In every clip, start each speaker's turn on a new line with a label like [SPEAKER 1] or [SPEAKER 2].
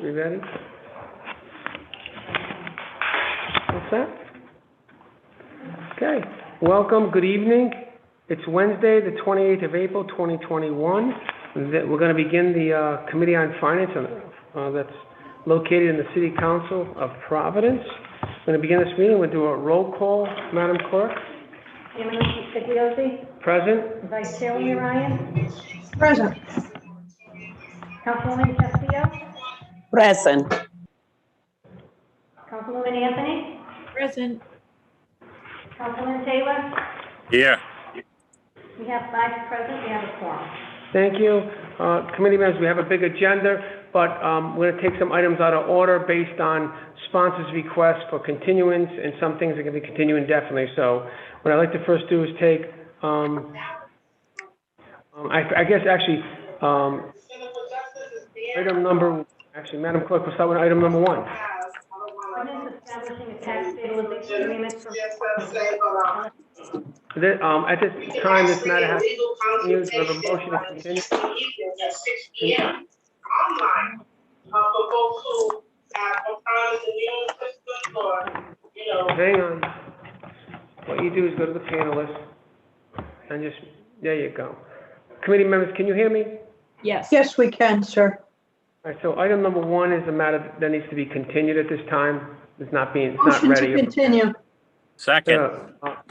[SPEAKER 1] We ready? What's that? Okay. Welcome. Good evening. It's Wednesday, the 28th of April, 2021. We're going to begin the Committee on Finance that's located in the City Council of Providence. We're going to begin this meeting. We'll do a roll call. Madam Clerk?
[SPEAKER 2] Chairman Figliosi.
[SPEAKER 1] Present.
[SPEAKER 2] Vice Chairman Ryan.
[SPEAKER 3] Present.
[SPEAKER 2] Councilwoman Castillo.
[SPEAKER 4] Present.
[SPEAKER 2] Councilwoman Anthony.
[SPEAKER 3] Present.
[SPEAKER 2] Councilman Taylor.
[SPEAKER 5] Here.
[SPEAKER 2] We have 5 present. We have a quorum.
[SPEAKER 1] Thank you. Committee members, we have a big agenda, but we're going to take some items out of order based on sponsors' requests for continuance, and some things are going to be continued indefinitely. So what I'd like to first do is take, I guess actually, item number, actually, Madam Clerk, we'll start with item number 1.
[SPEAKER 2] Ordinance establishing a tax stabilization agreement for
[SPEAKER 1] At this time, this matter has to continue. We have a motion to continue.
[SPEAKER 6] At 6 p.m. online for folks who have some kind of immune system or,
[SPEAKER 1] Hang on. What you do is go to the panelists and just, there you go. Committee members, can you hear me?
[SPEAKER 3] Yes. Yes, we can, sir.
[SPEAKER 1] All right, so item number 1 is a matter that needs to be continued at this time. It's not
[SPEAKER 3] Motion
[SPEAKER 1] ready.
[SPEAKER 3] to continue.
[SPEAKER 5] Second.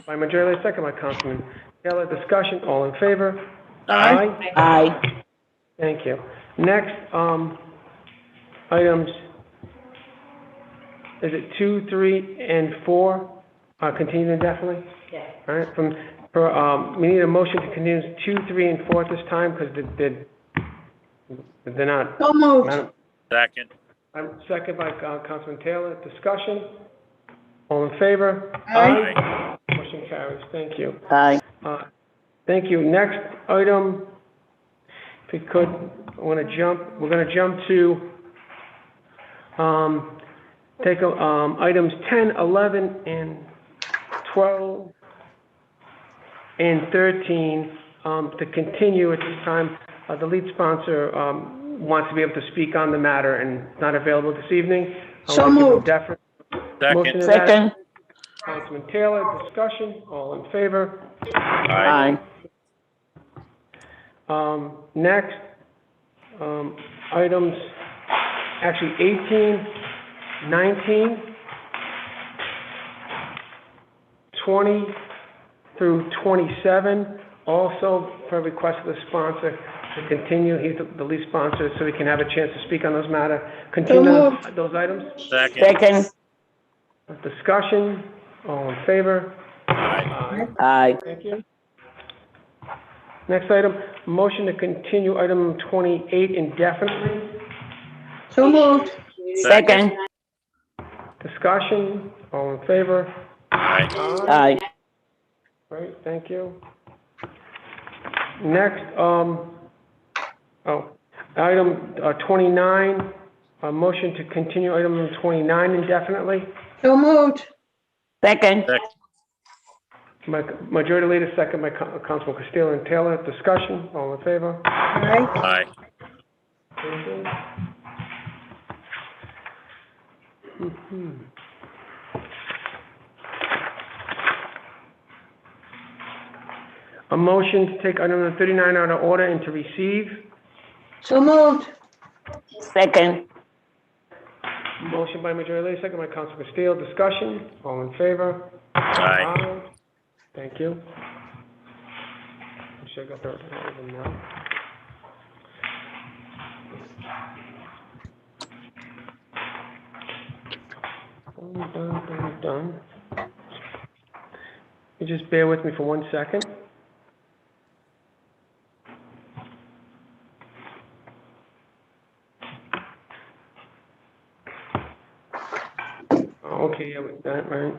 [SPEAKER 1] By majority, second by Councilman Taylor. Discussion, all in favor?
[SPEAKER 5] Aye.
[SPEAKER 4] Aye.
[SPEAKER 1] Thank you. Next, items, is it 2, 3, and 4, continued indefinitely?
[SPEAKER 2] Yes.
[SPEAKER 1] All right, we need a motion to continue 2, 3, and 4 at this time, because they're not.
[SPEAKER 3] So moved.
[SPEAKER 1] Madam-
[SPEAKER 5] Second.
[SPEAKER 1] Second by Councilman Taylor. Discussion, all in favor?
[SPEAKER 3] Aye.
[SPEAKER 1] Motion carries. Thank you.
[SPEAKER 4] Aye.
[SPEAKER 1] Thank you. Next item, if we could, we're going to jump to, items 10, 11, and 12, and 13, to continue at this time. The lead sponsor, wants to be able to speak on the matter and not available this evening.
[SPEAKER 3] So moved.
[SPEAKER 1] Motion
[SPEAKER 5] Second.
[SPEAKER 1] to that.
[SPEAKER 4] Second.
[SPEAKER 1] Councilman Taylor, discussion, all in favor?
[SPEAKER 5] Aye.
[SPEAKER 1] Next, items, actually 18, 19, 20 through 27, also per request of the sponsor to continue. He's the lead sponsor, so he can have a chance to speak on those matters. Continue those items.
[SPEAKER 5] Second.
[SPEAKER 4] Second.
[SPEAKER 1] Discussion, all in favor?
[SPEAKER 5] Aye.
[SPEAKER 4] Aye.
[SPEAKER 1] Thank you. Next item, motion to continue item 28 indefinitely.
[SPEAKER 3] So moved.
[SPEAKER 4] Second.
[SPEAKER 1] Discussion, all in favor?
[SPEAKER 5] Aye.
[SPEAKER 4] Aye.
[SPEAKER 1] Great, thank you. Next, item 29, a motion to continue item number 29 indefinitely.
[SPEAKER 3] So moved.
[SPEAKER 4] Second.
[SPEAKER 1] Majority leader, second by Councilman Castillo and Taylor. Discussion, all in favor?
[SPEAKER 3] Aye.
[SPEAKER 5] Aye.
[SPEAKER 1] Thank you. A motion to take item number 39 out of order and to receive.
[SPEAKER 3] So moved.
[SPEAKER 4] Second.
[SPEAKER 1] Motion by majority leader, second by Councilman Castillo. Discussion, all in favor?
[SPEAKER 5] Aye.
[SPEAKER 1] Thank you. I'm sure I got the item now. Done. You just bear with me for 1 second. Okay, yeah, we got it, right.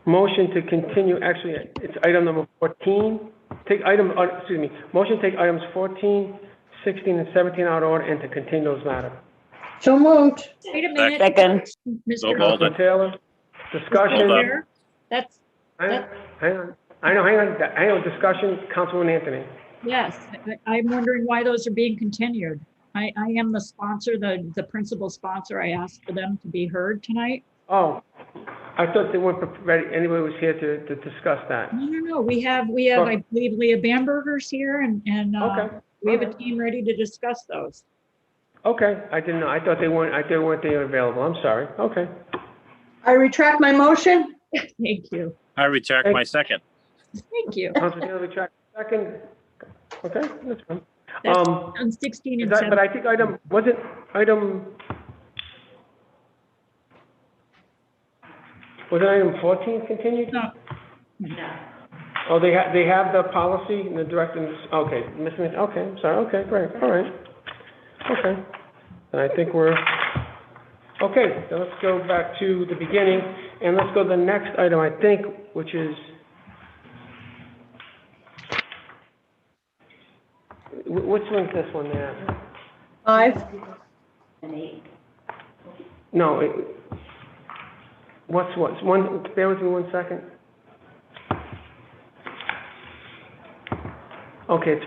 [SPEAKER 1] Motion to continue, actually, it's item number 14. Motion to take items 14, 16, and 17 out of order and to continue those matters.
[SPEAKER 3] So moved.
[SPEAKER 7] Wait a minute.
[SPEAKER 4] Second.
[SPEAKER 5] So
[SPEAKER 7] Mr.
[SPEAKER 5] Bolden.
[SPEAKER 1] Taylor, discussion.
[SPEAKER 5] Hold up.
[SPEAKER 7] Chair, that's
[SPEAKER 1] Hang on. Hang on, discussion, Councilman Anthony.
[SPEAKER 7] Yes, I'm wondering why those are being continued. I am the sponsor, the principal sponsor. I asked for them to be heard tonight.
[SPEAKER 1] Oh, I thought they weren't ready, anybody was here to discuss that.
[SPEAKER 7] No, we have, I believe Leah Bamberger's here and
[SPEAKER 1] Okay.
[SPEAKER 7] we have a
[SPEAKER 1] Alright.
[SPEAKER 7] team ready to discuss those.
[SPEAKER 1] Okay, I didn't know, I thought they weren't there available, I'm sorry, okay.
[SPEAKER 3] I retract my motion.
[SPEAKER 7] Thank you.
[SPEAKER 5] I retract my second.
[SPEAKER 7] Thank you.
[SPEAKER 1] Councilman Taylor, retract second, okay, that's fine.
[SPEAKER 7] That's
[SPEAKER 1] Um,
[SPEAKER 7] on 16
[SPEAKER 1] Is
[SPEAKER 7] and
[SPEAKER 1] that-
[SPEAKER 7] 17.
[SPEAKER 1] But I think was it item 14 continued?
[SPEAKER 7] No.
[SPEAKER 1] Oh, they have the policy and the directions, okay, okay, I'm sorry, okay, great, all right. Okay, and I think we're, okay, so let's go back to the beginning, and let's go to the next item, I think, which is, which one's this one there?
[SPEAKER 3] 5.
[SPEAKER 1] No, what's one, bear with me 1 second. Okay, it's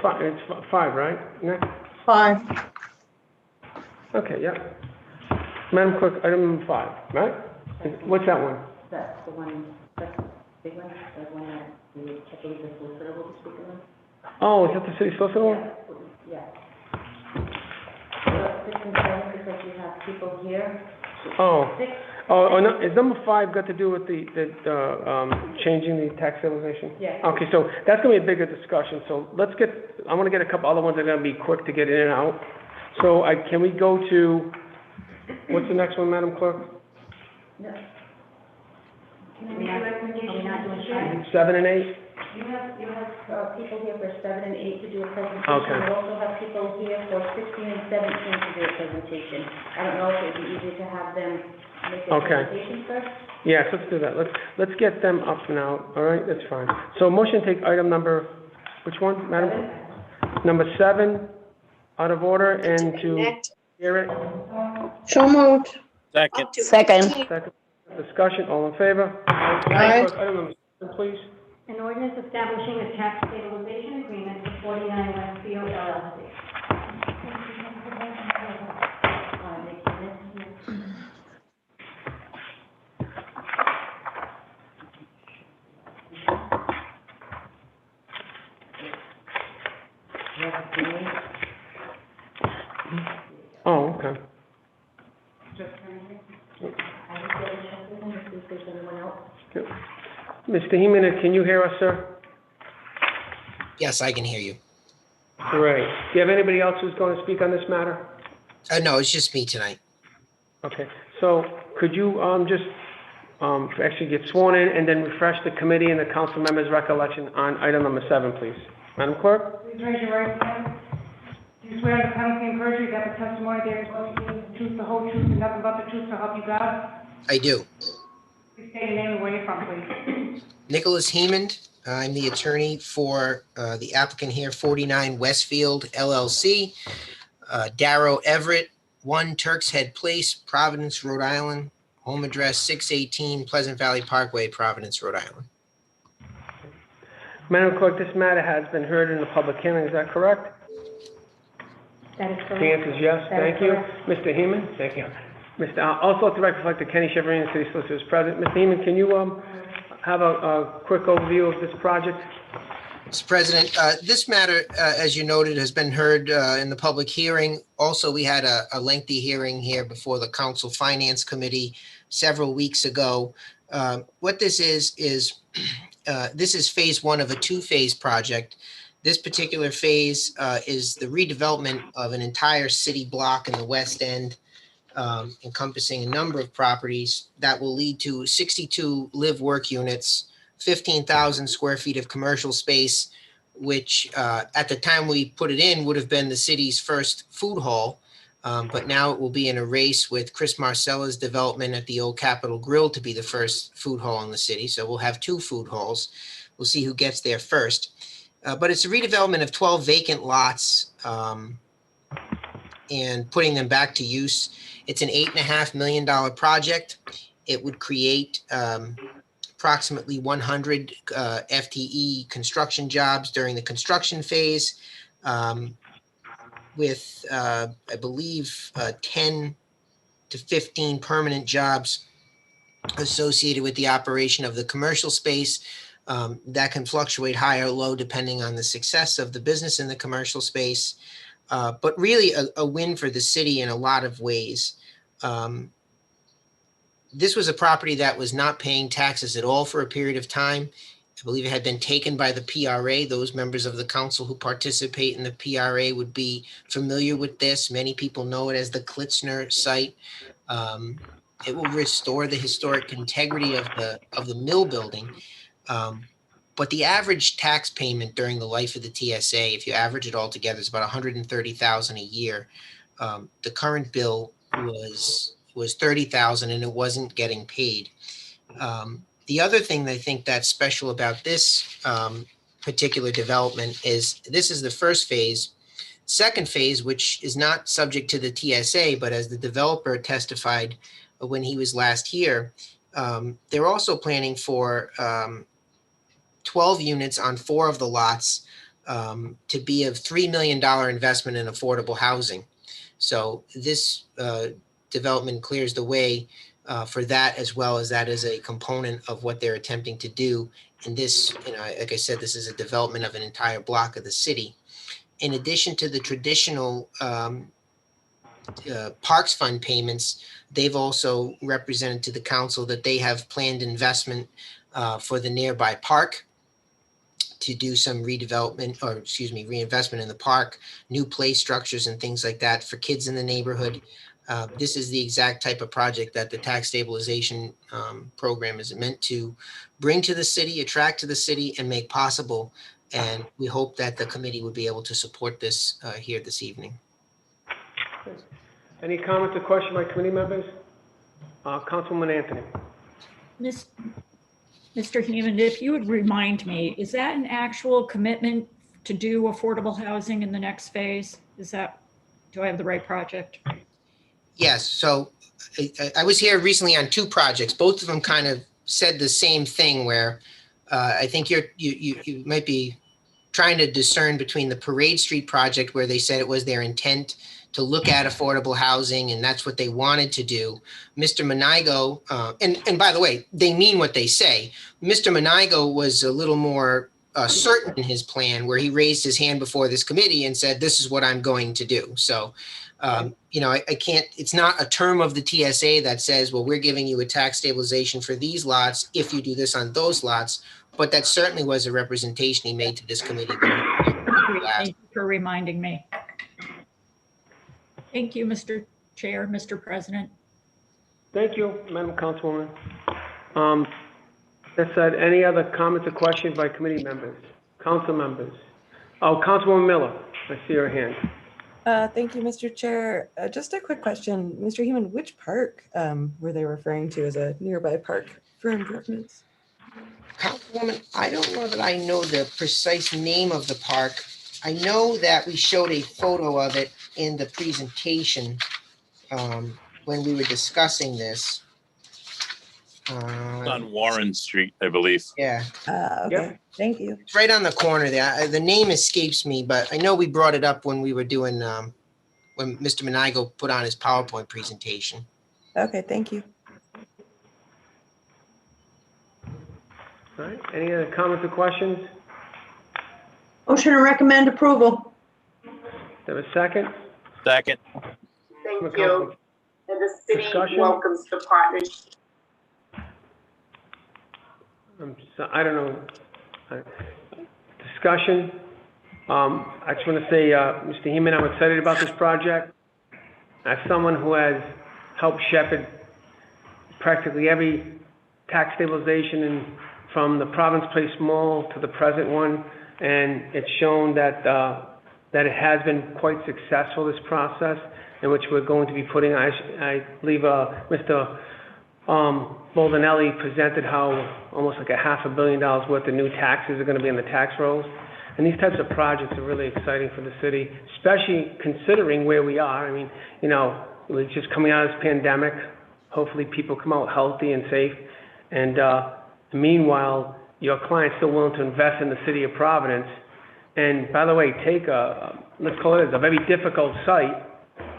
[SPEAKER 1] 5, right? Next.
[SPEAKER 3] 5.
[SPEAKER 1] Okay, yeah. Madam Clerk, item number 5, right? What's that one?
[SPEAKER 2] That's the one, that's the big one, the one that we, I believe the solicitor will be speaking on.
[SPEAKER 1] Oh, is that the city solicitor one?
[SPEAKER 2] Yeah. Six and seven, because you have people here.
[SPEAKER 1] Oh,
[SPEAKER 2] Six,
[SPEAKER 1] no, is number 5 got to do with the changing the tax stabilization?
[SPEAKER 2] yeah.
[SPEAKER 1] Okay, so that's gonna be a bigger discussion, so I wanna get a couple other ones that are gonna be quick to get in and out. So can we go to, what's the next one, Madam Clerk?
[SPEAKER 2] No. Can I make a recommendation? Are we not doing five?
[SPEAKER 1] 7 and 8?
[SPEAKER 2] You have people here for 7 and 8 to do a presentation.
[SPEAKER 1] Okay.
[SPEAKER 2] You also have people here for 16 and 17 to do a presentation. I don't know if it would be easier to have them make their
[SPEAKER 1] Okay.
[SPEAKER 2] presentation first.
[SPEAKER 1] Yes, let's do that. Let's get them up now, all right, that's fine. So motion to take item number, which one, Madam? Number 7, out of order, and to hear it.
[SPEAKER 3] So moved.
[SPEAKER 5] Second.
[SPEAKER 4] Second.
[SPEAKER 1] Second discussion, all in favor?
[SPEAKER 3] Aye.
[SPEAKER 1] Item number 7, please.
[SPEAKER 2] An ordinance establishing a tax stabilization agreement for 49 Westfield LLC.
[SPEAKER 1] Oh, okay. Mr. Heeman, can you hear us, sir?
[SPEAKER 8] Yes, I can hear you.
[SPEAKER 1] Great. Do you have anybody else who's going to speak on this matter?
[SPEAKER 8] No, it's just me tonight.
[SPEAKER 1] Okay, so could you just actually get sworn in and then refresh the committee and the council members' recollection on item number 7, please? Madam Clerk?
[SPEAKER 9] Please raise your right hand. Do you swear the penalty and perjury that the testimony there is going to be the truth, the whole truth, and nothing but the truth to help you God?
[SPEAKER 8] I do.
[SPEAKER 9] Please state your name and where you're from, please.
[SPEAKER 8] Nicholas Heemand. I'm the attorney for the applicant here, 49 Westfield LLC. Darrow Everett, 1 Turk's Head Place, Providence, Rhode Island. Home address 618 Pleasant Valley Parkway, Providence, Rhode Island.
[SPEAKER 1] Madam Clerk, this matter has been heard in the public hearing, is that correct?
[SPEAKER 2] That is correct.
[SPEAKER 1] The answer is yes,
[SPEAKER 2] That is
[SPEAKER 1] thank you.
[SPEAKER 2] correct.
[SPEAKER 1] Mr. Heeman? Thank you. Also, to reflect that Kenny Chevron, City Solicitor, is present. Mr. Heeman, can you have a quick overview of this project?
[SPEAKER 8] Mr. President, this matter, as you noted, has been heard in the public hearing. Also, we had a lengthy hearing here before the Council Finance Committee several weeks ago. What this is this is phase 1 of a 2-phase project. This particular phase is the redevelopment of an entire city block in the West End, encompassing a number of properties that will lead to 62 live-work units, 15,000 square feet of commercial space, which at the time we put it in would have been the city's first food hall. But now it will be in a race with Chris Marcella's development at the Old Capitol Grill to be the first food hall in the city. So we'll have 2 food halls. We'll see who gets there first. But it's a redevelopment of 12 vacant lots and putting them back to use. It's an $8.5 million project. It would create approximately 100 FTE construction jobs during the construction phase, with, I believe, 10 to 15 permanent jobs associated with the operation of the commercial space. That can fluctuate high or low depending on the success of the business in the commercial space, but really a win for the city in a lot of ways. This was a property that was not paying taxes at all for a period of time. I believe it had been taken by the PRA. Those members of the council who participate in the PRA would be familiar with this. Many people know it as the Klitzner site. It will restore the historic integrity of the mill building. But the average tax payment during the life of the TSA, if you average it all together, is about $130,000 a year. The current bill was $30,000 and it wasn't getting paid. The other thing that I think that's special about this particular development is this is the first phase. Second phase, which is not subject to the TSA, but as the developer testified when he was last here, they're also planning for 12 units on 4 of the lots to be a $3 million investment in affordable housing. So this development clears the way for that, as well as that is a component of what they're attempting to do. And this, like I said, this is a development of an entire block of the city. In addition to the traditional Parks Fund payments, they've also represented to the council that they have planned investment for the nearby park to do some reinvestment in the park, new play structures and things like that for kids in the neighborhood. This is the exact type of project that the tax stabilization program is meant to bring to the city, attract to the city, and make possible. And we hope that the committee would be able to support this here this evening.
[SPEAKER 1] Any comments or questions by committee members? Councilwoman Anthony.
[SPEAKER 7] Mr. Heeman, if you would remind me, is that an actual commitment to do affordable housing in the next phase? Do I have the right project?
[SPEAKER 8] Yes, so I was here recently on 2 projects. Both of them kind of said the same thing, where I think you might be trying to discern between the Parade Street project, where they said it was their intent to look at affordable housing, and that's what they wanted to do. Mr. Manigo, and by the way, they mean what they say. Mr. Manigo was a little more certain in his plan, where he raised his hand before this committee and said, "This is what I'm going to do." So, I can't. It's not a term of the TSA that says, "Well, we're giving you a tax stabilization for these lots if you do this on those lots." But that certainly was a representation he made to this committee.
[SPEAKER 7] Thank you for reminding me. Thank you, Mr. Chair, Mr. President.
[SPEAKER 1] Thank you, Madam Councilwoman. That said, any other comments or questions by committee members, council members? Oh, Councilwoman Miller, I see her hand.
[SPEAKER 10] Thank you, Mr. Chair. Just a quick question. Mr. Heeman, which park were they referring to as a nearby park for improvements?
[SPEAKER 8] Councilwoman, I don't know that I know the precise name of the park. I know that we showed a photo of it in the presentation when we were discussing this.
[SPEAKER 5] It's on Warren Street, I believe.
[SPEAKER 8] Yeah.
[SPEAKER 10] Okay,
[SPEAKER 1] Yep.
[SPEAKER 10] Thank you.
[SPEAKER 8] It's right on the corner there. The name escapes me, but I know we brought it up when we were doing, when Mr. Manigo put on his PowerPoint presentation.
[SPEAKER 10] Okay, thank you.
[SPEAKER 1] All right, any other comments or questions?
[SPEAKER 3] Motion to recommend approval.
[SPEAKER 1] Do I have a second?
[SPEAKER 5] Second.
[SPEAKER 6] Thank you. And the city
[SPEAKER 1] Discussion?
[SPEAKER 6] welcomes the partnership.
[SPEAKER 1] I don't know. Discussion. I just want to say, Mr. Heeman, I'm excited about this project. As someone who has helped shepherd practically every tax stabilization from the Providence Place Mall to the present one, and it's shown that it has been quite successful, this process, in which we're going to be putting, I believe Mr. Boldenelli presented how almost like $500 million worth of new taxes are going to be in the tax rolls. And these types of projects are really exciting for the city, especially considering where we are. I mean, we're just coming out of this pandemic. Hopefully people come out healthy and safe. And Meanwhile, your client's still willing to invest in the city of Providence. And by the way, take let's call it a very difficult site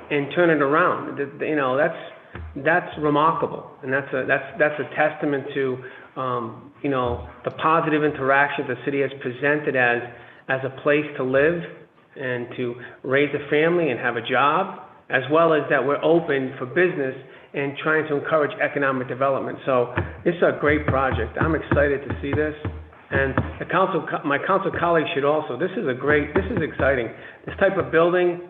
[SPEAKER 1] and turn it around. You know, that's remarkable. And that's a testament to, you know, the positive interaction the city has presented as a place to live and to raise a family and have a job, as well as that we're open for business and trying to encourage economic development. So it's a great project. I'm excited to see this. And my council colleagues should also. This is exciting. This type of building,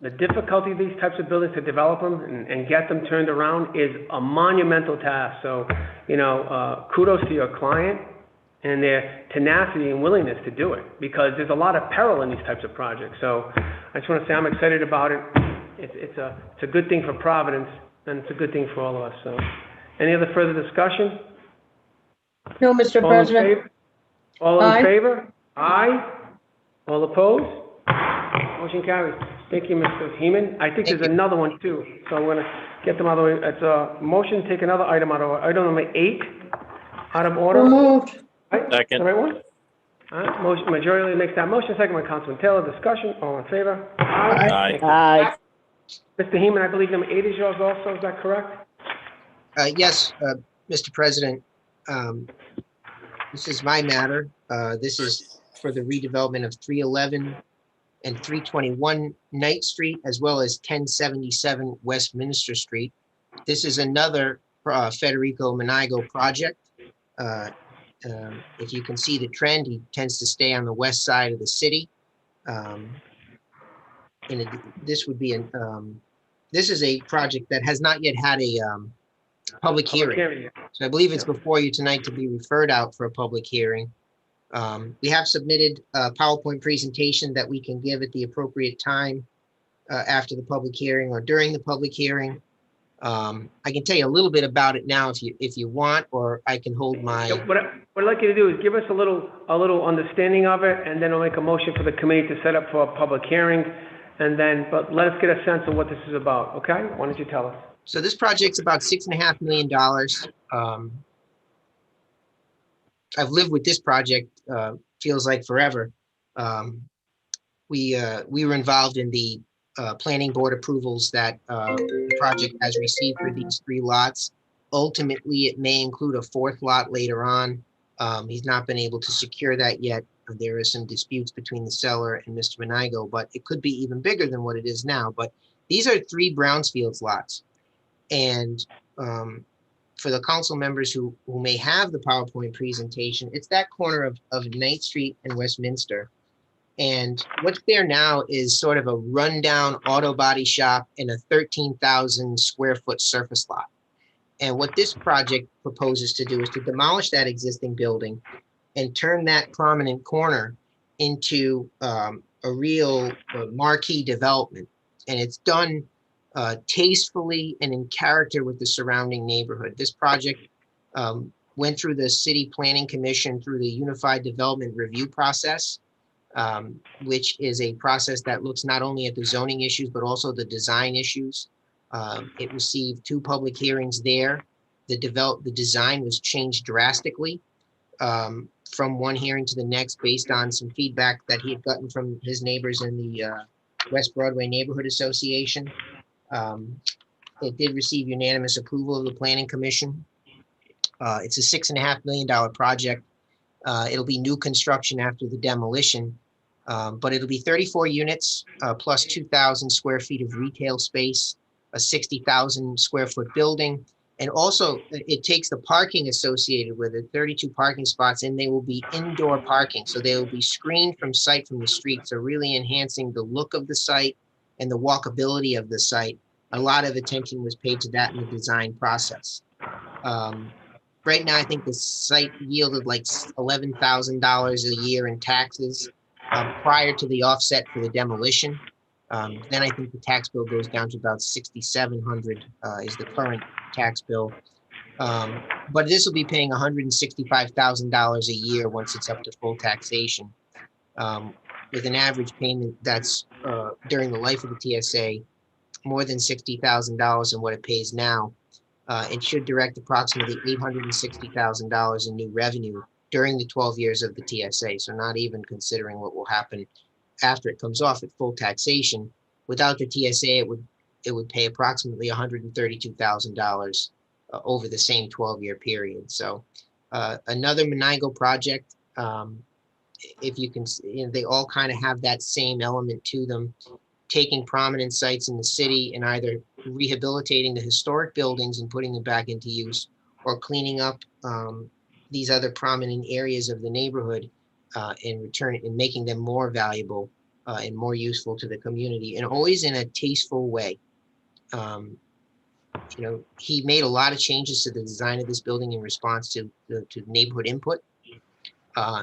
[SPEAKER 1] the difficulty of these types of buildings to develop them and get them turned around is a monumental task. So, you know, kudos to your client and their tenacity and willingness to do it, because there's a lot of peril in these types of projects. So I just want to say I'm excited about it. It's a good thing for Providence, and it's a good thing for all of us. So, any other further discussion?
[SPEAKER 3] No, Mr.
[SPEAKER 1] All in
[SPEAKER 3] President.
[SPEAKER 1] favor? All in
[SPEAKER 3] Aye.
[SPEAKER 1] favor? Aye. All opposed? Motion carries. Thank you, Mr. Heeman. I think there's another one too, so I'm gonna get them out of the way. It's a motion to take another item out of order. Item number 8, out of order.
[SPEAKER 3] So moved.
[SPEAKER 1] Right?
[SPEAKER 5] Second.
[SPEAKER 1] The right one? All right, motion, majority makes that motion, second by Councilman Taylor. Discussion, all in favor?
[SPEAKER 5] Aye.
[SPEAKER 4] Aye.
[SPEAKER 1] Mr. Heeman, I believe number 8 is yours also, is that correct?
[SPEAKER 8] Yes, Mr. President, this is my matter. This is for the redevelopment of 311 and 321 Knight Street, as well as 1077 Westminster Street. This is another Federico Manigo project. If you can see the trend, he tends to stay on the west side of the city. This would be this is a project that has not yet had a public hearing. So I believe it's before you tonight to be referred out for a public hearing. We have submitted a PowerPoint presentation that we can give at the appropriate time after the public hearing or during the public hearing. I can tell you a little bit about it now if you want, or I can hold my.
[SPEAKER 1] Yeah, what I'd like you to do is give us a little understanding of it, and then I'll make a motion for the committee to set up for a public hearing, but let us get a sense of what this is about, okay? Why don't you tell us?
[SPEAKER 8] So this project's about $6.5 million. I've lived with this project, feels like forever. We were involved in the planning board approvals that the project has received for these 3 lots. Ultimately, it may include a 4th lot later on. He's not been able to secure that yet. There is some disputes between the seller and Mr. Manigo, but it could be even bigger than what it is now. But these are 3 Brownsfields lots. And for the council members who may have the PowerPoint presentation, it's that corner of Knight Street and Westminster. And what's there now is sort of a rundown auto body shop in a 13,000 square foot surface lot. And what this project proposes to do is to demolish that existing building and turn that prominent corner into a real marquee development. And it's done tastefully and in character with the surrounding neighborhood. This project went through the City Planning Commission through the Unified Development Review process, which is a process that looks not only at the zoning issues, but also the design issues. It received 2 public hearings there. The design was changed drastically from one hearing to the next based on some feedback that he had gotten from his neighbors in the West Broadway Neighborhood Association. It did receive unanimous approval of the Planning Commission. It's a $6.5 million project. It'll be new construction after the demolition, but it'll be 34 units plus 2,000 square feet of retail space, a 60,000 square foot building. And also it takes the parking associated with it, 32 parking spots, and they will be indoor parking. So they will be screened from sight from the street. So really enhancing the look of the site and the walkability of the site. A lot of attention was paid to that in the design process. Right now, I think the site yielded like $11,000 a year in taxes prior to the offset for the demolition. Then I think the tax bill goes down to about $6,700 is the current tax bill. But this will be paying $165,000 a year once it's up to full taxation, with an average payment that's during the life of the TSA more than $60,000 in what it pays now. It should direct approximately $860,000 in new revenue during the 12 years of the TSA. So not even considering what will happen after it comes off at full taxation. Without the TSA, it would pay approximately $132,000 over the same 12-year period. So another Monago project, if you can, they all kind of have that same element to them, taking prominent sites in the city and either rehabilitating the historic buildings and putting them back into use, or cleaning up these other prominent areas of the neighborhood and making them more valuable and more useful to the community, and always in a tasteful way. He made a lot of changes to the design of this building in response to neighborhood input.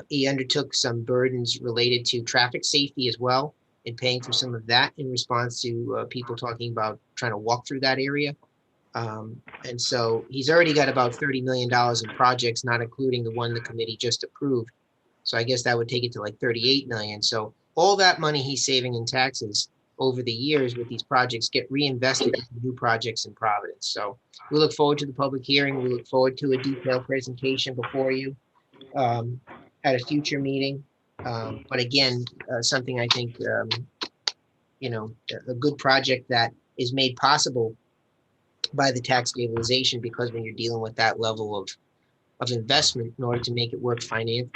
[SPEAKER 8] He undertook some burdens related to traffic safety as well, and paying for some of that in response to people talking about trying to walk through that area. And so he's already got about $30 million in projects, not including the one the committee just approved. So I guess that would take it to like 38 million. So all that money he's saving in taxes over the years with these projects get reinvested into new projects in Providence. So we look forward to the public hearing. We look forward to a detailed presentation before you at a future meeting. But again, something I think, a good project that is made possible by the tax stabilization, because when you're dealing with that level of investment, in order to make it work finance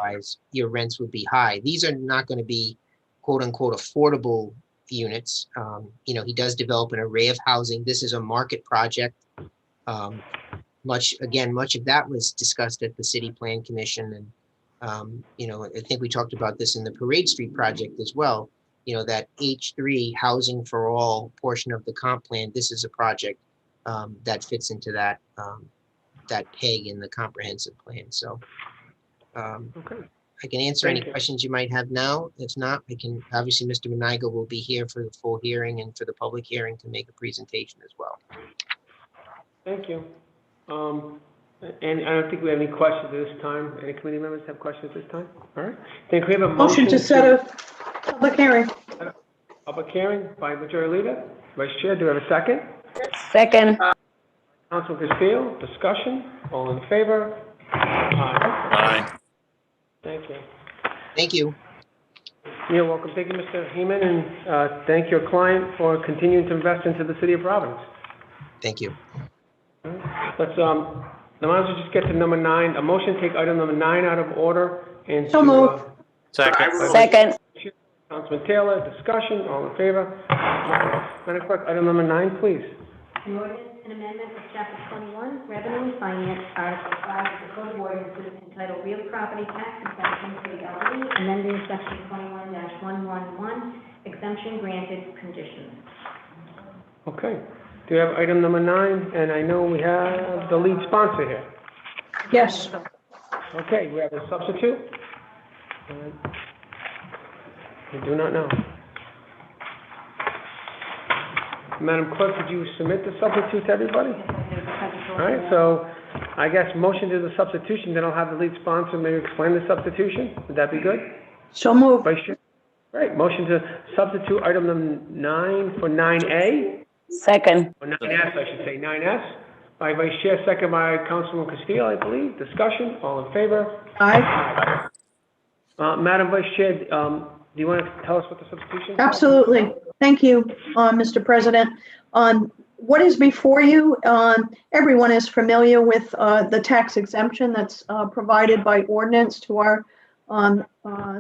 [SPEAKER 8] wise, your rents would be high. These are not going to be quote unquote affordable units. He does develop an array of housing. This is a market project. Much of that was discussed at the City Plan Commission. And, I think we talked about this in the Parade Street project as well. That H3 housing for all portion of the comp plan, this is a project that fits into that peg in the comprehensive plan. So
[SPEAKER 1] Okay.
[SPEAKER 8] I can answer any questions you might have now. If not, obviously Mr. Monago will be here for the full hearing and for the public hearing to make a presentation as well.
[SPEAKER 1] Thank you. And I don't think we have any questions at this time. Any committee members have questions at this time? All right. Then can we have a
[SPEAKER 3] Motion to set a public hearing.
[SPEAKER 1] Public hearing by Majority Leader. Vice Chair, do we have a second?
[SPEAKER 4] Second.
[SPEAKER 1] Councilman Castillo, discussion. All in favor? Aye.
[SPEAKER 5] Aye.
[SPEAKER 1] Thank you.
[SPEAKER 8] Thank you.
[SPEAKER 1] You're welcome. Thank you, Mr. Heeman, and thank your client for continuing to invest into the city of Providence.
[SPEAKER 8] Thank you.
[SPEAKER 1] Let's, might as well just get to number 9. A motion to take item number 9 out of order and
[SPEAKER 3] So
[SPEAKER 1] to,
[SPEAKER 3] moved.
[SPEAKER 5] Second.
[SPEAKER 4] Second.
[SPEAKER 1] Councilman Taylor, discussion, all in favor? Madam Clerk, item number 9, please.
[SPEAKER 2] An ordinance and amendment of chapter 21, revenue and finance, article 5 of the code of ordinances entitled real property tax exemption for the elderly, amending section 21-111, exemption granted conditions.
[SPEAKER 1] Okay. Do you have item number 9? And I know we have the lead sponsor here.
[SPEAKER 3] Yes.
[SPEAKER 1] Okay, we have a substitute? I do not know. Madam Clerk, did you submit the substitute to everybody? All right, so I guess motion to the substitution, then I'll have the lead sponsor maybe explain the substitution. Would that be good?
[SPEAKER 3] So moved.
[SPEAKER 1] Vice Chair? Great, motion to substitute item number 9 for 9A,
[SPEAKER 4] Second.
[SPEAKER 1] or 9S, I should say, 9S, by Vice Chair, second by Councilman Castillo, I believe. Discussion, all in favor?
[SPEAKER 3] Aye.
[SPEAKER 1] Madam Vice Chair, do you want to tell us what the substitution is?
[SPEAKER 3] Absolutely. Thank you, Mr. President. What is before you, everyone is familiar with the tax exemption that's provided by ordinance to our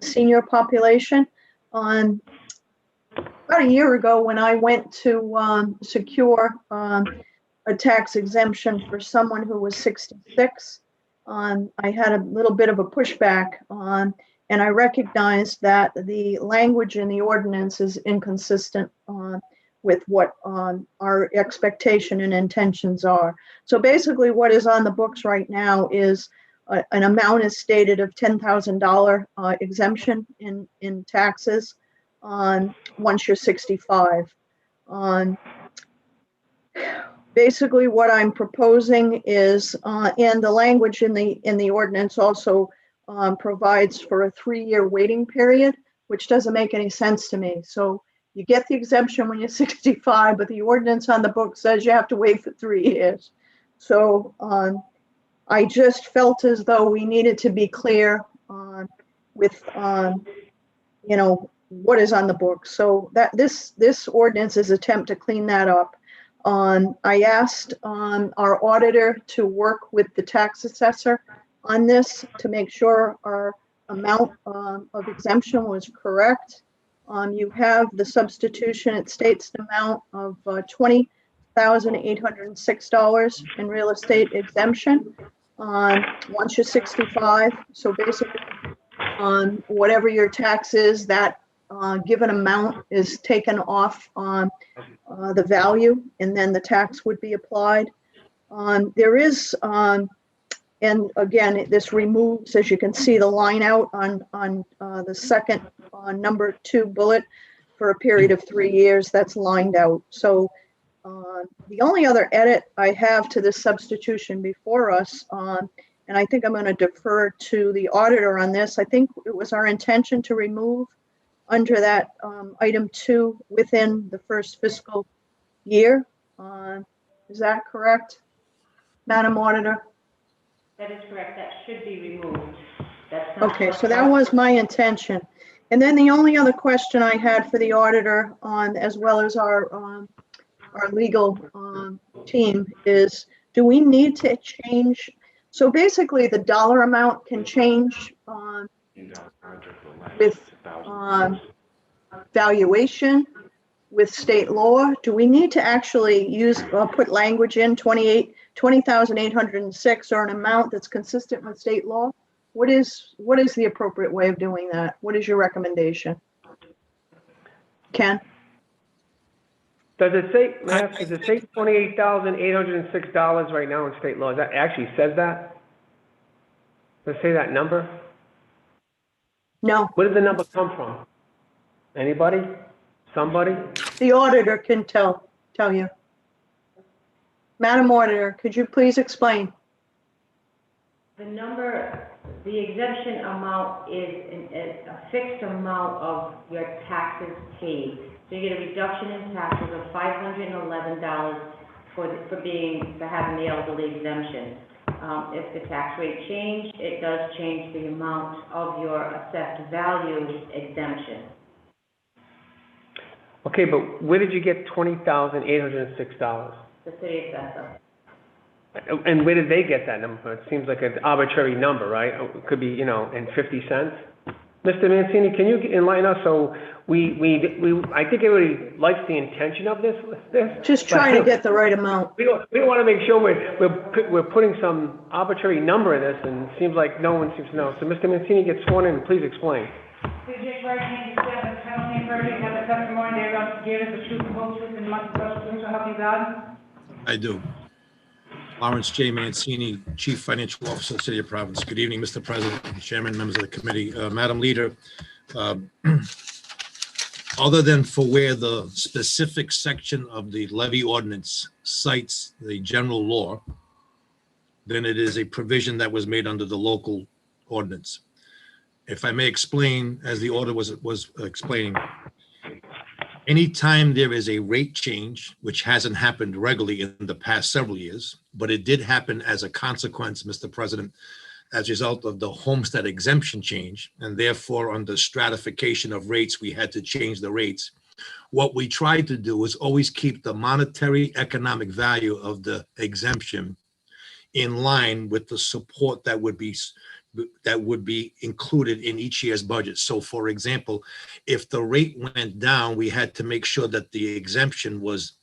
[SPEAKER 3] senior population. About a year ago, when I went to secure a tax exemption for someone who was 66, I had a little bit of a pushback and I recognized that the language in the ordinance is inconsistent with what our expectation and intentions are. So basically what is on the books right now is an amount is stated of $10,000 exemption in taxes once you're 65. Basically what I'm proposing is, and the language in the ordinance also provides for a 3-year waiting period, which doesn't make any sense to me. So you get the exemption when you're 65, but the ordinance on the book says you have to wait for 3 years. So I just felt as though we needed to be clear with, you know, what is on the book. So that this ordinance is an attempt to clean that up. I asked our auditor to work with the tax assessor on this to make sure our amount of exemption was correct. You have the substitution, it states the amount of $20,806 in real estate exemption once you're 65. So basically, whatever your tax is, that given amount is taken off on the value, and then the tax would be applied. There is, and again, this removes, as you can see, the line out on the second number 2 bullet for a period of 3 years. That's lined out. So the only other edit I have to this substitution before us, and I think I'm going to defer to the auditor on this. I think it was our intention to remove under that item 2 within the first fiscal year. Is that correct, Madam Auditor?
[SPEAKER 2] That is correct. That should be removed. That's not.
[SPEAKER 3] Okay, so that was my intention. And then the only other question I had for the auditor as well as our legal team is, do we need to change? So basically the dollar amount can change with valuation, with state law. Do we need to actually put language in 20,806 or an amount that's consistent with state law? What is the appropriate way of doing that? What is your recommendation? Ken?
[SPEAKER 1] Does it say $28,806 right now in state law? That actually says that? Does it say that number?
[SPEAKER 3] No,
[SPEAKER 1] Where did the number come from? Anybody? Somebody?
[SPEAKER 3] the auditor can tell you. Madam Auditor, could you please explain?
[SPEAKER 11] The exemption amount is a fixed amount of your taxes paid. So you get a reduction in taxes of $511 for having the elderly exemption. If the tax rate changed, it does change the amount of your assessed value exemption.
[SPEAKER 1] Okay, but where did you get $20,806?
[SPEAKER 11] The city assessor.
[SPEAKER 1] And where did they get that number from? It seems like an arbitrary number, right? It could be, in 50 cents. Mr. Mancini, can you enlighten us? So I think everybody likes the intention of this.
[SPEAKER 3] Just trying to get the right amount.
[SPEAKER 1] We want to make sure we're putting some arbitrary number in this, and it seems like no one seems to know. So Mr. Mancini gets sworn in, please explain.
[SPEAKER 9] Please just write me, you swear that the testimony you heard, you have the testimony they're going to give us the truth and whole truth and nothing but the truth, so help you God?
[SPEAKER 12] I do. Lawrence J. Mancini, Chief Financial Officer of the City of Providence. Good evening, Mr. President, Chairman, members of the committee. Madam Leader, other than for where the specific section of the levy ordinance cites the general law, then it is a provision that was made under the local ordinance. If I may explain, as the order was explaining, anytime there is a rate change, which hasn't happened regularly in the past several years, but it did happen as a consequence, Mr. President, as a result of the homestead exemption change, and therefore under stratification of rates, we had to change the rates. What we tried to do is always keep the monetary economic value of the exemption in line with the support that would be included in each year's budget. So for example, if the rate went down, we had to make sure that the exemption was,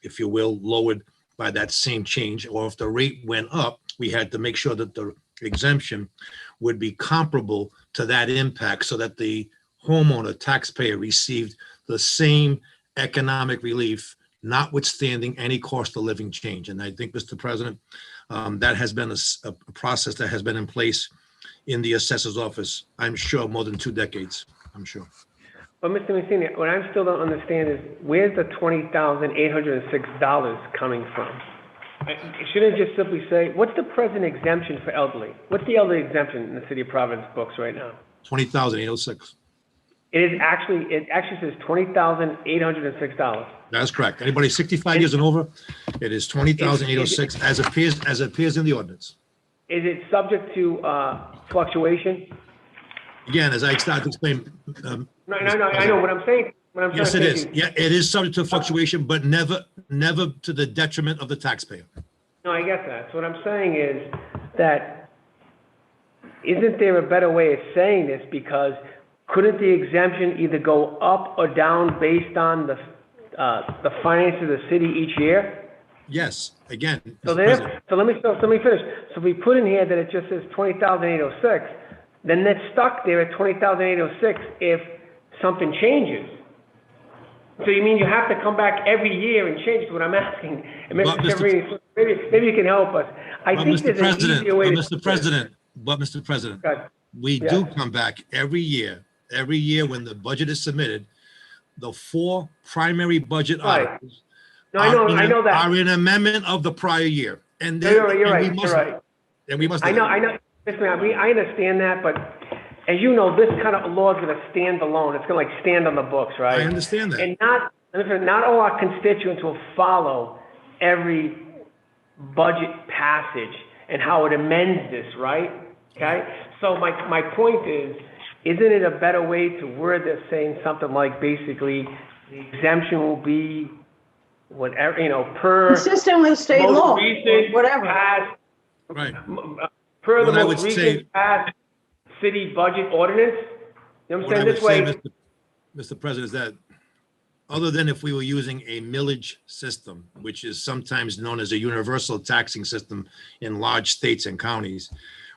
[SPEAKER 12] if you will, lowered by that same change. Or if the rate went up, we had to make sure that the exemption would be comparable to that impact so that the homeowner taxpayer received the same economic relief, notwithstanding any cost of living change. And I think, Mr. President, that has been a process that has been in place in the assessor's office, I'm sure, more than 2 decades, I'm sure.
[SPEAKER 1] But Mr. Mancini, what I still don't understand is, where's the $20,806 coming from? Shouldn't it just simply say, what's the present exemption for elderly? What's the elderly exemption in the City of Providence books right now?
[SPEAKER 12] 20,806.
[SPEAKER 1] It actually says $20,806.
[SPEAKER 12] That's correct. Anybody 65 years and over, it is 20,806 as appears in the ordinance.
[SPEAKER 1] Is it subject to fluctuation?
[SPEAKER 12] Again, as I started to explain.
[SPEAKER 1] No, I know what I'm saying.
[SPEAKER 12] Yes, it is. Yeah, it is subject to fluctuation, but never to the detriment of the taxpayer.
[SPEAKER 1] No, I get that. So what I'm saying is that, isn't there a better way of saying this? Because couldn't the exemption either go up or down based on the finance of the city each year?
[SPEAKER 12] Yes, again.
[SPEAKER 1] So
[SPEAKER 12] Mr. President.
[SPEAKER 1] let me finish. So if we put in here that it just says 20,806, then that's stuck there at 20,806 if something changes. So you mean you have to come back every year and change? Is what I'm asking. And
[SPEAKER 12] But
[SPEAKER 1] Mr. Severino, maybe you can help us. I
[SPEAKER 12] But
[SPEAKER 1] think
[SPEAKER 12] Mr.
[SPEAKER 1] there's an easier way to.
[SPEAKER 12] Mr. President, we
[SPEAKER 1] Yes.
[SPEAKER 12] do come back every year when the budget is submitted, the 4 primary budget
[SPEAKER 1] Right.
[SPEAKER 12] articles
[SPEAKER 1] No, I know that.
[SPEAKER 12] are an amendment of the prior year. And then,
[SPEAKER 1] You're
[SPEAKER 12] and
[SPEAKER 1] right,
[SPEAKER 12] we
[SPEAKER 1] you're
[SPEAKER 12] must,
[SPEAKER 1] right.
[SPEAKER 12] and we must.
[SPEAKER 1] I know. Listen, I understand that, but as you know, this kind of law is going to stand alone. It's going to like stand on the books, right?
[SPEAKER 12] I understand that.
[SPEAKER 1] And not all our constituents will follow every budget passage and how it amends this, right? Okay? So my point is, isn't it a better way to word this saying something like basically the exemption will be whatever, per
[SPEAKER 3] Consistent with state
[SPEAKER 1] most
[SPEAKER 3] law,
[SPEAKER 1] recent
[SPEAKER 3] whatever.
[SPEAKER 12] Right.
[SPEAKER 1] per the
[SPEAKER 12] What I would
[SPEAKER 1] most recent
[SPEAKER 12] say-
[SPEAKER 1] passed city budget ordinance? You know what
[SPEAKER 12] What I
[SPEAKER 1] I'm
[SPEAKER 12] would
[SPEAKER 1] saying?
[SPEAKER 12] say,
[SPEAKER 1] This way,
[SPEAKER 12] Mr. President, is that other than if we were using a millage system, which is sometimes known as a universal taxing system in large states and counties,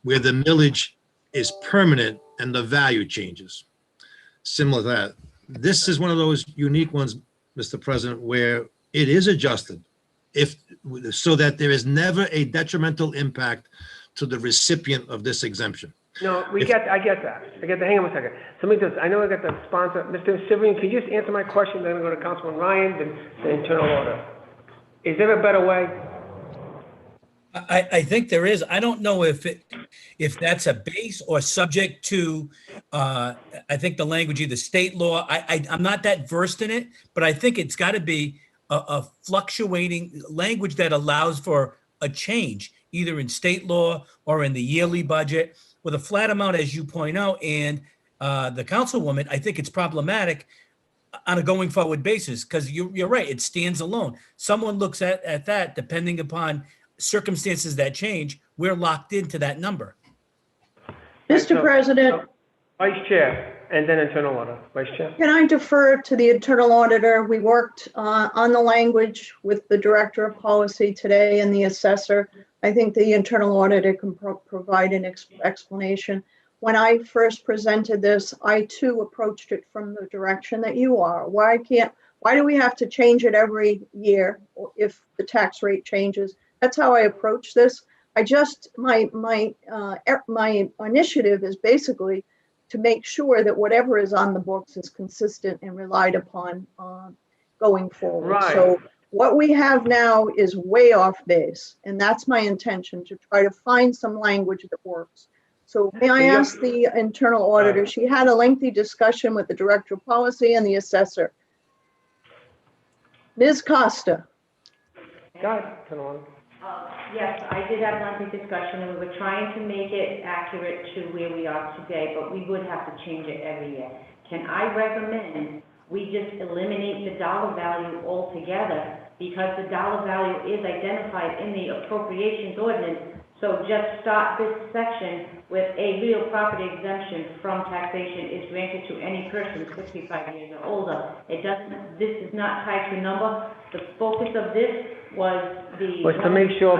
[SPEAKER 12] where the millage is permanent and the value changes. Similar to that. This is one of those unique ones, Mr. President, where it is adjusted so that there is never a detrimental impact to the recipient of this exemption.
[SPEAKER 1] no, I get that. Hang on a second. I know I got the sponsor. Mr. Severino, can you just answer my question? Then I'm going to go to Councilman Ryan, then the internal order. Is there a better way?
[SPEAKER 13] I think there is. I don't know if that's a base or subject to, I think the language, either state law. I'm not that versed in it, but I think it's got to be a fluctuating language that allows for a change, either in state law or in the yearly budget with a flat amount, as you point out. And the councilwoman, I think it's problematic on a going forward basis, because you're right, it stands alone. Someone looks at that, depending upon circumstances that change, we're locked into that number.
[SPEAKER 3] Mr. President,
[SPEAKER 1] Vice Chair, and then internal order. Vice Chair.
[SPEAKER 3] can I defer to the internal auditor? We worked on the language with the director of policy today and the assessor. I think the internal auditor can provide an explanation. When I first presented this, I too approached it from the direction that you are. Why do we have to change it every year if the tax rate changes? That's how I approach this. My initiative is basically to make sure that whatever is on the books is consistent and relied upon going forward.
[SPEAKER 1] Right.
[SPEAKER 3] So what we have now is way off base, and that's my intention, to try to find some language that works. So may I ask the internal auditor, she had a lengthy discussion with the director of policy and the assessor. Ms. Costa.
[SPEAKER 1] Go ahead, internal order.
[SPEAKER 11] Yes, I did have a lengthy discussion, and we were trying to make it accurate to where we are today, but we would have to change it every year. Can I recommend we just eliminate the dollar value altogether, because the dollar value is identified in the appropriations ordinance? So just start this section with a real property exemption from taxation is granted to any person 65 years or older. This is not tied to a number. The focus of this was
[SPEAKER 1] to make sure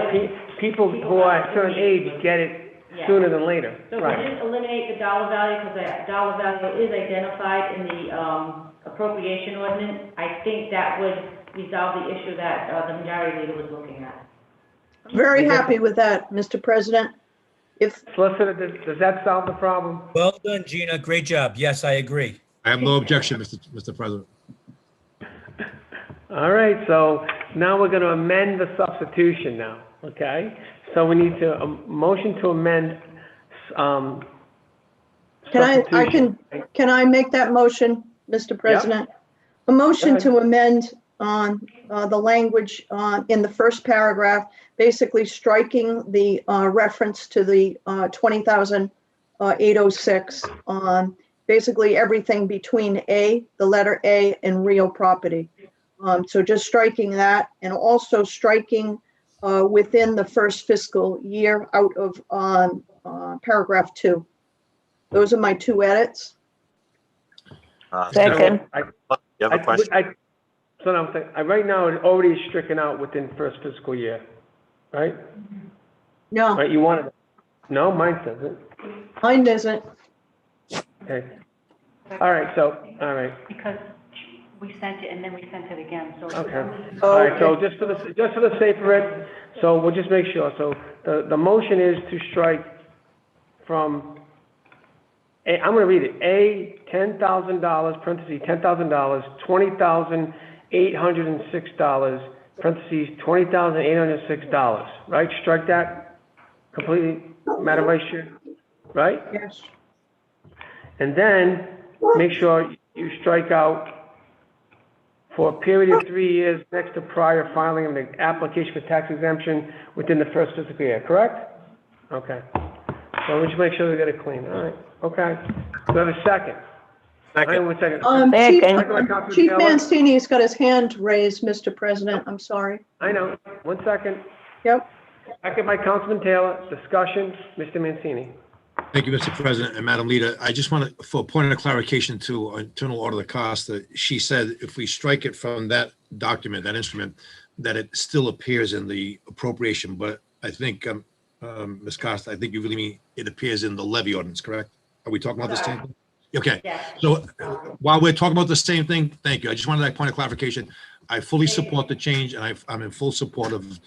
[SPEAKER 1] people who are a certain age get it sooner than later.
[SPEAKER 11] So we
[SPEAKER 1] Right.
[SPEAKER 11] just eliminate the dollar value, because the dollar value is identified in the appropriation ordinance. I think that would resolve the issue that the majority leader was looking at.
[SPEAKER 3] Very happy with that, Mr. President.
[SPEAKER 1] Solicitor, does that solve the problem?
[SPEAKER 13] Well done, Gina. Great job. Yes, I agree.
[SPEAKER 12] I have no objection, Mr. President.
[SPEAKER 1] All right, so now we're going to amend the substitution now, okay? So we need a motion to amend
[SPEAKER 3] Can I make that motion, Mr. President? A motion to amend on the language in the first paragraph, basically striking the reference to the 20,806 on basically everything between A, the letter A, and real property. So just striking that, and also striking within the first fiscal year out of paragraph 2. Those are my 2 edits.
[SPEAKER 4] Second.
[SPEAKER 5] You have a question?
[SPEAKER 1] So I'm saying, right now, it already is stricken out within first fiscal year, right?
[SPEAKER 3] No,
[SPEAKER 1] Right, you wanted it? No, mine says it.
[SPEAKER 3] mine doesn't.
[SPEAKER 1] Okay. All right, so, all right.
[SPEAKER 9] Because we sent it and then we sent it again, so.
[SPEAKER 1] Okay. All right, so just for the sake of it, so we'll just make sure. So the motion is to strike from, I'm gonna read it, A, $10,000, parentheses, $10,000, $20,806, parentheses, $20,806, right? Strike that completely, Madam Vice Chair, right?
[SPEAKER 3] Yes.
[SPEAKER 1] And then make sure you strike out for a period of 3 years next to prior filing of the application for tax exemption within the first fiscal year, correct? Okay. So we just make sure we get it clean, all right, okay. Do I have a second? Hang on 1 second.
[SPEAKER 3] Chief Mancini's got his hand raised, Mr. President. I'm sorry.
[SPEAKER 1] I know, 1 second.
[SPEAKER 3] Yep.
[SPEAKER 1] Second by Councilman Taylor, discussion, Mr. Mancini.
[SPEAKER 12] Thank you, Mr. President and Madam Leader. I just want to, for a point of clarification to Internal Order of the Cost, that she said if we strike it from that document, that instrument, that it still appears in the appropriation. But I think, Ms. Costa, I think you really mean it appears in the levy ordinance, correct? Are we talking about the same thing? Okay. So while we're talking about the same thing, thank you. I just wanted that point of clarification. I fully support the change, and I'm in full support of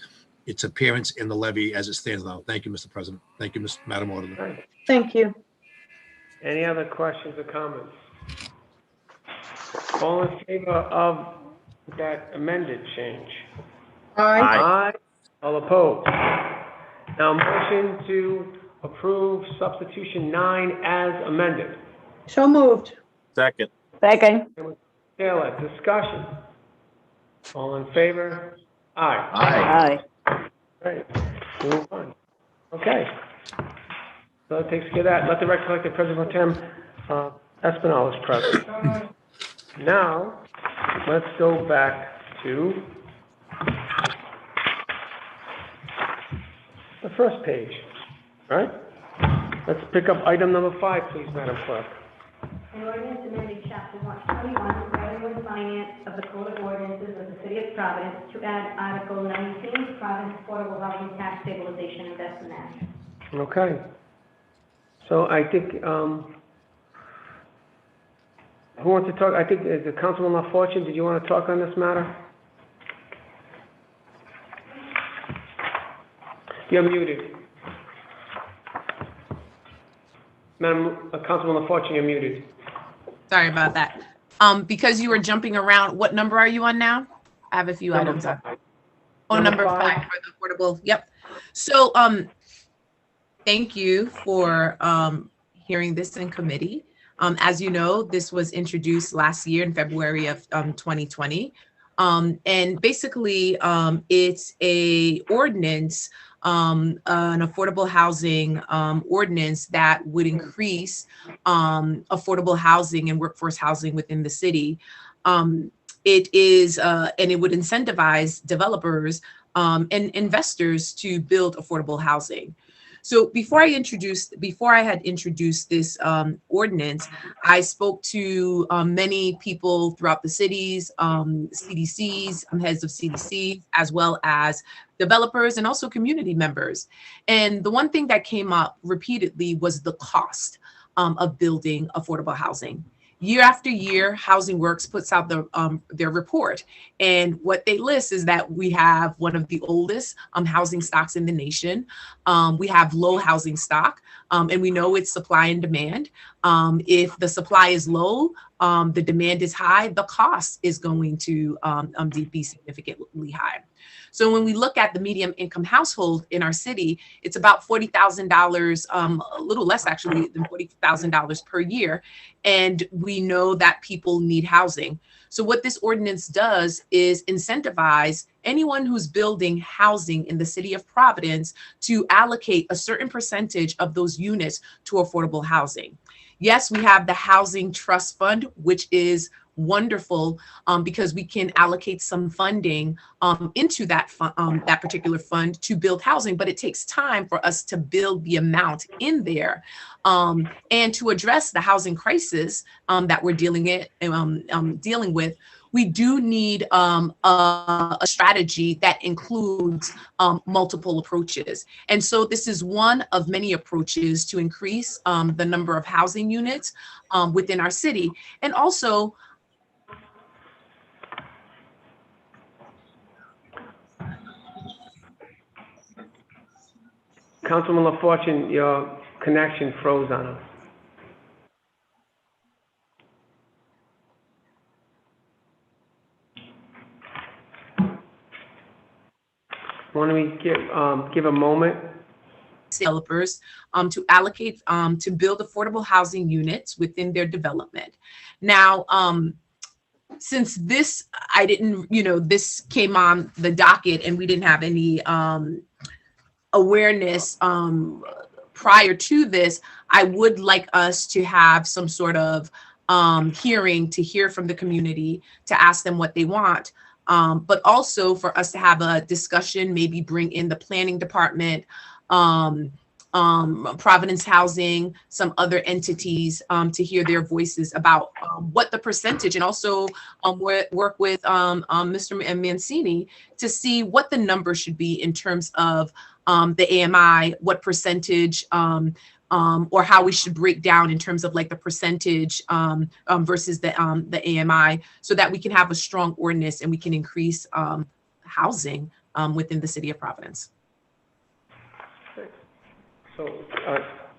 [SPEAKER 12] its appearance in the levy as it stands now. Thank you, Mr. President. Thank you, Madam Auditor.
[SPEAKER 3] Thank you.
[SPEAKER 1] Any other questions or comments? All in favor of that amended change?
[SPEAKER 3] Aye.
[SPEAKER 1] Aye. All opposed? Now, motion to approve substitution 9 as amended.
[SPEAKER 3] So moved.
[SPEAKER 5] Second.
[SPEAKER 4] Second.
[SPEAKER 1] Taylor, discussion. All in favor? Aye.
[SPEAKER 4] Aye.
[SPEAKER 1] All right, move on. Okay. So that takes care of that. Let the record reflect that President Pro Tem Espinal is present. Now, let's go back to the first page, right? Let's pick up item number 5, please, Madam Clerk.
[SPEAKER 2] An ordinance amending chapter 121, revenue and finance of the Code of Ordinances of the City of Providence to add Article 19, Providence Affordable Housing Tax Stabilization Investment Act.
[SPEAKER 1] Okay. So I think, who wants to talk? I think the Councilman LaFortune, did you want to talk on this matter? You're muted. Madam Councilman LaFortune, you're muted.
[SPEAKER 14] Sorry about that. Because you were jumping around, what number are you on now? I have a few items up. Oh, number 5 for the affordable. Yep. So, thank you for hearing this in committee. As you know, this was introduced last year in February of 2020. And basically, it's a ordinance, an affordable housing ordinance that would increase affordable housing and workforce housing within the city. It is, and it would incentivize developers and investors to build affordable housing. So before I had introduced this ordinance, I spoke to many people throughout the cities, CDCs, heads of CDC, as well as developers and also community members. And the one thing that came up repeatedly was the cost of building affordable housing. Year after year, Housing Works puts out their report. And what they list is that we have one of the oldest housing stocks in the nation. We have low housing stock, and we know it's supply and demand. If the supply is low, the demand is high, the cost is going to be significantly high. So when we look at the medium income household in our city, it's about $40,000, a little less actually than $40,000 per year. And we know that people need housing. So what this ordinance does is incentivize anyone who's building housing in the city of Providence to allocate a certain percentage of those units to affordable housing. Yes, we have the Housing Trust Fund, which is wonderful because we can allocate some funding into that that particular fund to build housing, but it takes time for us to build the amount in there and to address the housing crisis that we're dealing with. We do need a strategy that includes multiple approaches. And so this is one of many approaches to increase the number of housing units within our city. And also,
[SPEAKER 1] Councilman LaFortune, your connection froze on us. Why don't we give a moment?
[SPEAKER 14] Developers to allocate to build affordable housing units within their development. Now, since this, I didn't, this came on the docket and we didn't have any awareness prior to this, I would like us to have some sort of hearing to hear from the community, to ask them what they want, but also for us to have a discussion, maybe bring in the planning department, Providence Housing, some other entities to hear their voices about what the percentage, and also work with Mr. Mancini to see what the number should be in terms of the AMI, what percentage, or how we should break down in terms of like the percentage versus the AMI, so that we can have a strong ordinance and we can increase housing within the city of Providence.
[SPEAKER 1] So,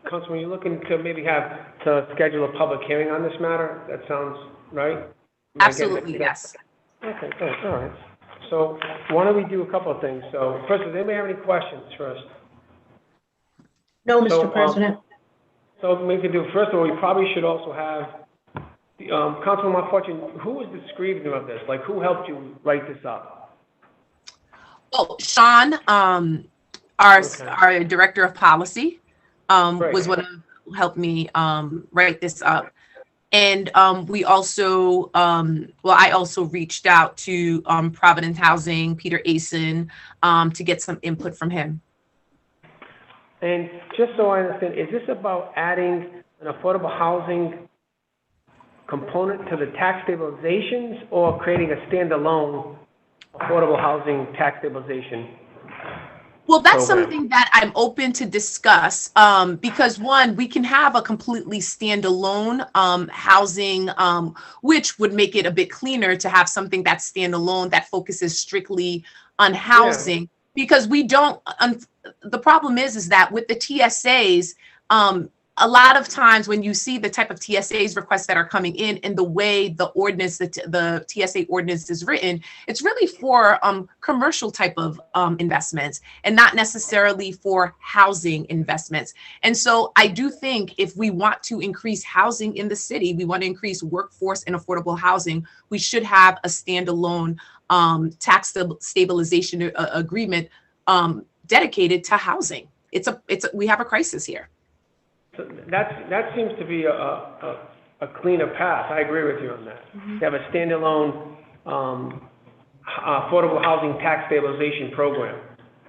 [SPEAKER 1] Councilman, you're looking to maybe to schedule a public hearing on this matter? That sounds right?
[SPEAKER 14] Absolutely, yes.
[SPEAKER 1] Okay, good, all right. So why don't we do a couple of things? So first, does anybody have any questions first?
[SPEAKER 3] No, Mr. President.
[SPEAKER 1] So we can do, first of all, we probably should also have, Councilman LaFortune, who was the scrivener of this? Like, who helped you write this up?
[SPEAKER 14] Well, Sean, our director of policy, was one who helped me write this up. And we also, I also reached out to Providence Housing, Peter Asen, to get some input from him.
[SPEAKER 1] And just so I understand, is this about adding an affordable housing component to the tax stabilizations, or creating a standalone affordable housing tax stabilization?
[SPEAKER 14] Well, that's something that I'm open to discuss because, one, we can have a completely standalone housing, which would make it a bit cleaner to have something that's standalone that focuses strictly on housing. Yeah. Because we don't, the problem is that with the TSAs, a lot of times when you see the type of TSAs requests that are coming in and the way the ordinance, the TSA ordinance is written, it's really for commercial type of investments and not necessarily for housing investments. And so I do think if we want to increase housing in the city, we want to increase workforce and affordable housing, we should have a standalone tax stabilization agreement dedicated to housing. We have a crisis here.
[SPEAKER 1] So that seems to be a cleaner path. I agree with you on that. Mm-hmm. To have a standalone affordable housing tax stabilization program,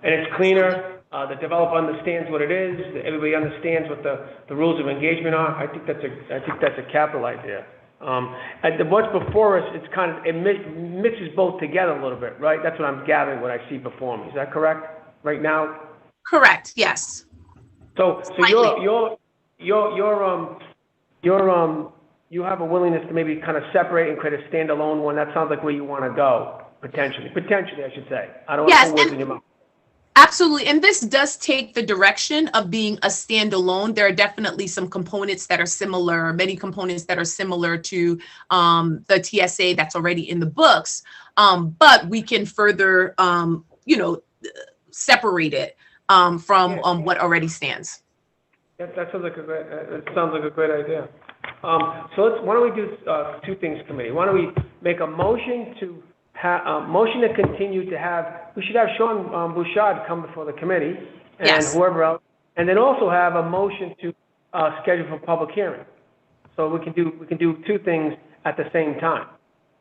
[SPEAKER 1] and it's cleaner. The developer understands what it is. Everybody understands what the rules of engagement are. I think that's a capital idea. And what's before us, it mixes both together a little bit, right? That's what I'm gathering. What I see before me. Is that correct? Right now.
[SPEAKER 14] Correct. Yes.
[SPEAKER 1] So you have a willingness to maybe kind of separate and create a standalone one. That sounds like where you want to go, potentially, I should say. I don't want to put words in your mouth.
[SPEAKER 14] Absolutely. And this does take the direction of being a standalone. There are definitely some components that are similar, many components that are similar to the TSA that's already in the books. But we can further, separate it from what already stands.
[SPEAKER 1] That sounds like a great idea. So why don't we do two things, committee? Why don't we make a motion to continue to have, we should have Sean Bouchard come before the committee and
[SPEAKER 14] Yes.
[SPEAKER 1] whoever else, and then also have a motion to schedule for public hearing. So we can do two things at the same time.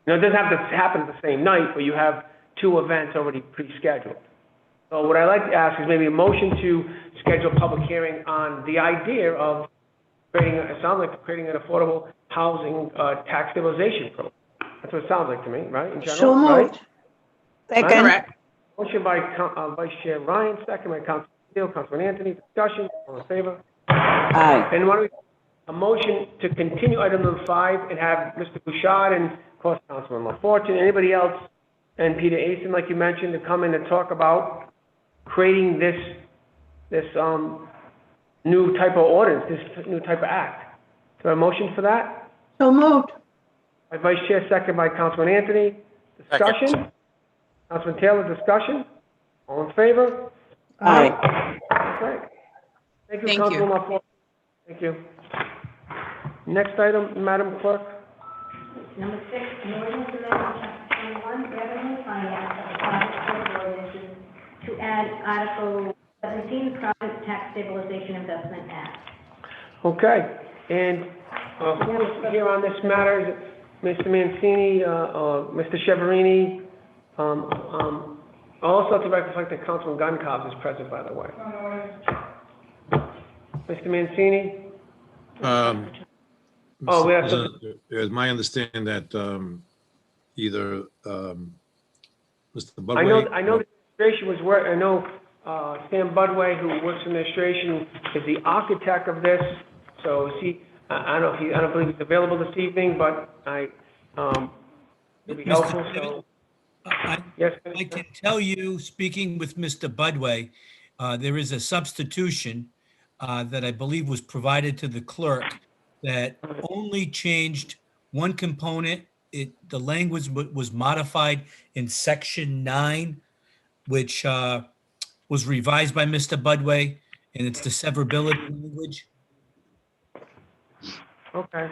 [SPEAKER 1] It doesn't have to happen the same night, but you have two events already pre-scheduled. So what I'd like to ask is maybe a motion to schedule a public hearing on the idea of creating an affordable housing tax stabilization program. That's what it sounds like to me, right? In general,
[SPEAKER 3] So moved.
[SPEAKER 1] right?
[SPEAKER 4] Second.
[SPEAKER 14] Correct.
[SPEAKER 1] Motion by Vice Chair Ryan, second by Councilman Steele, Councilman Anthony. Discussion, all in favor?
[SPEAKER 4] Aye.
[SPEAKER 1] And why don't we, a motion to continue item number 5 and have Mr. Bouchard and, of course, Councilman LaFortune, anybody else, and Peter Asen, like you mentioned, to come in and talk about creating this new type of ordinance, this new type of act. Is there a motion for that?
[SPEAKER 3] So moved.
[SPEAKER 1] By Vice Chair, second by Councilman Anthony. Discussion? Councilman Taylor, discussion? All in favor?
[SPEAKER 4] Aye.
[SPEAKER 1] Okay. Thank you,
[SPEAKER 14] Thank
[SPEAKER 1] Councilman
[SPEAKER 14] you.
[SPEAKER 1] LaFortune. Thank you. Next item, Madam Clerk.
[SPEAKER 2] Number 6, an ordinance amending chapter 21, revenue and finance of the Providence Code of Ordinances to add Article 17, Providence Tax Stabilization Investment Act.
[SPEAKER 1] Okay, and who's here on this matter? Is it Mr. Mancini, Mr. Cheverini? Also to reflect that Councilman Gunkov is present, by the way. Mr. Mancini? We have to...
[SPEAKER 12] It's my understanding that either Mr. Budway.
[SPEAKER 1] I know the administration was I know Sam Budway, who works in administration, is the architect of this. So I don't believe he's available this evening, but it'd be helpful. So yes,
[SPEAKER 13] I can tell you, speaking with Mr. Budway, there is a substitution that I believe was provided to the clerk that only changed one component. The language was modified in section 9, which was revised by Mr. Budway, and it's the severability language.
[SPEAKER 1] Okay.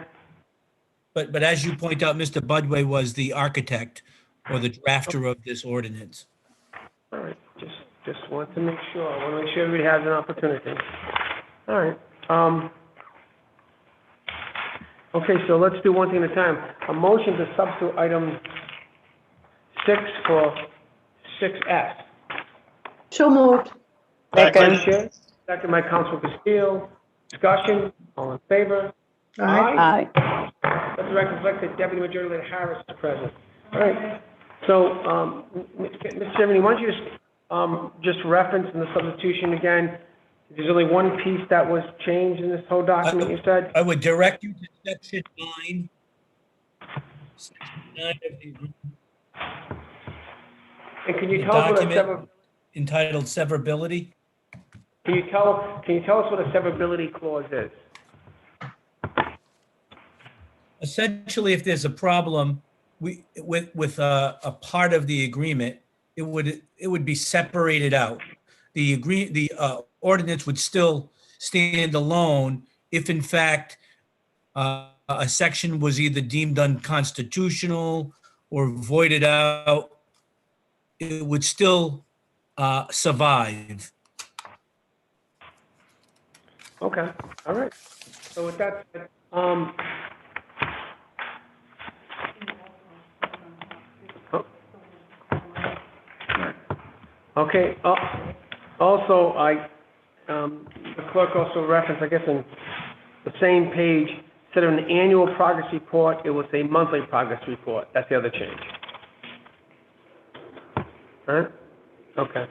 [SPEAKER 13] But as you point out, Mr. Budway was the architect or the drafter of this ordinance.
[SPEAKER 1] All right. Just want to make sure. I want to make sure everybody has an opportunity. All right. Okay, so let's do one thing at a time. A motion to substitute item 6 for 6S.
[SPEAKER 3] So moved.
[SPEAKER 4] Second.
[SPEAKER 1] Second by Councilman Castillo. Discussion, all in favor?
[SPEAKER 3] Aye.
[SPEAKER 4] Aye.
[SPEAKER 1] Let the record reflect that Deputy Majority Leader Harris is present. All right. So, Mr. Chairman, why don't you just reference in the substitution again? There's only one piece that was changed in this whole document, you said?
[SPEAKER 13] I would direct you to section 9. Section 9 of the agreement.
[SPEAKER 1] And can you
[SPEAKER 13] The
[SPEAKER 1] tell us what a
[SPEAKER 13] document entitled severability.
[SPEAKER 1] can you tell us what a severability clause is?
[SPEAKER 13] Essentially, if there's a problem with a part of the agreement, it would be separated out. The ordinance would still stand alone if, in fact, a section was either deemed unconstitutional or voided out. It would still survive.
[SPEAKER 1] Okay, all right. So with that said, okay, also, the clerk also referenced, I guess, in the same page, instead of an annual progress report, it was a monthly progress report. That's the other change. All right? Okay.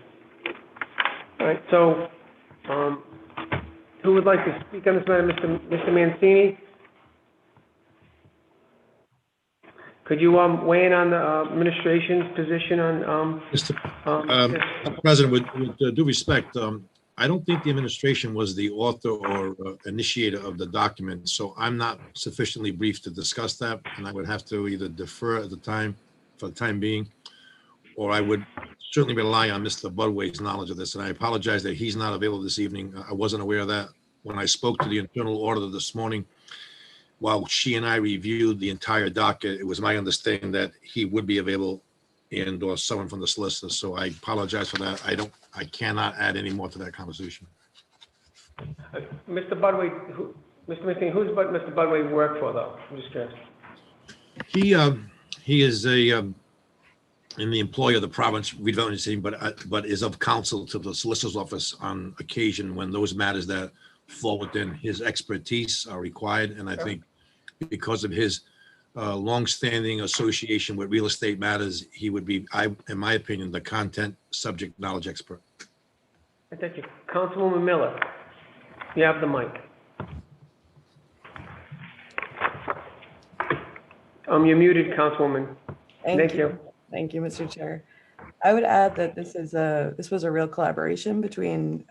[SPEAKER 1] All right, so, who would like to speak on this matter? Mr. Mancini? Could you weigh in on the administration's position on
[SPEAKER 12] Mr. President, with due respect, I don't think the administration was the author or initiator of the document, so I'm not sufficiently briefed to discuss that, and I would have to either defer at the time, for the time being, or I would certainly rely on Mr. Budway's knowledge of this, and I apologize that he's not available this evening. I wasn't aware of that. When I spoke to the internal auditor this morning, while she and I reviewed the entire docket, it was my understanding that he would be available and or someone from the solicitor. So I apologize for that. I cannot add any more to that conversation.
[SPEAKER 1] Mr. Budway, Mr. McLean, who's Mr. Budway work for though? I'm just curious.
[SPEAKER 12] He is in the employ of the Providence redevelopment team, but is of counsel to the solicitor's office on occasion when those matters that fall within his expertise are required. And I think because of his longstanding association with real estate matters, he would be, in my opinion, the content subject knowledge expert.
[SPEAKER 1] Thank you. Councilwoman Miller, you have the mic. You're muted, Councilwoman.
[SPEAKER 10] Thank you. Thank you, Mr. Chair. I would add that this was a real collaboration between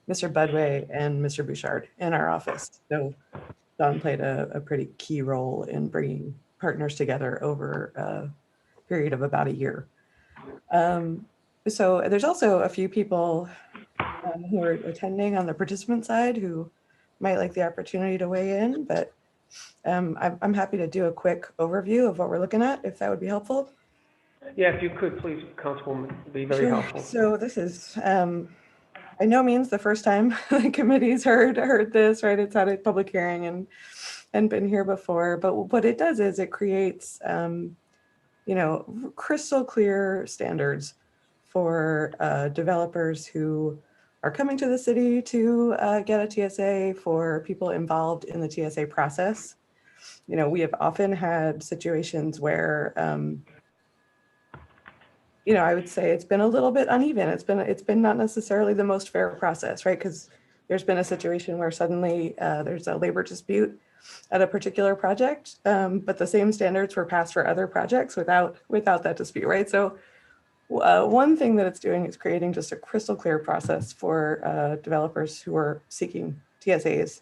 [SPEAKER 10] Mr. Budway and Mr. Bouchard in our office. So Don played a pretty key role in bringing partners together over a period of about a year. So there's also a few people who are attending on the participant side who might like the opportunity to weigh in, but I'm happy to do a quick overview of what we're looking at, if that would be helpful.
[SPEAKER 1] Yeah, if you could, please, Councilwoman, it'd be very helpful.
[SPEAKER 10] So this is by no means the first time the committee's heard this, right? It's had a public hearing and been here before, but what it does is it creates, crystal clear standards for developers who are coming to the city to get a TSA, for people involved in the TSA process. We have often had situations where, I would say it's been a little bit uneven. It's been not necessarily the most fair process, right? Because there's been a situation where suddenly there's a labor dispute at a particular project, but the same standards were passed for other projects without that dispute, right? So one thing that it's doing is creating just a crystal clear process for developers who are seeking TSAs.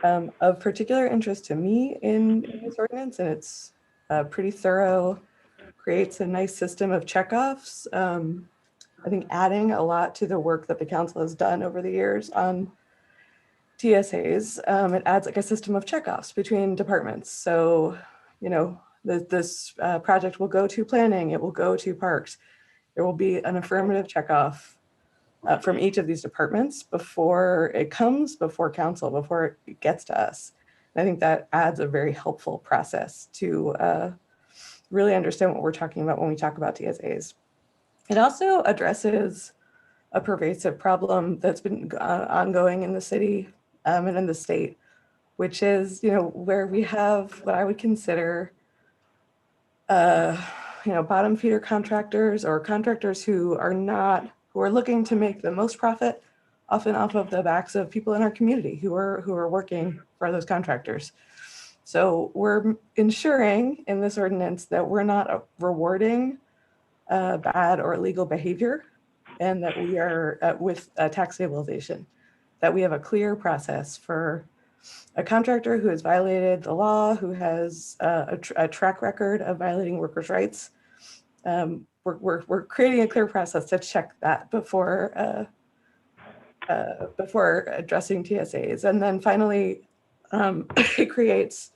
[SPEAKER 10] Of particular interest to me in this ordinance, and it's pretty thorough, creates a nice system of checkoffs. I think adding a lot to the work that the council has done over the years on TSAs, it adds like a system of checkoffs between departments. So, this project will go to planning, it will go to parks. There will be an affirmative checkoff from each of these departments before it comes before council, before it gets to us. And I think that adds a very helpful process to really understand what we're talking about when we talk about TSAs. It also addresses a pervasive problem that's been ongoing in the city and in the state, which is, where we have what I would consider bottom feeder contractors, or contractors who are looking to make the most profit, often off of the backs of people in our community who are working for those contractors. So we're ensuring in this ordinance that we're not rewarding bad or illegal behavior, and that we are with tax stabilization, that we have a clear process for a contractor who has violated the law, who has a track record of violating workers' rights. We're creating a clear process to check that before addressing TSAs. And then finally, it creates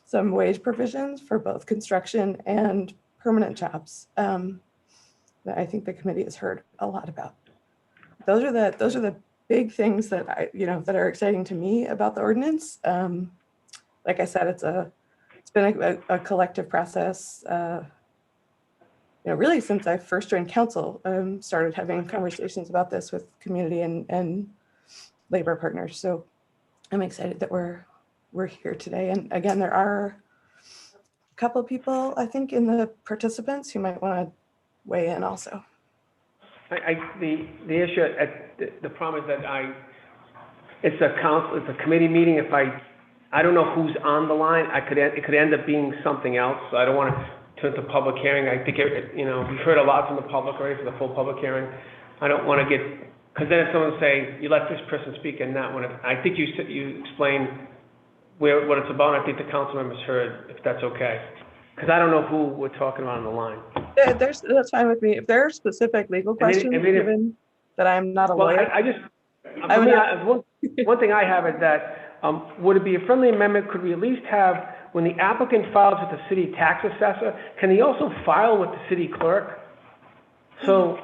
[SPEAKER 10] some wage provisions for both construction and permanent jobs that I think the committee has heard a lot about. Those are the big things that that are exciting to me about the ordinance. Like I said, it's been a collective process. Really since I first joined council, started having conversations about this with community and labor partners. So I'm excited that we're here today. And again, there are a couple of people, I think, in the participants who might want to weigh in also.
[SPEAKER 1] The issue, the problem is that it's a committee meeting. If I don't know who's on the line. It could end up being something else, so I don't want to turn to public hearing. I think, we've heard a lot from the public already for the full public hearing. I don't want to get, because then if someone say, you let this person speak and that one, I think you explained what it's about, and I think the council members heard, if that's okay. Because I don't know who we're talking about on the line.
[SPEAKER 10] Yeah, that's fine with me. If there are specific legal questions, given that I'm not a lawyer.
[SPEAKER 1] One thing I have is that, would it be a friendly amendment, could we at least have, when the applicant files with the city tax assessor, can he also file with the city clerk? So,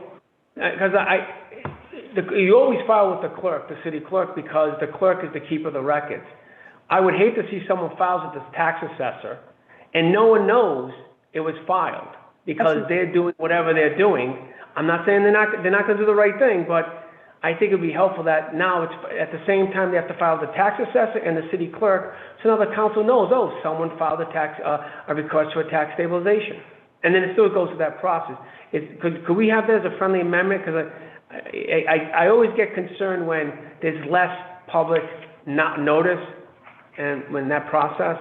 [SPEAKER 1] because you always file with the city clerk, because the clerk is the keeper of the records. I would hate to see someone files with the tax assessor, and no one knows it was filed, because they're doing whatever they're doing. I'm not saying they're not going to do the right thing, but I think it would be helpful that now it's at the same time they have to file the tax assessor and the city clerk, so now the council knows, oh, someone filed a request for a tax stabilization, and then it still goes through that process. Could we have that as a friendly amendment? Because I always get concerned when there's less public notice and when that process.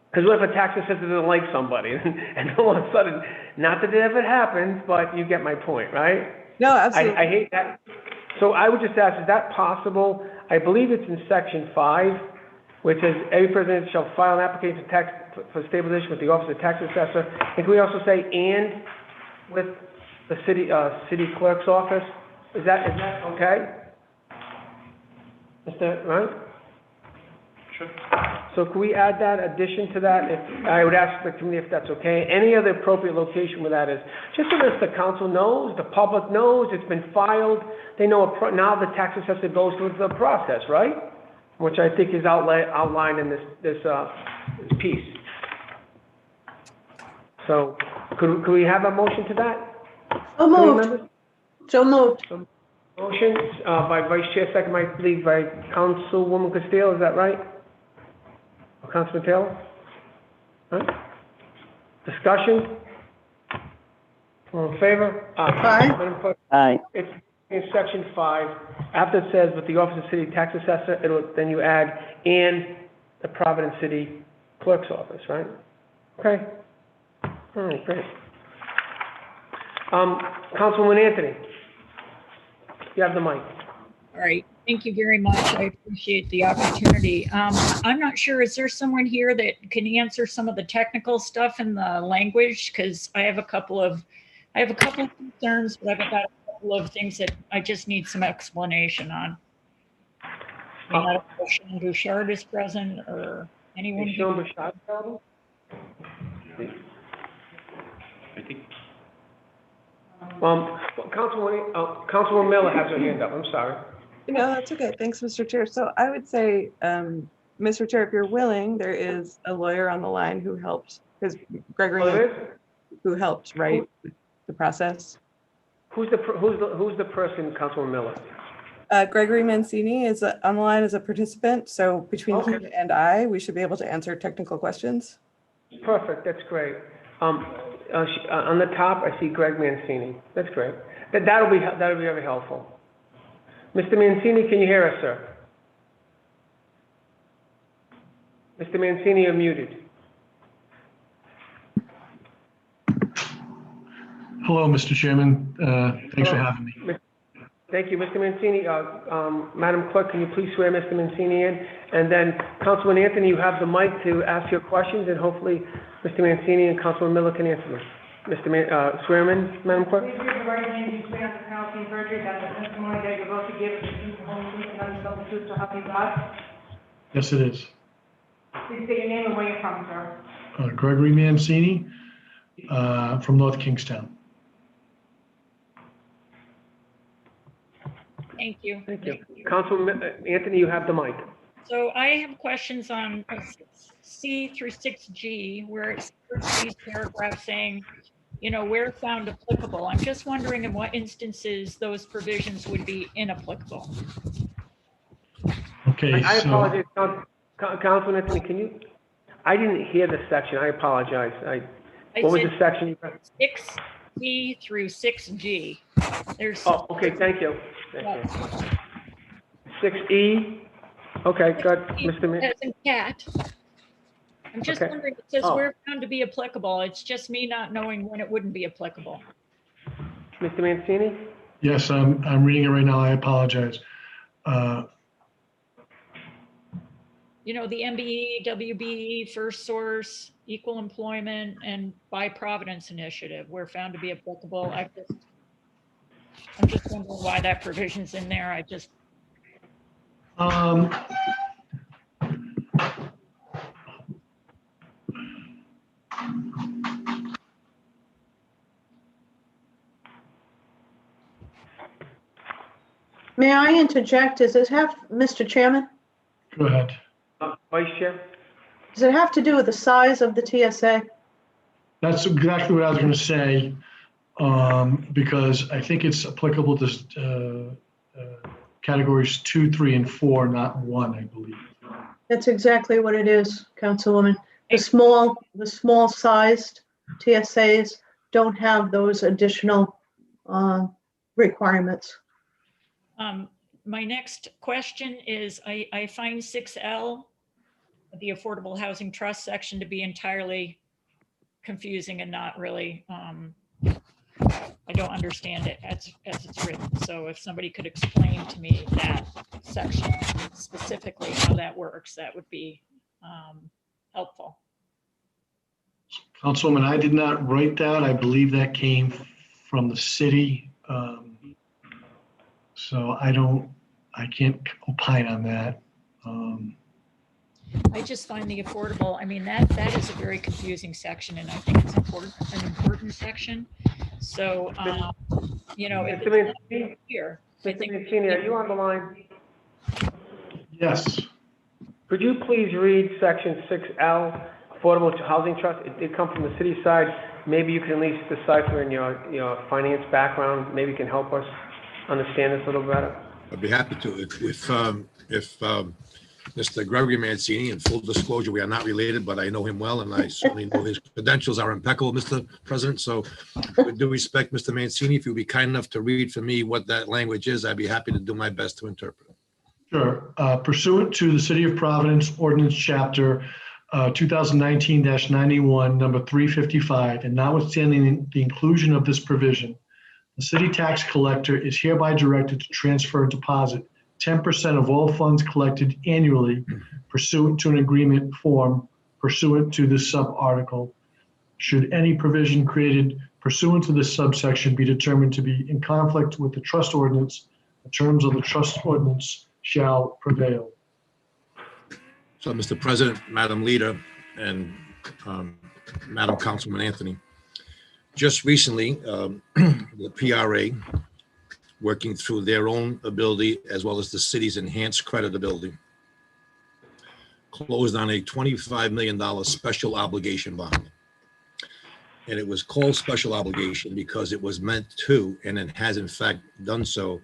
[SPEAKER 1] Because what if a tax assessor doesn't like somebody, and all of a sudden, not that it ever happens, but you get my point, right?
[SPEAKER 10] No, absolutely.
[SPEAKER 1] I hate that. So I would just ask, is that possible? I believe it's in section 5, which says every person shall file an application for stabilization with the office of tax assessor. And can we also say and with the city clerk's office? Is that okay? Right?
[SPEAKER 5] Sure.
[SPEAKER 1] So can we add that addition to that? I would ask the committee if that's okay. Any other appropriate location where that is, just so that the council knows, the public knows, it's been filed. They know now the tax assessor goes through the process, right? Which I think is outlined in this piece. So could we have a motion to that?
[SPEAKER 3] So moved. So moved.
[SPEAKER 1] Motion by Vice Chair, second by Councilwoman Castillo, is that right? Or Councilman Taylor? All right. Discussion? All in favor?
[SPEAKER 3] Aye.
[SPEAKER 1] Madam Clerk,
[SPEAKER 4] Aye.
[SPEAKER 1] it's in section 5. After it says with the Office of City Tax Assessor, then you add and the Providence City Clerk's Office, right? Okay. All right, great. Councilwoman Anthony, you have the mic.
[SPEAKER 7] All right. Thank you very much. I appreciate the opportunity. I'm not sure, is there someone here that can answer some of the technical stuff in the language? Because I have a couple of concerns, but I've got a couple of things that I just need some explanation on. I don't know if Sean Bouchard is present or anyone.
[SPEAKER 1] Is Sean Bouchard available?
[SPEAKER 5] I think.
[SPEAKER 1] Councilwoman Miller has her hand up. I'm sorry.
[SPEAKER 10] No, that's okay. Thanks, Mr. Chair. So I would say, Mr. Chair, if you're willing, there is a lawyer on the line who helped, because Gregory, who helped write the process.
[SPEAKER 1] Who's the person, Councilwoman Miller?
[SPEAKER 10] Gregory Mancini is on the line as a participant. So between him and I, we should be able to answer technical questions.
[SPEAKER 1] Perfect. That's great. On the top, I see Greg Mancini. That's great. That'll be very helpful. Mr. Mancini, can you hear us, sir? Mr. Mancini, you're muted.
[SPEAKER 15] Hello, Mr. Chairman. Thanks for having me.
[SPEAKER 1] Thank you, Mr. Mancini. Madam Clerk, can you please swear Mr. Mancini in? And then, Councilman Anthony, you have the mic to ask your questions, and hopefully Mr. Mancini and Councilman Miller can answer them. Swear him in, Madam Clerk?
[SPEAKER 9] Please raise your right hand. You swear on the penalty of perjury that the testimony that you're about to give is the truth, the whole truth, and nothing but the truth, so help you God.
[SPEAKER 15] Yes, it is.
[SPEAKER 9] Please state your name and where you're from, sir.
[SPEAKER 15] Gregory Mancini from North Kingstown.
[SPEAKER 7] Thank you.
[SPEAKER 1] Thank you. Councilman Anthony, you have the mic.
[SPEAKER 7] So I have questions on C through 6G, where it starts these paragraphs saying, where found applicable. I'm just wondering in what instances those provisions would be inapplicable.
[SPEAKER 15] Okay.
[SPEAKER 1] I apologize, Councilman Anthony, I didn't hear the section. I apologize. What was the section?
[SPEAKER 7] 6C through 6G.
[SPEAKER 1] Okay, thank you. 6E Okay, good. Mr. Man,
[SPEAKER 7] As in cat. I'm just
[SPEAKER 1] Okay.
[SPEAKER 7] wondering, it says
[SPEAKER 1] Oh.
[SPEAKER 7] where found to be applicable. It's just me not knowing when it wouldn't be applicable.
[SPEAKER 1] Mr. Mancini?
[SPEAKER 15] Yes, I'm reading it right now. I apologize.
[SPEAKER 7] You know, the MBE, WBE, First Source, Equal Employment, and by Providence Initiative, where found to be applicable. I'm just wondering why that provision's in there. I just,
[SPEAKER 15] Um,
[SPEAKER 3] May I interject? Does it have, Mr. Chairman,
[SPEAKER 15] Go ahead.
[SPEAKER 1] Vice Chair?
[SPEAKER 3] does it have to do with the size of the TSA?
[SPEAKER 15] That's exactly what I was going to say, because I think it's applicable to categories 2, 3, and 4, not 1, I believe.
[SPEAKER 3] That's exactly what it is, Councilwoman. The small sized TSAs don't have those additional requirements.
[SPEAKER 7] my next question is, I find 6L, the Affordable Housing Trust section, to be entirely confusing and not really, I don't understand it as it's written. So if somebody could explain to me that section, specifically how that works, that would be helpful.
[SPEAKER 15] Councilwoman, I did not write that. I believe that came from the city. So I can't opine on that.
[SPEAKER 7] I just find the affordable, I mean, that is a very confusing section, and I think it's an important section. So, you know, if
[SPEAKER 1] Mr.
[SPEAKER 7] it's
[SPEAKER 1] Mancini?
[SPEAKER 7] here, I
[SPEAKER 1] Mr.
[SPEAKER 7] think.
[SPEAKER 1] Mancini, are you on the line?
[SPEAKER 15] Yes.
[SPEAKER 1] Could you please read section 6L, Affordable Housing Trust? It did come from the city side. Maybe you can at least decipher in your finance background, maybe you can help us understand this a little better.
[SPEAKER 12] I'd be happy to. If Mr. Gregory Mancini, in full disclosure, we are not related, but I know him well, and I certainly know his credentials are impeccable, Mr. President. So with due respect, Mr. Mancini, if you'd be kind enough to read for me what that language is, I'd be happy to do my best to interpret it.
[SPEAKER 15] Sure. Pursuant to the City of Providence Ordinance Chapter 2019-91, number 355, and notwithstanding the inclusion of this provision, the city tax collector is hereby directed to transfer and deposit 10% of all funds collected annually pursuant to an agreement form pursuant to this sub-article. Should any provision created pursuant to this subsection be determined to be in conflict with the trust ordinance, the terms of the trust ordinance shall prevail.
[SPEAKER 12] So, Mr. President, Madam Leader, and Madam Councilman Anthony, just recently, the PRA, working through their own ability as well as the city's enhanced credit ability, closed on a $25 million special obligation bond. And it was called special obligation because it was meant to, and it has in fact done so,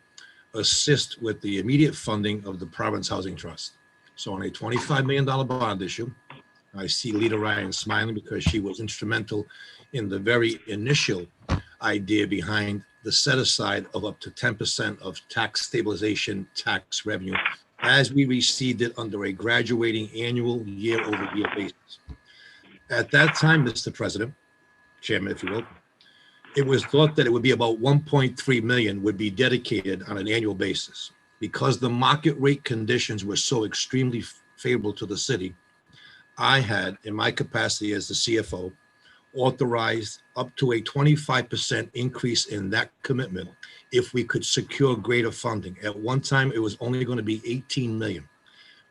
[SPEAKER 12] assist with the immediate funding of the Providence Housing Trust. So on a $25 million bond issue, I see Lita Ryan smiling because she was instrumental in the very initial idea behind the set aside of up to 10% of tax stabilization tax revenue as we received it under a graduating annual year-over-year basis. At that time, Mr. President, Chairman, if you will, it was thought that it would be about 1.3 million would be dedicated on an annual basis. Because the market rate conditions were so extremely favorable to the city, I had, in my capacity as the CFO, authorized up to a 25% increase in that commitment if we could secure greater funding. At one time, it was only going to be 18 million.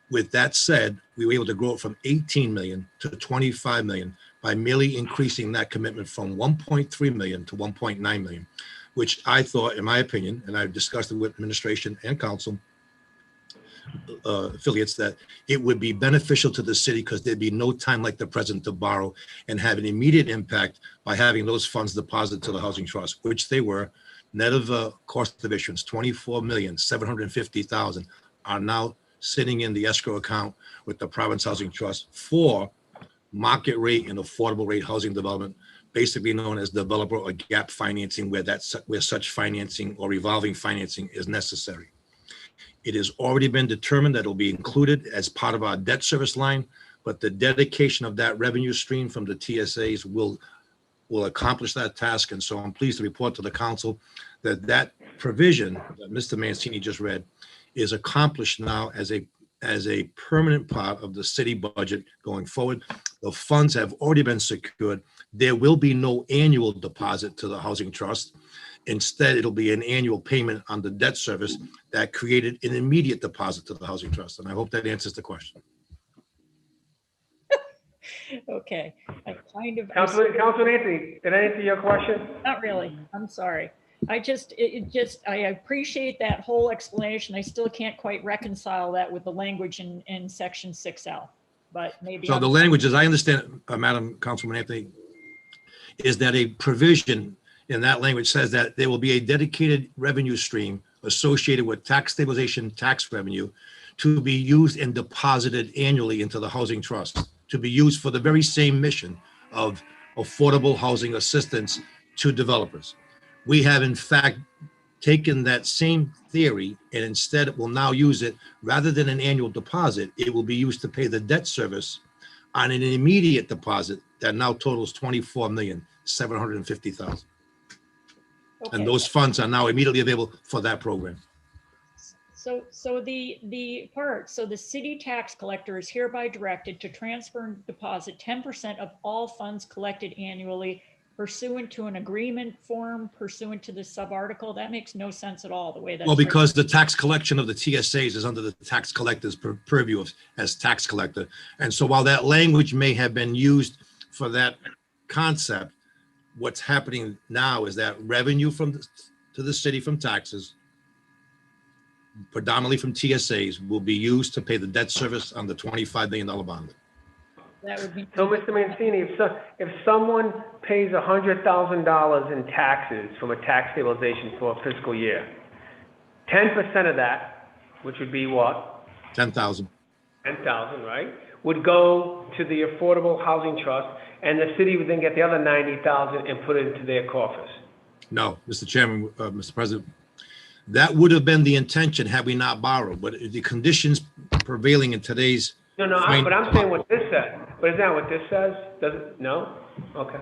[SPEAKER 12] With that said, we were able to grow it from 18 million to 25 million by merely increasing that commitment from 1.3 million to 1.9 million, which I thought, in my opinion, and I've discussed it with administration and council affiliates, that it would be beneficial to the city because there'd be no time like the present to borrow and have an immediate impact by having those funds deposited to the housing trust, which they were, net of cost of issuance, 24,750,000 are now sitting in the escrow account with the Providence Housing Trust for market rate and affordable rate housing development, basically known as developer or gap financing, where such financing or revolving financing is necessary. It has already been determined that it'll be included as part of our debt service line, but the dedication of that revenue stream from the TSAs will accomplish that task. And so I'm pleased to report to the council that that provision that Mr. Mancini just read is accomplished now as a permanent part of the city budget going forward. The funds have already been secured. There will be no annual deposit to the housing trust. Instead, it'll be an annual payment on the debt service that created an immediate deposit to the housing trust. And I hope that answers the question.
[SPEAKER 7] Okay, I kind of.
[SPEAKER 1] Councilman Anthony, did I answer your question?
[SPEAKER 7] Not really, I'm sorry. I appreciate that whole explanation. I still can't quite reconcile that with the language in section 6L, but maybe.
[SPEAKER 12] So the language, as I understand, Madam Councilman Anthony, is that a provision in that language says that there will be a dedicated revenue stream associated with tax stabilization tax revenue to be used and deposited annually into the housing trust, to be used for the very same mission of affordable housing assistance to developers. We have in fact taken that same theory and instead will now use it rather than an annual deposit. It will be used to pay the debt service on an immediate deposit that now totals $24,750,000.
[SPEAKER 7] Okay.
[SPEAKER 12] And those funds are now immediately available for that program.
[SPEAKER 7] So the city tax collector is hereby directed to transfer and deposit 10% of all funds collected annually pursuant to an agreement form pursuant to the sub-article. That makes no sense at all, the way that's.
[SPEAKER 12] Well, because the tax collection of the TSAs is under the tax collector's purview as tax collector. And so while that language may have been used for that concept, what's happening now is that revenue to the city from taxes, predominantly from TSAs, will be used to pay the debt service on the $25 million bond.
[SPEAKER 7] That would be.
[SPEAKER 1] So, Mr. Mancini, if someone pays $100,000 in taxes from a tax stabilization for a fiscal year, 10% of that, which would be what?
[SPEAKER 12] 10,000.
[SPEAKER 1] 10,000, right? Would go to the Affordable Housing Trust, and the city would then get the other 90,000 and put it into their coffers.
[SPEAKER 12] No, Mr. Chairman, Mr. President, that would have been the intention had we not borrowed, but the conditions prevailing in today's.
[SPEAKER 1] No, but I'm saying what this says. But is that what this says? Does it? No? Okay.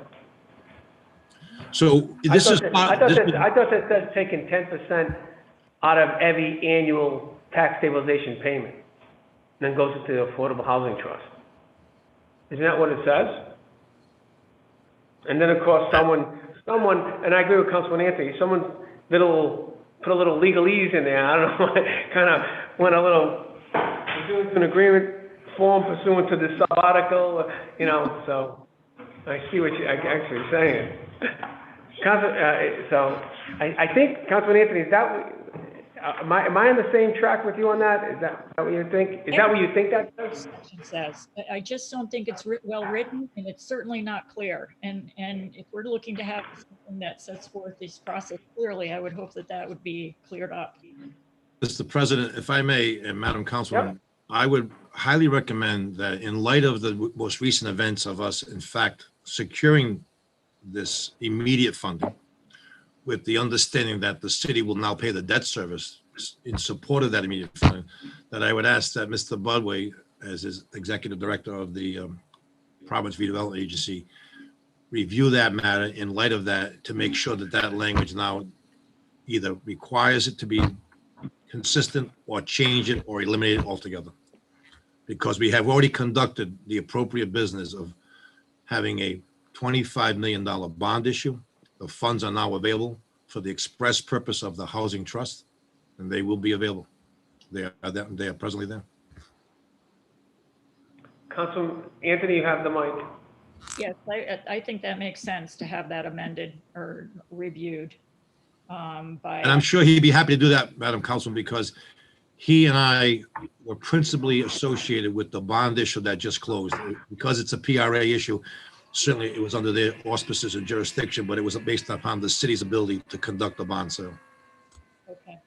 [SPEAKER 12] So this is.
[SPEAKER 1] I thought that says taking 10% out of every annual tax stabilization payment, and then goes into the Affordable Housing Trust. Isn't that what it says? And then, of course, someone, and I agree with Councilman Anthony, someone put a little legalese in there. I don't know, kind of went a little, pursuant to an agreement form pursuant to the sub-article, so I see what you're actually saying. So I think, Councilman Anthony, is that, am I on the same track with you on that? Is that what you think? Is that what you think that
[SPEAKER 7] says? I just don't think it's well written, and it's certainly not clear. And if we're looking to have something that sets forth this process clearly, I would hope that would be cleared up.
[SPEAKER 12] Mr. President, if I may, and Madam Councilwoman, I would highly recommend that in light of the most recent events of us, in fact, securing this immediate funding with the understanding that the city will now pay the debt service in support of that immediate funding, that I would ask that Mr. Budway, as is executive director of the Providence Redevelopment Agency, review that matter in light of that to make sure that that language now either requires it to be consistent or change it or eliminate it altogether. Because we have already conducted the appropriate business of having a $25 million bond issue. The funds are now available for the express purpose of the housing trust, and they will be available. They are presently there.
[SPEAKER 1] Councilman Anthony, you have the mic.
[SPEAKER 7] Yes, I think that makes sense to have that amended or reviewed by.
[SPEAKER 12] And I'm sure he'd be happy to do that, Madam Councilman, because he and I were principally associated with the bond issue that just closed. Because it's a PRA issue, certainly it was under their auspices and jurisdiction, but it was based upon the city's ability to conduct a bond sale.
[SPEAKER 7] Okay.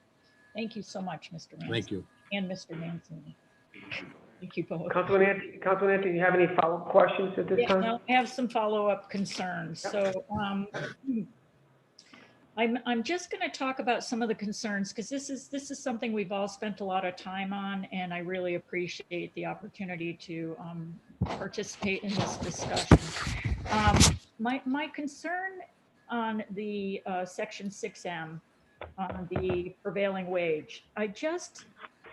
[SPEAKER 7] Thank you so much, Mr. Mancini.
[SPEAKER 12] Thank you.
[SPEAKER 7] And Mr. Mancini. Thank you both.
[SPEAKER 1] Councilman Anthony, do you have any follow-up questions at this time?
[SPEAKER 7] No, I have some follow-up concerns. So I'm just going to talk about some of the concerns because this is something we've all spent a lot of time on, and I really appreciate the opportunity to participate in this discussion. My concern on the section 6M on the prevailing wage,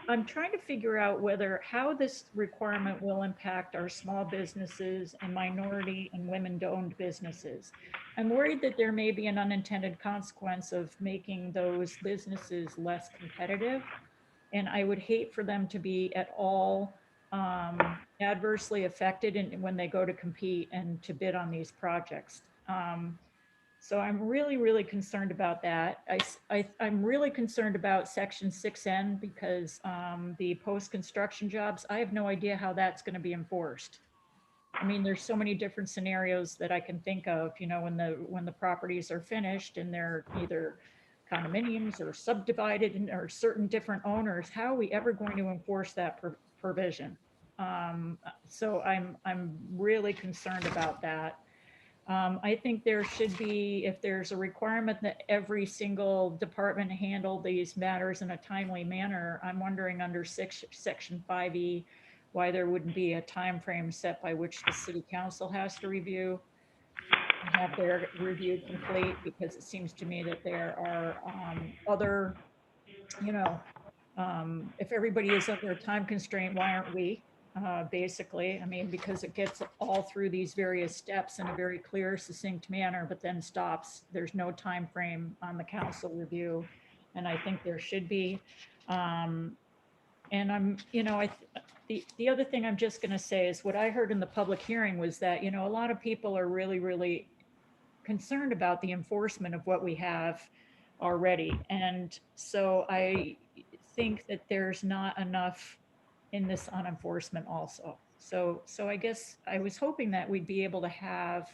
[SPEAKER 7] I'm trying to figure out how this requirement will impact our small businesses and minority and women-owned businesses. I'm worried that there may be an unintended consequence of making those businesses less competitive. And I would hate for them to be at all adversely affected when they go to compete and to bid on these projects. So I'm really, really concerned about that. I'm really concerned about section 6N because the post-construction jobs, I have no idea how that's going to be enforced. I mean, there's so many different scenarios that I can think of, when the properties are finished and they're either condominiums or subdivided or certain different owners, how are we ever going to enforce that provision? So I'm really concerned about that. I think there should be, if there's a requirement that every single department handle these matters in a timely manner, I'm wondering under section 5E, why there wouldn't be a time frame set by which the city council has to review and have their review complete, because it seems to me that there are other, if everybody is under a time constraint, why aren't we? Basically, I mean, because it gets all through these various steps in a very clear, succinct manner, but then stops. There's no time frame on the council review, and I think there should be. And the other thing I'm just going to say is what I heard in the public hearing was that, a lot of people are really, really concerned about the enforcement of what we have already. And so I think that there's not enough in this on enforcement also. So I guess I was hoping that we'd be able to have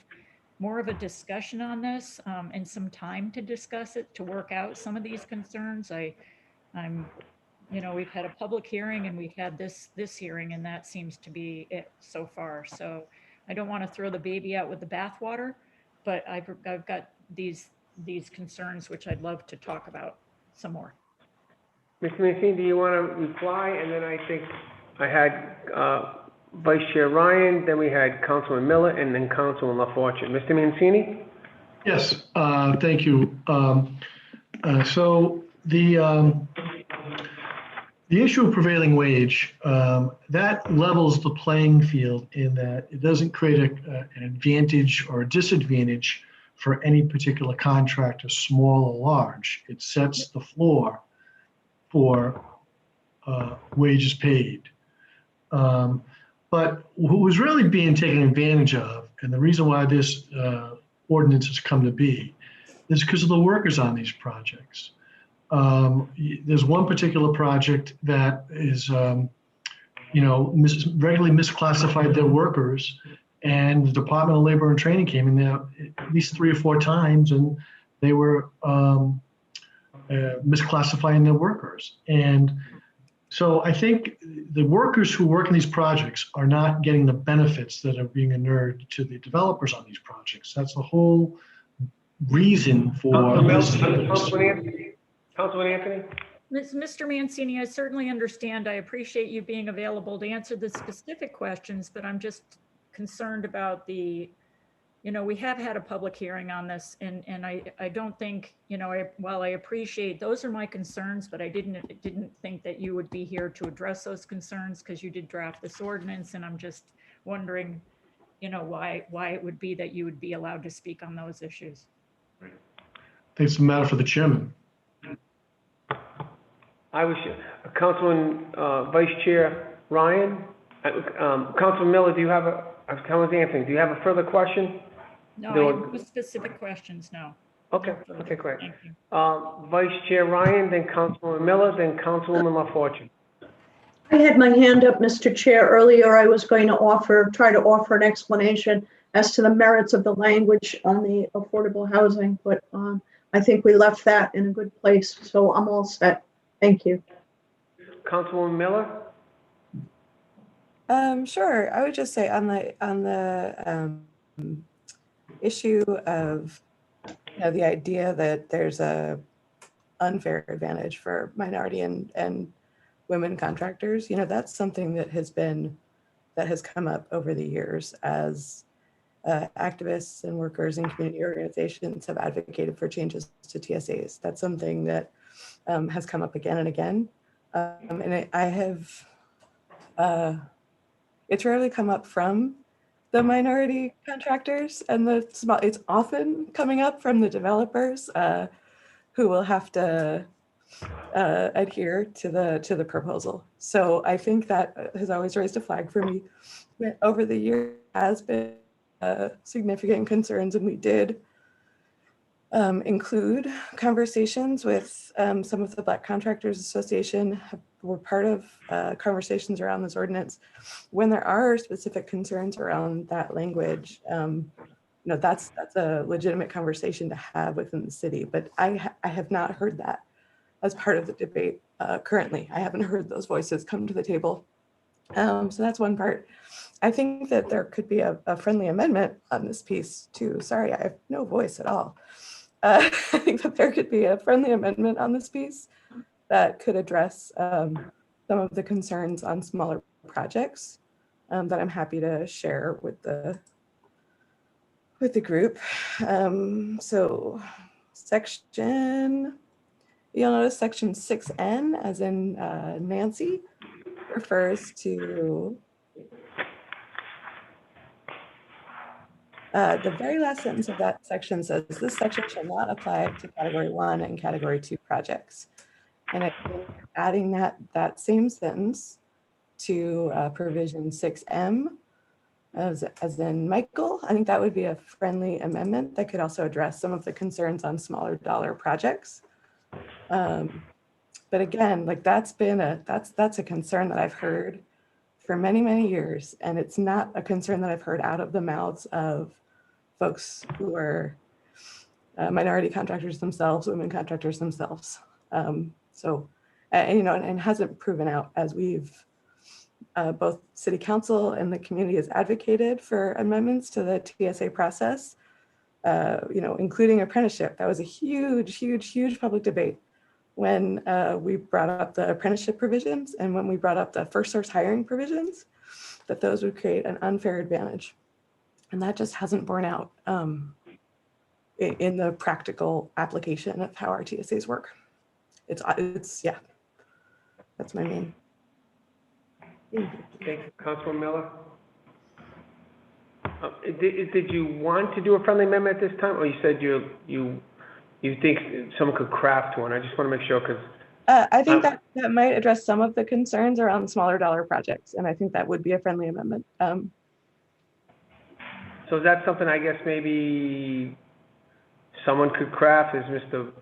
[SPEAKER 7] more of a discussion on this and some time to discuss it, to work out some of these concerns. We've had a public hearing and we've had this hearing, and that seems to be it so far. So I don't want to throw the baby out with the bathwater, but I've got these concerns which I'd love to talk about some more.
[SPEAKER 1] Mr. Mancini, do you want to reply? And then I think I had Vice Chair Ryan, then we had Councilman Miller, and then Councilman LaFortune. Mr. Mancini?
[SPEAKER 15] Yes, thank you. So the issue of prevailing wage, that levels the playing field in that it doesn't create an advantage or a disadvantage for any particular contractor, small or large. It sets the floor for wages paid. But what was really being taken advantage of, and the reason why this ordinance has come to be, is because of the workers on these projects. There's one particular project that is, regularly misclassified their workers, and the Department of Labor and Training came in there at least 3 or 4 times, and they were misclassifying their workers. And so I think the workers who work in these projects are not getting the benefits that are being inured to the developers on these projects. That's the whole reason for
[SPEAKER 1] Councilman Anthony?
[SPEAKER 7] Mr. Mancini, I certainly understand. I appreciate you being available to answer the specific questions, but I'm just concerned about we have had a public hearing on this, and I don't think, while I appreciate those are my concerns, but I didn't think that you would be here to address those concerns because you did draft this ordinance, and I'm just wondering, why it would be that you would be allowed to speak on those issues.
[SPEAKER 15] I think it's a matter for the chairman.
[SPEAKER 1] I was Councilman Vice Chair Ryan. Councilman Miller, Councilman Anthony, do you have a further question?
[SPEAKER 7] No, I have no specific questions, no.
[SPEAKER 1] Okay,
[SPEAKER 7] No further.
[SPEAKER 1] okay, great.
[SPEAKER 7] Thank you.
[SPEAKER 1] Vice Chair Ryan, then Councilman Miller, then Councilwoman LaFortune.
[SPEAKER 3] I had my hand up, Mr. Chair. Earlier, I was going to try to offer an explanation as to the merits of the language on the affordable housing, but I think we left that in a good place, so I'm all set. Thank you.
[SPEAKER 1] Councilwoman Miller?
[SPEAKER 10] Sure. I would just say on the issue of the idea that there's a unfair advantage for minority and women contractors, that's something that has come up over the years as activists and workers and community organizations have advocated for changes to TSAs. That's something that has come up again and again. And it's rarely come up from the minority contractors and the small, it's often coming up from the developers who will have to adhere to the proposal. So I think that has always raised a flag for me. Over the years has been significant concerns, and we did include conversations with some of the Black Contractors Association. Were part of conversations around this ordinance. When there are specific concerns around that language, that's a legitimate conversation to have within the city. But I have not heard that as part of the debate currently. I haven't heard those voices come to the table. So that's one part. I think that there could be a friendly amendment on this piece too. Sorry, I have no voice at all. I think that there could be a friendly amendment on this piece that could address some of the concerns on smaller projects that I'm happy to share with the group. So you'll notice section 6N, as in Nancy, refers to the very last sentence of that section says, this section shall not apply to category 1 and category 2 projects. And I think adding that same sentence to provision 6M, as in Michael, I think that would be a friendly amendment that could also address some of the concerns on smaller dollar projects. But again, like that's a concern that I've heard for many, many years. And it's not a concern that I've heard out of the mouths of folks who are minority contractors themselves, women contractors themselves. And hasn't proven out, as we've both city council and the community has advocated for amendments to the TSA process, including apprenticeship. That was a huge, huge, huge public debate when we brought up the apprenticeship provisions and when we brought up the first source hiring provisions, that those would create an unfair advantage. And that just hasn't borne out in the practical application of how our TSAs work. It's yeah, that's my main.
[SPEAKER 1] Thank you, Councilman Miller. Did you want to do a friendly amendment at this time, or you said you think someone could craft one? I just want to make sure, because
[SPEAKER 10] I think that might address some of the concerns around smaller dollar projects, and I think that would be a friendly amendment.
[SPEAKER 1] So is that something, I guess, maybe someone could craft? Is Mr.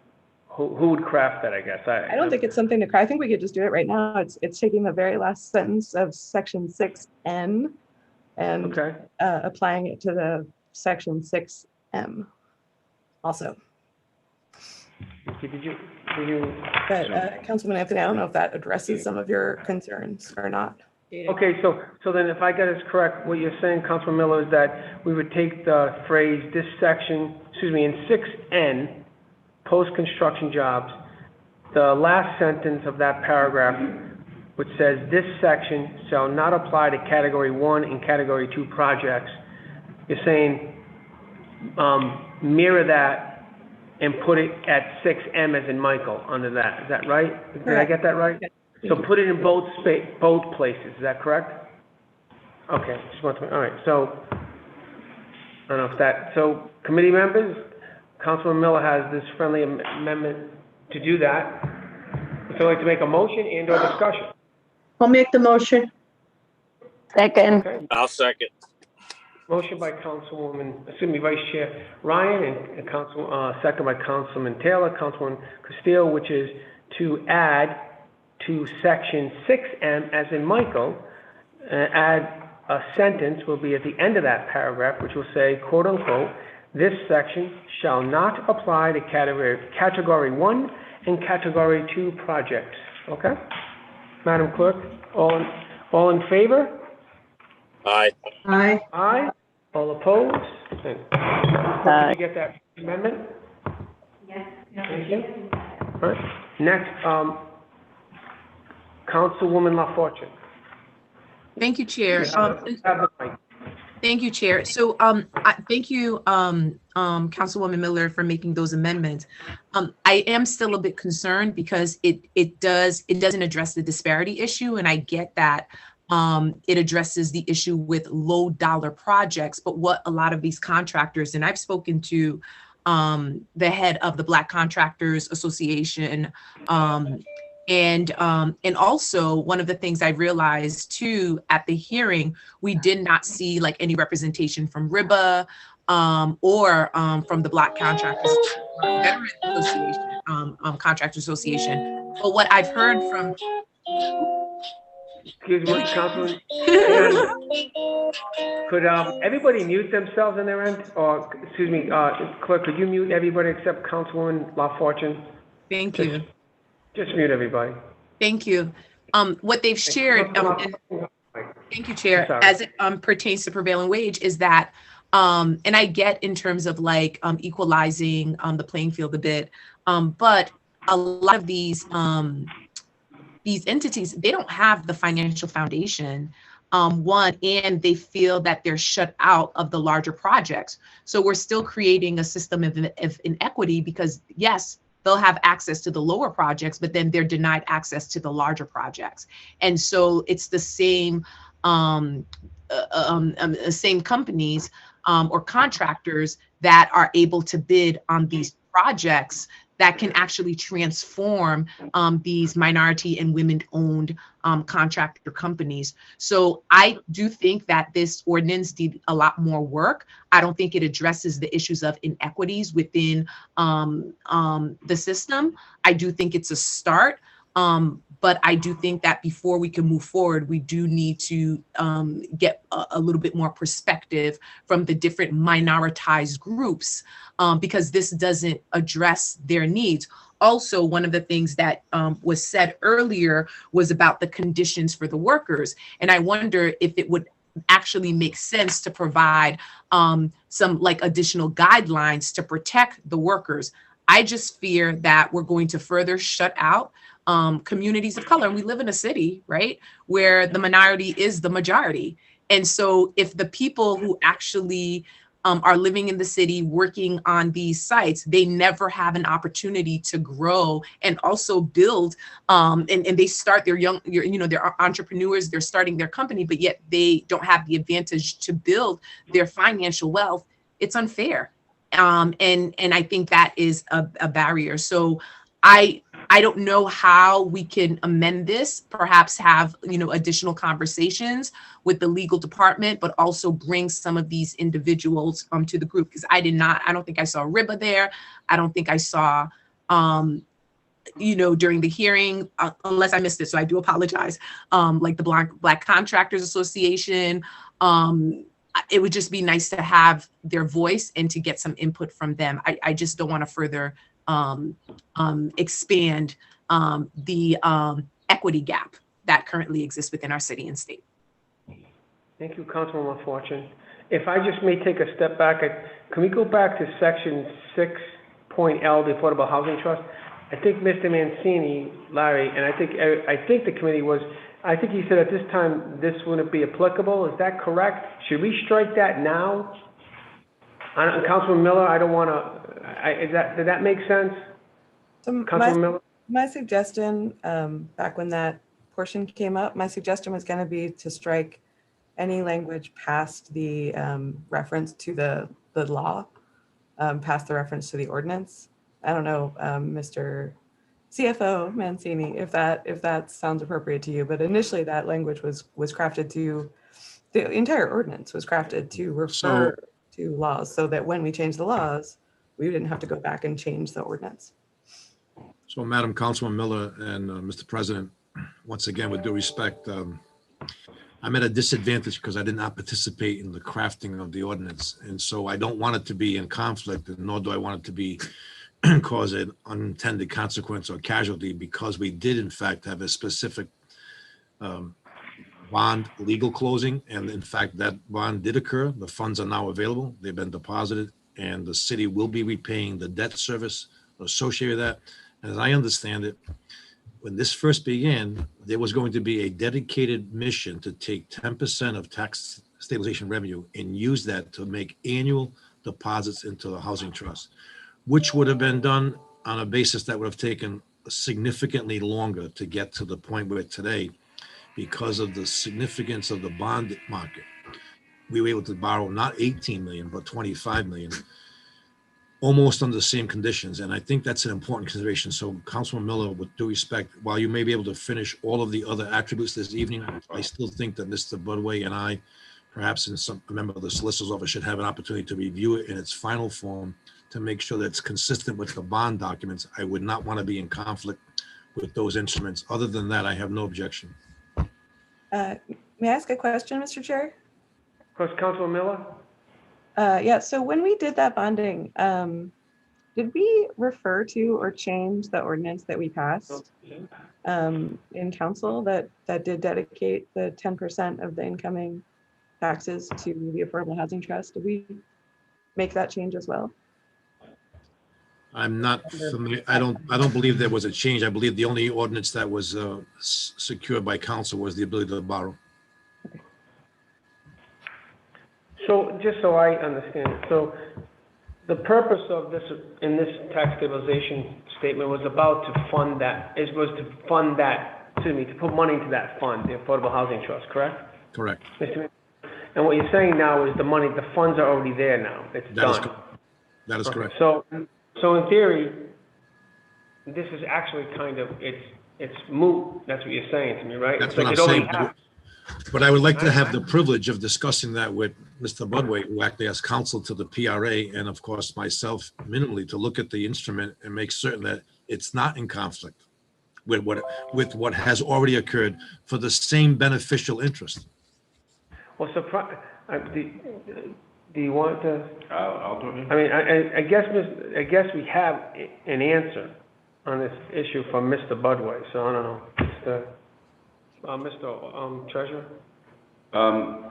[SPEAKER 1] Who would craft that, I guess?
[SPEAKER 10] I don't think it's something to cry. I think we could just do it right now. It's taking the very last sentence of section 6N and applying it to the section 6M also.
[SPEAKER 1] Did you?
[SPEAKER 10] But Councilman Anthony, I don't know if that addresses some of your concerns or not.
[SPEAKER 1] Okay, so then if I get this correct, what you're saying, Councilman Miller, is that we would take the phrase, this section, in 6N, post-construction jobs, the last sentence of that paragraph, which says, this section shall not apply to category 1 and category 2 projects. You're saying mirror that and put it at 6M as in Michael under that. Is that right? Did I get that right? So put it in both places. Is that correct? Okay. Just want to, all right. So I don't know if that. So committee members, Councilman Miller has this friendly amendment to do that. Would you like to make a motion and/or discussion?
[SPEAKER 3] I'll make the motion.
[SPEAKER 4] Second.
[SPEAKER 1] Okay.
[SPEAKER 5] I'll second.
[SPEAKER 1] Motion by Vice Chair Ryan, and second by Councilman Taylor, Councilman Castillo, which is to add to section 6M, as in Michael, add a sentence will be at the end of that paragraph, which will say, quote unquote, this section shall not apply to category 1 and category 2 projects. Okay? Madam Clerk, all in favor?
[SPEAKER 5] Aye.
[SPEAKER 3] Aye.
[SPEAKER 1] Aye. All opposed? Did you get that? amendment?
[SPEAKER 2] Yes.
[SPEAKER 1] Thank you. All right, next, Councilwoman LaFortune.
[SPEAKER 14] Thank you, Chair.
[SPEAKER 1] Have the mic.
[SPEAKER 14] Thank you, Chair. So, thank you, Councilwoman Miller, for making those amendments. I am still a bit concerned because it doesn't address the disparity issue, and I get that it addresses the issue with low dollar projects. But what a lot of these contractors, and I've spoken to the head of the Black Contractors Association, and also one of the things I realized too at the hearing, we did not see like any representation from RIBA or from the Black Contractors Veteran Association, Contractor Association. But what I've heard from
[SPEAKER 1] Excuse me, Councilman. Could everybody mute themselves on their end? Or, excuse me, Clerk, could you mute everybody except Councilwoman LaFortune?
[SPEAKER 14] Thank you.
[SPEAKER 1] Just mute everybody.
[SPEAKER 14] Thank you. What they've shared, thank you, Chair, as it pertains to prevailing wage is that, and I get in terms of like equalizing the playing field a bit, but a lot of these entities, they don't have the financial foundation, one, and they feel that they're shut out of the larger projects. So we're still creating a system of inequity because yes, they'll have access to the lower projects, but then they're denied access to the larger projects. And so it's the same companies or contractors that are able to bid on these projects that can actually transform these minority and women-owned contractor companies. So I do think that this ordinance did a lot more work. I don't think it addresses the issues of inequities within the system. I do think it's a start. But I do think that before we can move forward, we do need to get a little bit more perspective from the different minoritized groups because this doesn't address their needs. Also, one of the things that was said earlier was about the conditions for the workers. And I wonder if it would actually make sense to provide some like additional guidelines to protect the workers. I just fear that we're going to further shut out communities of color. And we live in a city, right, where the minority is the majority. And so if the people who actually are living in the city, working on these sites, they never have an opportunity to grow and also build. And they start their they're entrepreneurs, they're starting their company, but yet they don't have the advantage to build their financial wealth. It's unfair. And I think that is a barrier. So I don't know how we can amend this, perhaps have, additional conversations with the legal department, but also bring some of these individuals to the group. Because I don't think I saw RIBA there. I don't think I saw, during the hearing, unless I missed it. So I do apologize. Like the Black Contractors Association. It would just be nice to have their voice and to get some input from them. I just don't want to further expand the equity gap that currently exists within our city and state.
[SPEAKER 1] Thank you, Councilwoman LaFortune. If I just may take a step back, can we go back to section 6.L, the Affordable Housing Trust? I think Mr. Mancini, Larry, and I think the committee was, I think he said at this time this wouldn't be applicable. Is that correct? Should we strike that now? Councilman Miller, I don't want to, did that make sense?
[SPEAKER 10] So
[SPEAKER 1] Councilman Miller?
[SPEAKER 10] My suggestion, back when that portion came up, my suggestion was going to be to strike any language past the reference to the law, past the reference to the ordinance. I don't know, Mr. CFO Mancini, if that sounds appropriate to you, but initially that language was crafted to, the entire ordinance was crafted to refer to laws so that when we change the laws, we didn't have to go back and change the ordinance.
[SPEAKER 12] So Madam Councilman Miller and Mr. President, once again, with due respect, I'm at a disadvantage because I did not participate in the crafting of the ordinance. And so I don't want it to be in conflict, and nor do I want it to be cause an unintended consequence or casualty, because we did in fact have a specific bond legal closing. And in fact, that bond did occur. The funds are now available. They've been deposited and the city will be repaying the debt service associated with that. As I understand it, when this first began, there was going to be a dedicated mission to take 10% of tax stabilization revenue and use that to make annual deposits into the housing trust, which would have been done on a basis that would have taken significantly longer to get to the point where today, because of the significance of the bond market, we were able to borrow not 18 million, but 25 million, almost under the same conditions. And I think that's an important consideration. So Councilman Miller, with due respect, while you may be able to finish all of the other attributes this evening, I still think that Mr. Budway and I, perhaps in some member of the solicitor's office, should have an opportunity to review it in its final form to make sure that it's consistent with the bond documents. I would not want to be in conflict with those instruments. Other than that, I have no objection.
[SPEAKER 10] May I ask a question, Mr. Chair?
[SPEAKER 1] Of course, Councilman Miller?
[SPEAKER 10] Yeah, so when we did that bonding, did we refer to or change the ordinance that we passed in council that did dedicate the 10% of the incoming taxes to the Affordable Housing Trust? Did we make that change as well?
[SPEAKER 12] I'm not familiar. I don't believe there was a change. I believe the only ordinance that was secured by council was the ability to borrow.
[SPEAKER 1] So, just so I understand, so the purpose of this, in this tax stabilization statement was about to fund that, to put money into that fund, the Affordable Housing Trust, correct?
[SPEAKER 12] Correct.
[SPEAKER 1] And what you're saying now is the money, the funds are already there now, it's done.
[SPEAKER 12] That is correct.
[SPEAKER 1] So in theory, this is actually kind of, it's moot, that's what you're saying to me, right?
[SPEAKER 12] That's
[SPEAKER 1] It's
[SPEAKER 12] what
[SPEAKER 1] like
[SPEAKER 12] I'm
[SPEAKER 1] it
[SPEAKER 12] saying.
[SPEAKER 1] already happened.
[SPEAKER 12] But I would like to have the privilege of discussing that with Mr. Budway, who acted as counsel to the PRA, and of course myself minimally, to look at the instrument and make certain that it's not in conflict with what has already occurred for the same beneficial interest.
[SPEAKER 1] Well, do you want to?
[SPEAKER 5] I'll do it.
[SPEAKER 1] I mean, I guess we have an answer on this issue from Mr. Budway, so I don't know. Mr. Treasurer?
[SPEAKER 5] I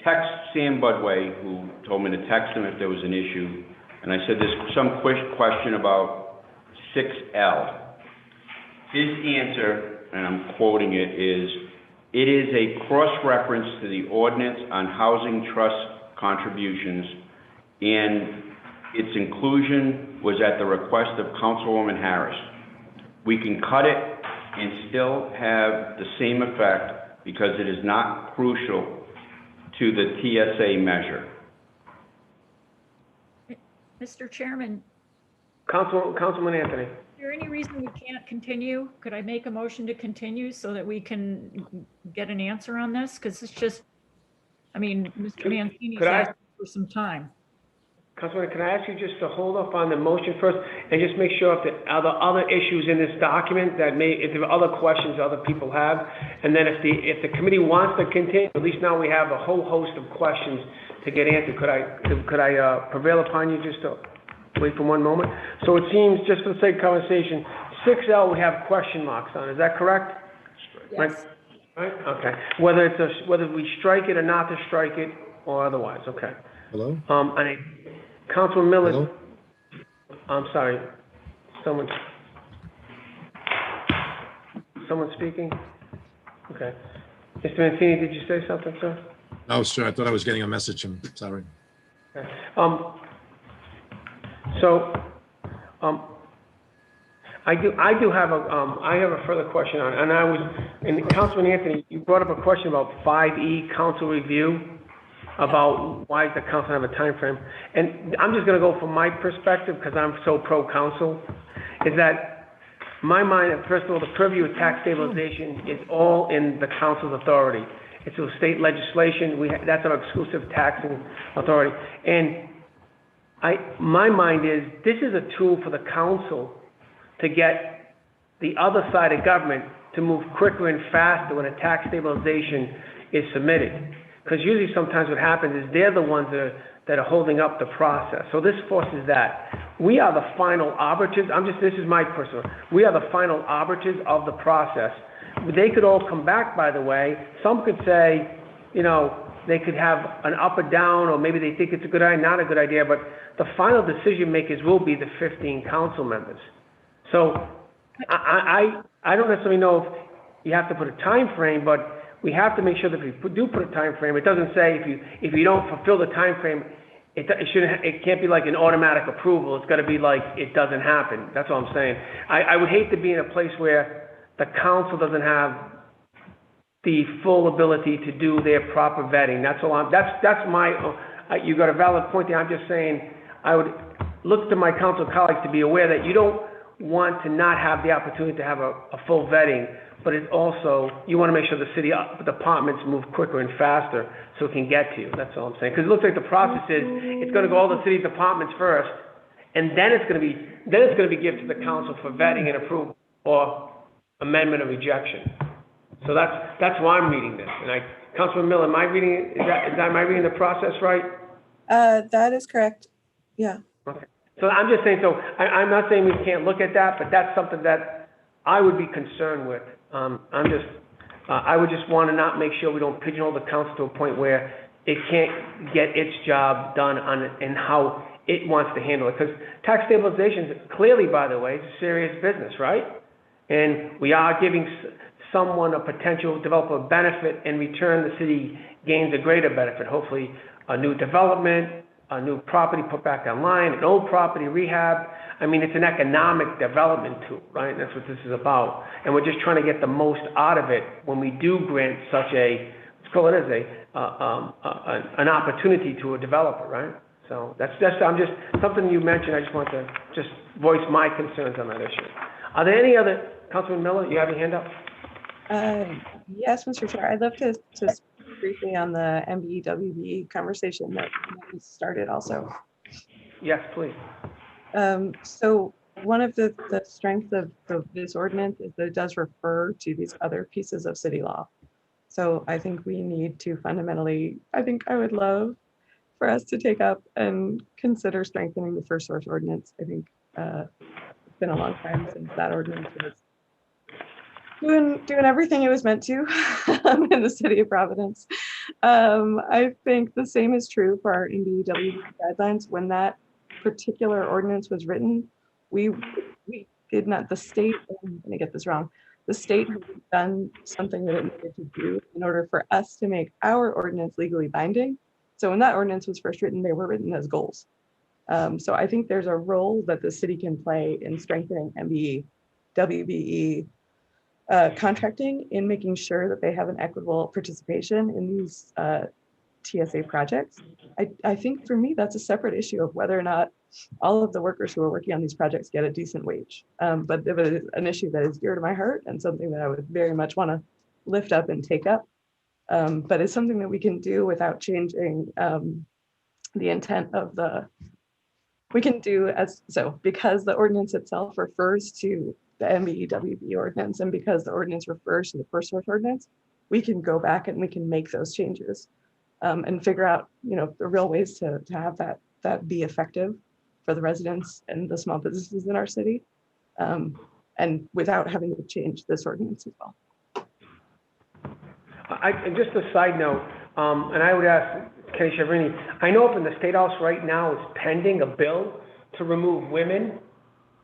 [SPEAKER 5] text Sam Budway, who told me to text him if there was an issue, and I said there's some question about 6L. His answer, and I'm quoting it, is, it is a cross-reference to the ordinance on housing trust contributions, and its inclusion was at the request of Councilwoman Harris. We can cut it and still have the same effect because it is not crucial to the TSA measure.
[SPEAKER 7] Mr. Chairman,
[SPEAKER 1] Councilman Anthony.
[SPEAKER 7] is there any reason we can't continue? Could I make a motion to continue so that we can get an answer on this? Because it's just, I mean, Mr. Mancini's asking for some time.
[SPEAKER 1] Councilman, can I ask you just to hold off on the motion first and just make sure if there are other issues in this document that if there are other questions other people have, and then if the committee wants to continue, at least now we have a whole host of questions to get answered. Could I prevail upon you just to wait for one moment? So it seems, just for the sake of conversation, 6L we have question marks on. Is that correct?
[SPEAKER 7] Yes.
[SPEAKER 1] Right? Okay. Whether we strike it or not to strike it or otherwise. Okay.
[SPEAKER 12] Hello?
[SPEAKER 1] Councilman Miller.
[SPEAKER 12] Hello?
[SPEAKER 1] I'm sorry. Someone speaking? Okay. Mr. Mancini, did you say something, sir?
[SPEAKER 12] Oh, sir, I thought I was getting a message. I'm sorry.
[SPEAKER 1] Okay. I do have a further question on, and Councilman Anthony, you brought up a question about 5E council review, about why does the council have a time frame? And I'm just going to go from my perspective, because I'm so pro-council, is that my mind, first of all, the purview of tax stabilization is all in the council's authority. It's a state legislation. That's our exclusive taxing authority. And my mind is, this is a tool for the council to get the other side of government to move quicker and faster when a tax stabilization is submitted. Because usually sometimes what happens is they're the ones that are holding up the process. So this forces that. We are the final arbiters. This is my personal, we are the final arbiters of the process. They could all come back, by the way. Some could say, they could have an up or down, or maybe they think it's a good idea, not a good idea, but the final decision makers will be the 15 council members. So I don't necessarily know if you have to put a time frame, but we have to make sure that if we do put a time frame, it doesn't say if you don't fulfill the time frame, it can't be like an automatic approval. It's got to be like it doesn't happen. That's all I'm saying. I would hate to be in a place where the council doesn't have the full ability to do their proper vetting. That's my, you got a valid point there. I'm just saying, I would look to my council colleagues to be aware that you don't want to not have the opportunity to have a full vetting, but it's also, you want to make sure the city departments move quicker and faster so it can get to you. That's all I'm saying. Because it looks like the process is, it's going to go all the city departments first, and then it's going to be given to the council for vetting and approval or amendment or rejection. So that's why I'm reading this. And Councilman Miller, am I reading the process right?
[SPEAKER 10] That is correct. Yeah.
[SPEAKER 1] Okay. So I'm just saying, I'm not saying we can't look at that, but that's something that I would be concerned with. I would just want to not make sure we don't pigeonhole the council to a point where it can't get its job done and how it wants to handle it. Because tax stabilization is clearly, by the way, is a serious business, right? And we are giving someone a potential developer benefit. In return, the city gains a greater benefit, hopefully a new development, a new property put back online, an old property rehab. I mean, it's an economic development tool, right? That's what this is about. And we're just trying to get the most out of it when we do grant such let's call it as an opportunity to a developer, right? So that's something you mentioned. I just want to just voice my concerns on that issue. Are there any other, Councilman Miller, you have your hand up?
[SPEAKER 10] Yes, Mr. Chair. I'd love to speak briefly on the MBEWB conversation that we started also.
[SPEAKER 1] Yes, please.
[SPEAKER 10] So one of the strengths of this ordinance is that it does refer to these other pieces of city law. So I think we need to fundamentally, I would love for us to take up and consider strengthening the first source ordinance. I think it's been a long time since that ordinance was doing everything it was meant to in the city of Providence. I think the same is true for our MBEW guidelines. When that particular ordinance was written, we did not, the state, I'm gonna get this wrong, the state had done something that it needed to do in order for us to make our ordinance legally binding. So when that ordinance was first written, they were written as goals. So I think there's a role that the city can play in strengthening MBE, WBE contracting, in making sure that they have an equitable participation in these TSA projects. I think for me, that's a separate issue of whether or not all of the workers who are working on these projects get a decent wage. But it is an issue that is dear to my heart and something that I would very much want to lift up and take up. But it's something that we can do without changing the intent of we can do because the ordinance itself refers to the MBEWB ordinance, and because the ordinance refers to the first source ordinance, we can go back and we can make those changes and figure out, the real ways to have that be effective for the residents and the small businesses in our city, and without having to change this ordinance as well.
[SPEAKER 1] Just a side note, and I would ask Kenny Chevrini, I know up in the State House right now is pending a bill to remove women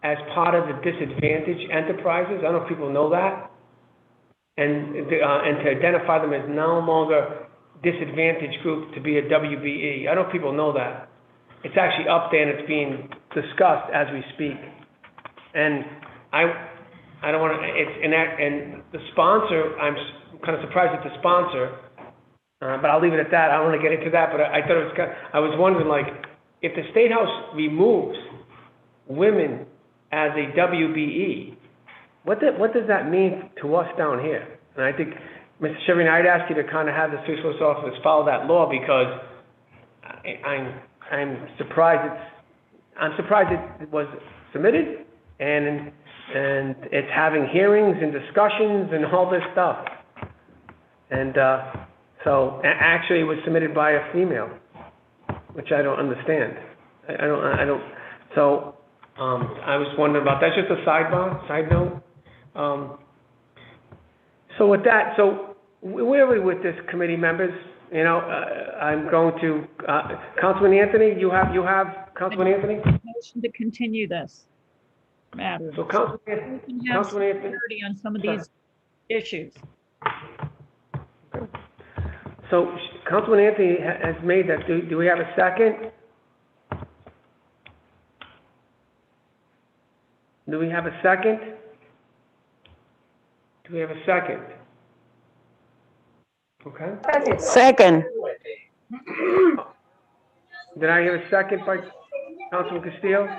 [SPEAKER 1] as part of the disadvantaged enterprises. I don't know if people know that. And to identify them as no longer disadvantaged group to be a WBE. I don't know if people know that. It's actually up there and it's being discussed as we speak. And I don't want to, and the sponsor, I'm kind of surprised it's a sponsor, but I'll leave it at that. I don't want to get into that, but I thought I was wondering, if the State House removes women as a WBE, what does that mean to us down here? And I think, Mr. Chevron, I'd ask you to kind of have the city solicitor's office follow that law, because I'm surprised it was submitted, and it's having hearings and discussions and all this stuff. And so actually it was submitted by a female, which I don't understand. I don't. So I was wondering about that. Just a side note. So with that, where are we with this, committee members? you know, I'm going to, Councilman Anthony, you have, Councilman Anthony?
[SPEAKER 7] Motion to continue this matter.
[SPEAKER 1] So
[SPEAKER 7] We
[SPEAKER 1] Councilman
[SPEAKER 7] can have some
[SPEAKER 1] Anthony,
[SPEAKER 7] clarity on some of these issues.
[SPEAKER 1] so Councilman Anthony has made that. Do we have a second? Do we have a second? Do we have a second? Okay.
[SPEAKER 4] Second.
[SPEAKER 1] Did I hear a second by Councilman Castillo?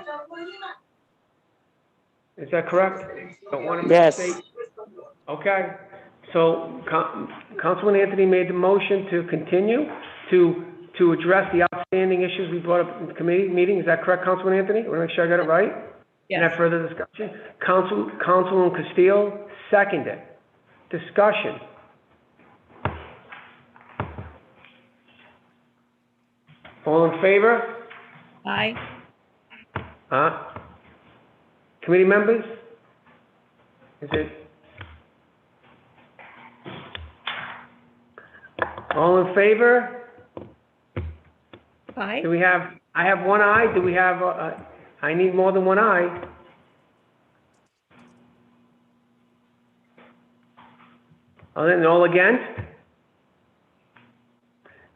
[SPEAKER 1] Is that correct? Don't want to
[SPEAKER 4] Yes.
[SPEAKER 1] misstate. Okay. So Councilman Anthony made the motion to continue to address the outstanding issues we brought up in the committee meeting. Is that correct, Councilman Anthony? I want to make sure I got it right.
[SPEAKER 7] Yes.
[SPEAKER 1] And have further discussion. Councilman Castillo, seconded. Discussion. All in favor?
[SPEAKER 7] Aye.
[SPEAKER 1] Committee members? Is it? All in favor?
[SPEAKER 7] Aye.
[SPEAKER 1] Do we have, I have one aye. Do we have, I need more than one aye. Other than all against?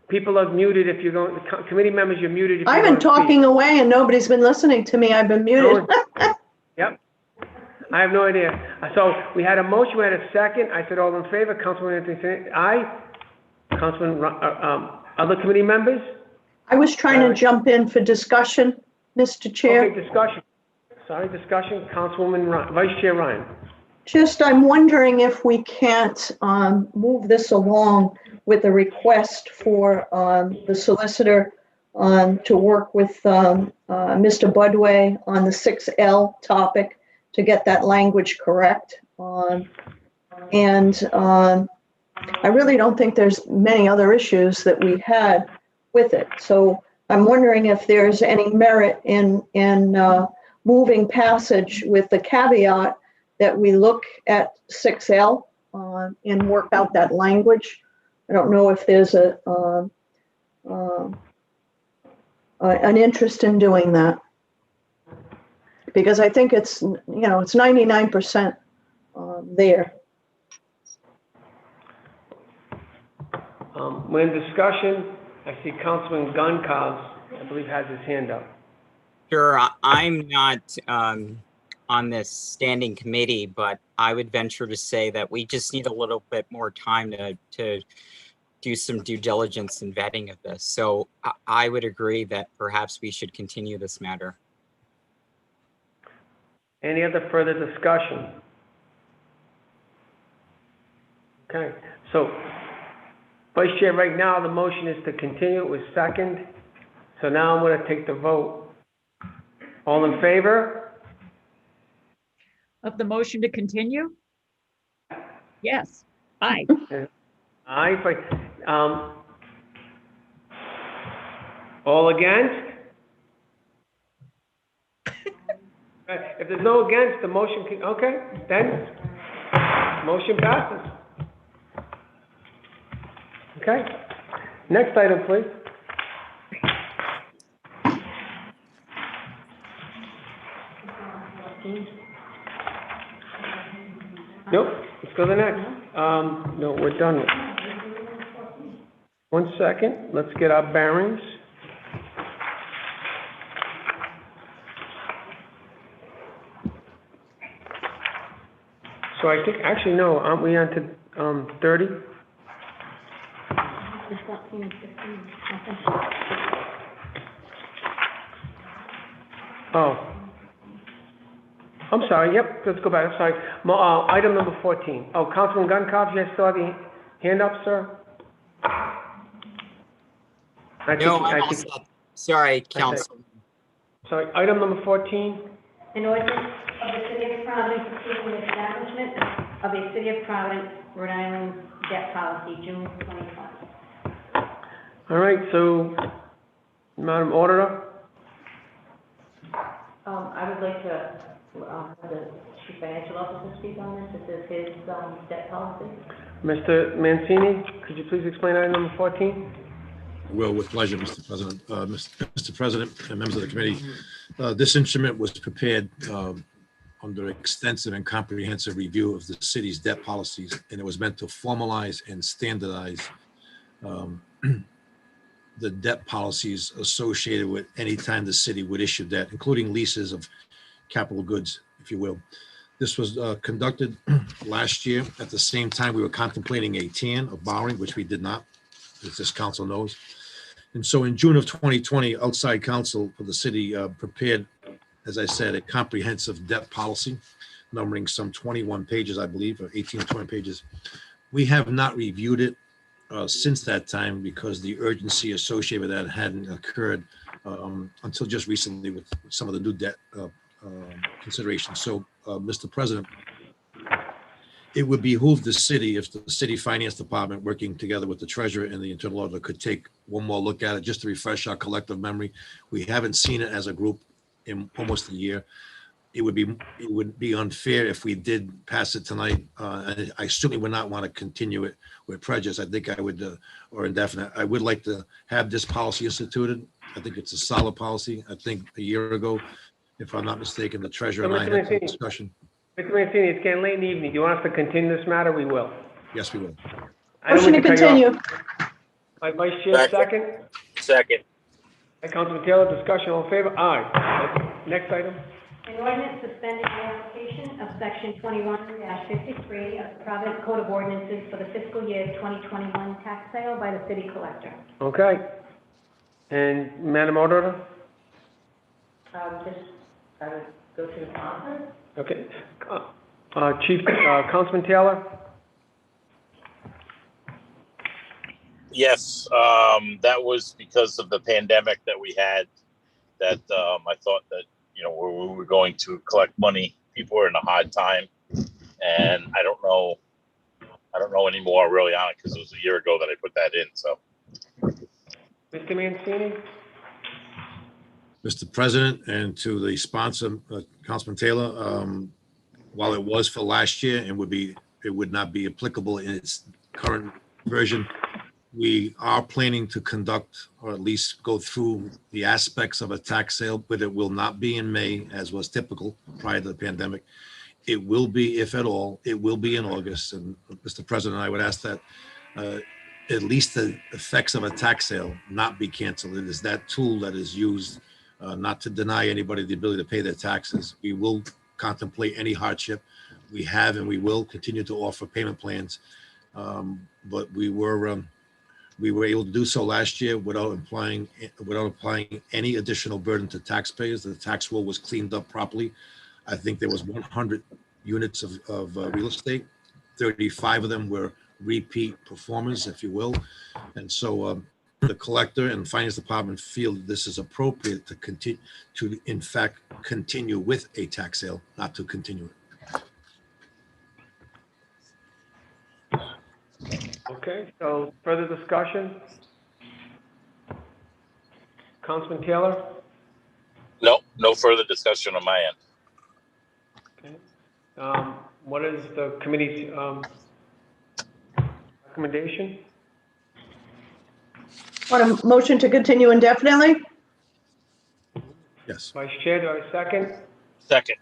[SPEAKER 1] People are muted if you're going, committee members, you're muted if you're
[SPEAKER 3] I've
[SPEAKER 1] going
[SPEAKER 3] been
[SPEAKER 1] to speak.
[SPEAKER 3] talking away and nobody's been listening to me. I've been muted.
[SPEAKER 1] Yep. I have no idea. So we had a motion, we had a second. I said all in favor. Councilman Anthony said aye. Councilman, other committee members?
[SPEAKER 3] I was trying to jump in for discussion, Mr. Chair.
[SPEAKER 1] Okay, discussion. Sorry, discussion. Councilwoman, Vice Chair Ryan.
[SPEAKER 3] Just, I'm wondering if we can't move this along with a request for the solicitor to work with Mr. Budway on the 6L topic to get that language correct. And I really don't think there's many other issues that we had with it. So I'm wondering if there's any merit in moving passage with the caveat that we look at 6L and work out that language. I don't know if there's an interest in doing that. Because I think it's, you know, it's 99% there.
[SPEAKER 1] We're in discussion. I see Councilman Goncalves, I believe, has his hand up.
[SPEAKER 16] Sure, I'm not on this standing committee, but I would venture to say that we just need a little bit more time to do some due diligence and vetting of this. So I would agree that perhaps we should continue this matter.
[SPEAKER 1] Any other further discussion? Okay, so Vice Chair, right now, the motion is to continue. It was second. So now I'm going to take the vote. All in favor?
[SPEAKER 7] Of the motion to continue? Yes. Aye.
[SPEAKER 1] Aye. All against? If there's no against, the motion can, okay, then motion passes. Okay. Next item, please. Nope, let's go to the next. No, we're done with. 1 second, let's get our bearings. So I think, actually, no, aren't we on to 30? Oh. I'm sorry, yep, let's go back, I'm sorry. Item number 14. Oh, Councilman Goncalves, you still have your hand up, sir?
[SPEAKER 16] No, I'm all set. Sorry, Council.
[SPEAKER 1] Sorry, item number 14.
[SPEAKER 2] An ordinance of the City of Providence approving the establishment of a City of Providence, Rhode Island debt policy, June 2020.
[SPEAKER 1] All right, so, Madam Auditor?
[SPEAKER 11] I would like to, have the
[SPEAKER 2] Chief Financial Officer speak on this? This is his, debt policy.
[SPEAKER 1] Mr. Mancini, could you please explain item number 14?
[SPEAKER 12] Will, with pleasure, Mr. President. Mr. President and members of the committee, this instrument was prepared under extensive and comprehensive review of the city's debt policies, and it was meant to formalize and standardize the debt policies associated with any time the city would issue debt, including leases of capital goods, if you will. This was conducted last year. At the same time, we were contemplating a TAN of borrowing, which we did not, as this council knows. And so in June of 2020, outside counsel for the city prepared, as I said, a comprehensive debt policy numbering some 21 pages, I believe, or 18 or 20 pages. We have not reviewed it since that time because the urgency associated with that hadn't occurred until just recently with some of the new debt considerations. So, Mr. President, it would behoove the city if the city finance department, working together with the treasurer and the internal auditor, could take one more look at it just to refresh our collective memory. We haven't seen it as a group in almost a year. It would be unfair if we did pass it tonight. I certainly would not want to continue it with prejudice. I think I would, or indefinite. I would like to have this policy instituted. I think it's a solid policy. I think a year ago, if I'm not mistaken, the treasurer and I had some discussion.
[SPEAKER 1] Mr. Mancini, it's getting late in the evening. Do you want us to continue this matter? We will.
[SPEAKER 12] Yes, we will.
[SPEAKER 1] I don't
[SPEAKER 3] Motion to
[SPEAKER 1] mean cut you off.
[SPEAKER 3] continue.
[SPEAKER 1] My Vice Chair, second.
[SPEAKER 17] Second.
[SPEAKER 1] Hey, Councilman Taylor, discussion, all in favor? Aye. Next item.
[SPEAKER 2] An ordinance suspending the application of section 21-53 of the Providence Code of Ordinances for the fiscal year 2021 tax sale by the city collector.
[SPEAKER 1] Okay. And Madam Auditor?
[SPEAKER 11] Just, I would go to the sponsor.
[SPEAKER 1] Okay. Chief, Councilman Taylor?
[SPEAKER 17] Yes, that was because of the pandemic that we had, that I thought that, you know, we were going to collect money. People were in a hard time, and I don't know anymore really on it because it was a year ago that I put that in, so.
[SPEAKER 1] Mr. Mancini?
[SPEAKER 12] Mr. President, and to the sponsor, Councilman Taylor, while it was for last year and it would not be applicable in its current version, we are planning to conduct, or at least go through the aspects of a tax sale, but it will not be in May, as was typical prior to the pandemic. It will be, if at all, it will be in August. And Mr. President, I would ask that at least the effects of a tax sale not be canceled. It is that tool that is used not to deny anybody the ability to pay their taxes. We will contemplate any hardship. We have and we will continue to offer payment plans. But we were able to do so last year without applying any additional burden to taxpayers. The tax roll was cleaned up properly. I think there was 100 units of real estate. 35 of them were repeat performers, if you will. And so the collector and finance department feel this is appropriate to continue to, in fact, continue with a tax sale, not to continue it.
[SPEAKER 1] Okay, so further discussion? Councilman Taylor?
[SPEAKER 17] No further discussion on my end.
[SPEAKER 1] Okay. What is the committee's recommendation?
[SPEAKER 3] Want a motion to continue indefinitely?
[SPEAKER 12] Yes.
[SPEAKER 1] Vice Chair, do I have a second?
[SPEAKER 17] Second.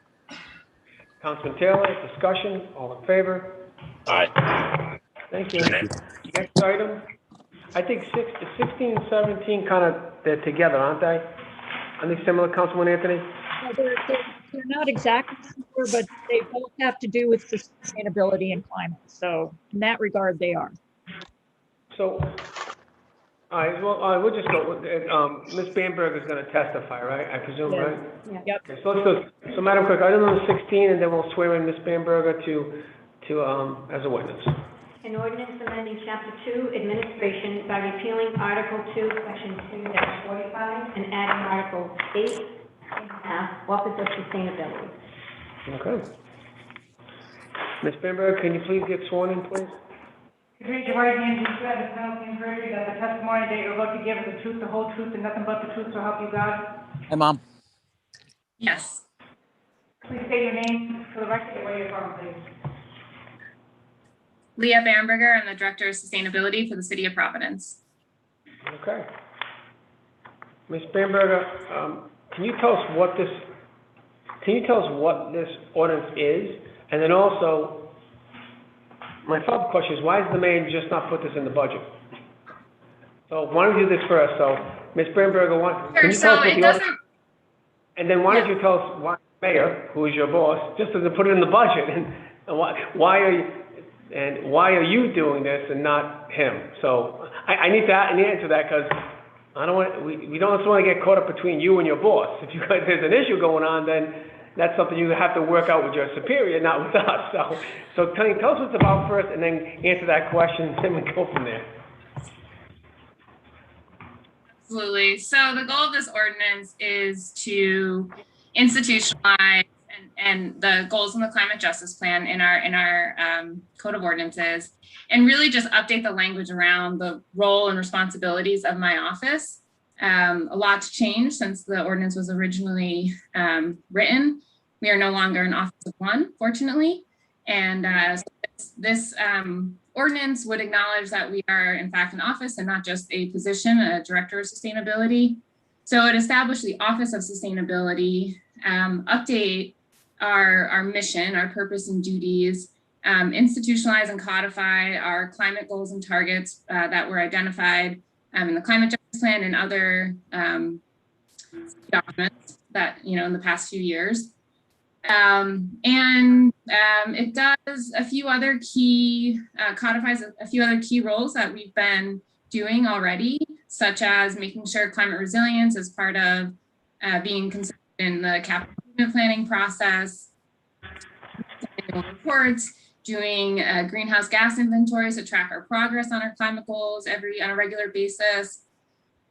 [SPEAKER 1] Councilman Taylor, discussion, all in favor?
[SPEAKER 17] Aye.
[SPEAKER 1] Thank you. Next item, I think 16 and 17 kind of, they're together, aren't they? Are they similar, Councilman Anthony?
[SPEAKER 7] They're not exactly similar, but they both have to do with sustainability and climate. So in that regard, they are.
[SPEAKER 1] So, all right, well, we'll just go with, Ms. Bamberg is going to testify, right? I presume,
[SPEAKER 7] Yes.
[SPEAKER 1] right?
[SPEAKER 2] Yeah.
[SPEAKER 7] Yep.
[SPEAKER 1] Okay, so let's go, so Madam Clerk, item number 16, and then we'll swear in Ms. Bamberger to as a witness.
[SPEAKER 2] An ordinance amending Chapter 2, Administration, by repealing Article 2, Section 2-45, and adding Article 8, Office of Sustainability.
[SPEAKER 1] Okay. Ms. Bamberger, can you please get sworn in, please?
[SPEAKER 9] Raise your right hand, do you swear the penalty and perjury that the testimony that you're about to give is the truth, the whole truth, and nothing but the truth, so help you God?
[SPEAKER 18] Hey, Mom.
[SPEAKER 14] Yes.
[SPEAKER 9] Please state your name for the record and where you're from, please.
[SPEAKER 18] Leah Bamberger, I'm the Director of Sustainability for the City of Providence.
[SPEAKER 1] Okay. Ms. Bamberger, can you tell us what this ordinance is? And then also, my follow-up question is, why does the mayor just not put this in the budget? So why don't we do this first? So, Ms. Bamberger, can you tell us what the ordinance? And then why don't you tell us why the mayor, who is your boss, just doesn't put it in the budget? And why are you doing this and not him? So I need to answer that, because we don't just want to get caught up between you and your boss. If you guys, there's an issue going on, then that's something you have to work out with your superior, not with us. So tell us what it's about first, and then answer that question, and then we go from there.
[SPEAKER 18] Absolutely. So the goal of this ordinance is to institutionalize and the goals in the climate justice plan in our code of ordinances, and really just update the language around the role and responsibilities of my office. A lot's changed since the ordinance was originally written. We are no longer an office of one, fortunately. And so this ordinance would acknowledge that we are in fact an office and not just a position, a director of sustainability. So it established the Office of Sustainability, update our mission, our purpose and duties, institutionalize and codify our climate goals and targets that were identified in the climate justice plan and other documents that, in the past few years. It does a few other key, codifies a few other key roles that we've been doing already, such as making sure climate resilience is part of being considered in the capital planning process, reports, doing greenhouse gas inventories to track our progress on our climate goals on a regular basis.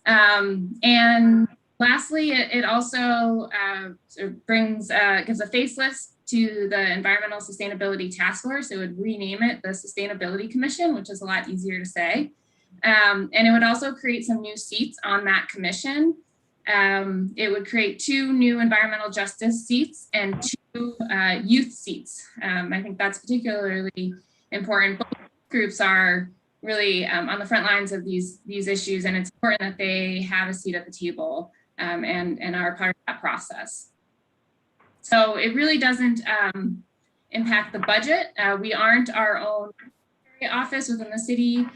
[SPEAKER 18] And lastly, it also gives a facelift to the Environmental Sustainability Task Force. It would rename it the Sustainability Commission, which is a lot easier to say. And it would also create some new seats on that commission. It would create 2 new environmental justice seats and 2 youth seats. I think that's particularly important. Both groups are really on the front lines of these issues, and it's important that they have a seat at the table and are part of that process. So it really doesn't impact the budget. We aren't our own office within the city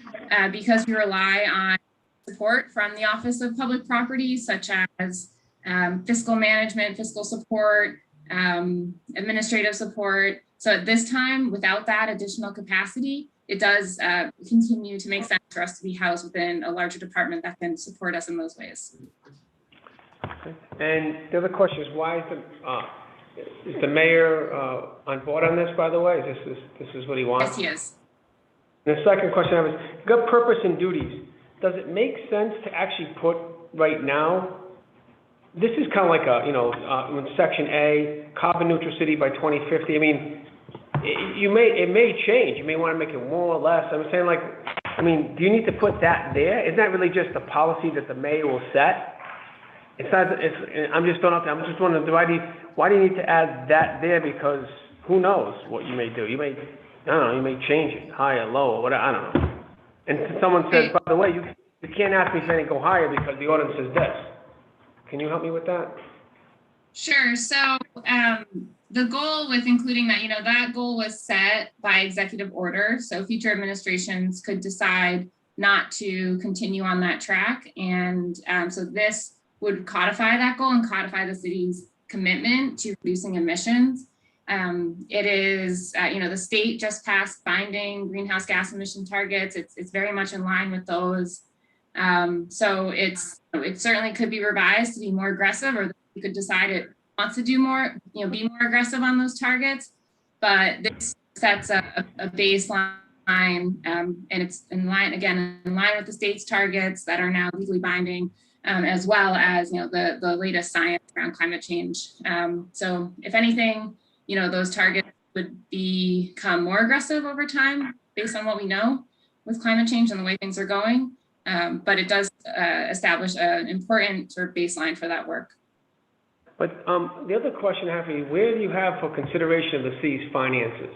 [SPEAKER 18] because we rely on support from the Office of Public Property, such as fiscal management, fiscal support, administrative support. So at this time, without that additional capacity, it does continue to make sense for us to be housed within a larger department that can support us in those ways.
[SPEAKER 1] Okay. And the other question is, why is the mayor on board on this, by the way? This is what he wants?
[SPEAKER 18] Yes, he is.
[SPEAKER 1] And the second question I have is, you've got purpose and duties. Does it make sense to actually put right now, this is kind of like in section A, carbon neutral city by 2050. I mean, it may change. You may want to make it more or less. I'm saying, do you need to put that there? Isn't that really just a policy that the mayor will set? I'm just wondering, why do you need to add that there? Because who knows what you may do? You may change it higher, lower, whatever, I don't know. And someone says, by the way, you can't ask me if anything go higher because the ordinance says this. Can you help me with that?
[SPEAKER 18] Sure. So the goal with including that, that goal was set by executive order. So future administrations could decide not to continue on that track. And so this would codify that goal and codify the city's commitment to reducing emissions. It is, the state just passed binding greenhouse gas emission targets. It's very much in line with those. So it certainly could be revised to be more aggressive, or you could decide it wants to do more, be more aggressive on those targets. But this sets a baseline, and it's in line with the state's targets that are now legally binding, as well as the latest science around climate change. So if anything, those targets would become more aggressive over time based on what we know with climate change and the way things are going. But it does establish an important sort of baseline for that work.
[SPEAKER 1] But the other question I have for you, where do you have for consideration of the city's finances?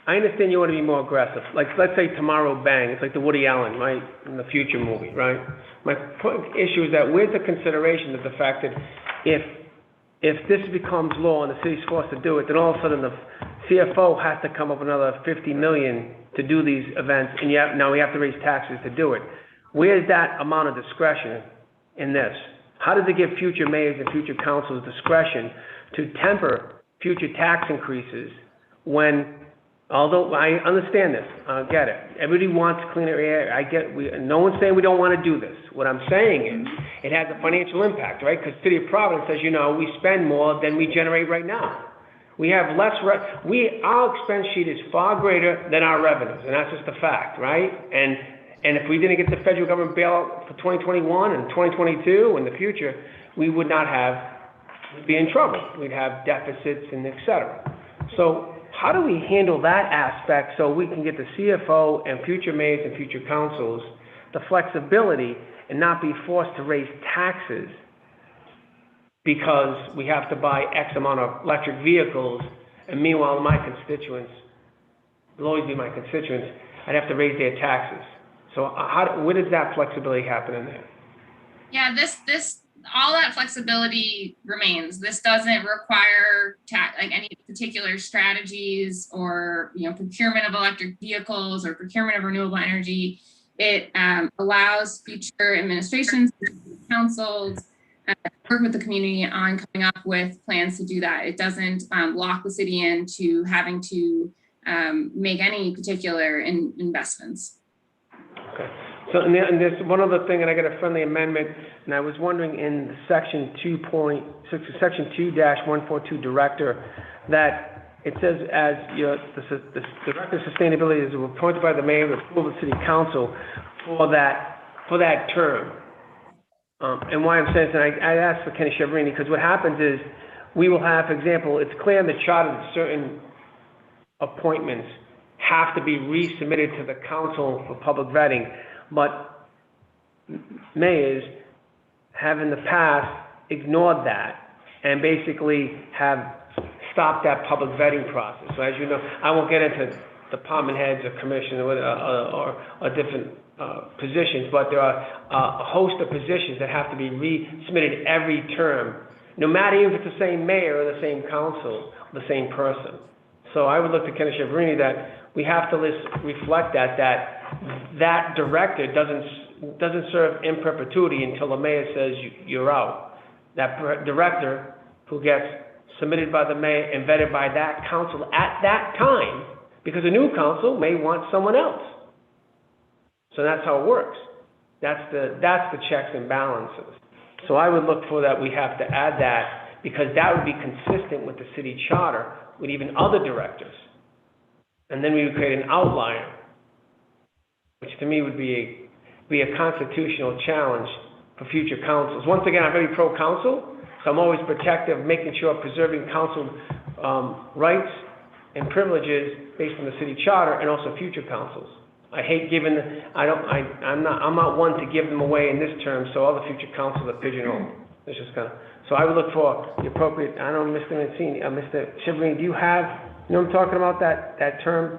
[SPEAKER 1] I understand you want to be more aggressive. Like, let's say Tomorrow Bang, it's like the Woody Allen, right, in the Future movie, right? My issue is that where's the consideration of the fact that if this becomes law and the city's forced to do it, then all of a sudden the CFO has to come up with another $50 million to do these events, and now we have to raise taxes to do it. Where's that amount of discretion in this? How does it give future mayors and future councils discretion to temper future tax increases when, although I understand this, I get it. Everybody wants cleaner air. No one's saying we don't want to do this. What I'm saying is it has a financial impact, right? Because City of Providence, as you know, we spend more than we generate right now. We have less, our expense sheet is far greater than our revenues, and that's just a fact, right? And if we didn't get the federal government bailout for 2021 and 2022 in the future, we would not we'd be in trouble. We'd have deficits and et cetera. So how do we handle that aspect so we can get the CFO and future mayors and future councils the flexibility and not be forced to raise taxes because we have to buy X amount of electric vehicles, and meanwhile my constituents, will always be my constituents, I'd have to raise their taxes. So where does that flexibility happen in there?
[SPEAKER 18] Yeah, all that flexibility remains. This doesn't require any particular strategies or procurement of electric vehicles or procurement of renewable energy. It allows future administrations, councils, work with the community on coming up with plans to do that. It doesn't lock the city into having to make any particular investments.
[SPEAKER 1] Okay. So, and there's one other thing, and I got a friendly amendment, and I was wondering in section 2-142 director, that it says as the director of sustainability is appointed by the mayor of the city council for that term. And why I'm saying this, and I asked for Kenny Chevrini, because what happens is we will have, for example, it's clear in the charter that certain appointments have to be resubmitted to the council for public vetting, but mayors have in the past ignored that and basically have stopped that public vetting process. So as you know, I won't get into department heads or commission or different positions, but there are a host of positions that have to be resubmitted every term, no matter if it's the same mayor or the same council, the same person. So I would look to Kenny Chevrini that we have to reflect that director doesn't serve in perpetuity until the mayor says you're out. That director who gets submitted by the mayor and vetted by that council at that time, because a new council may want someone else. So that's how it works. That's the checks and balances. So I would look for that. We have to add that because that would be consistent with the city charter with even other directors. And then we would create an outlier, which to me would be a constitutional challenge for future councils. Once again, I'm very pro-council, so I'm always protective, making sure preserving council rights and privileges based on the city charter and also future councils. I hate giving, I'm not one to give them away in this term, so all the future councils are pigeonholed. It's just kind of, so I would look for the appropriate, I don't know, Mr. Mancini, Mr. Chevrini, do you have, you know what I'm talking about, that term?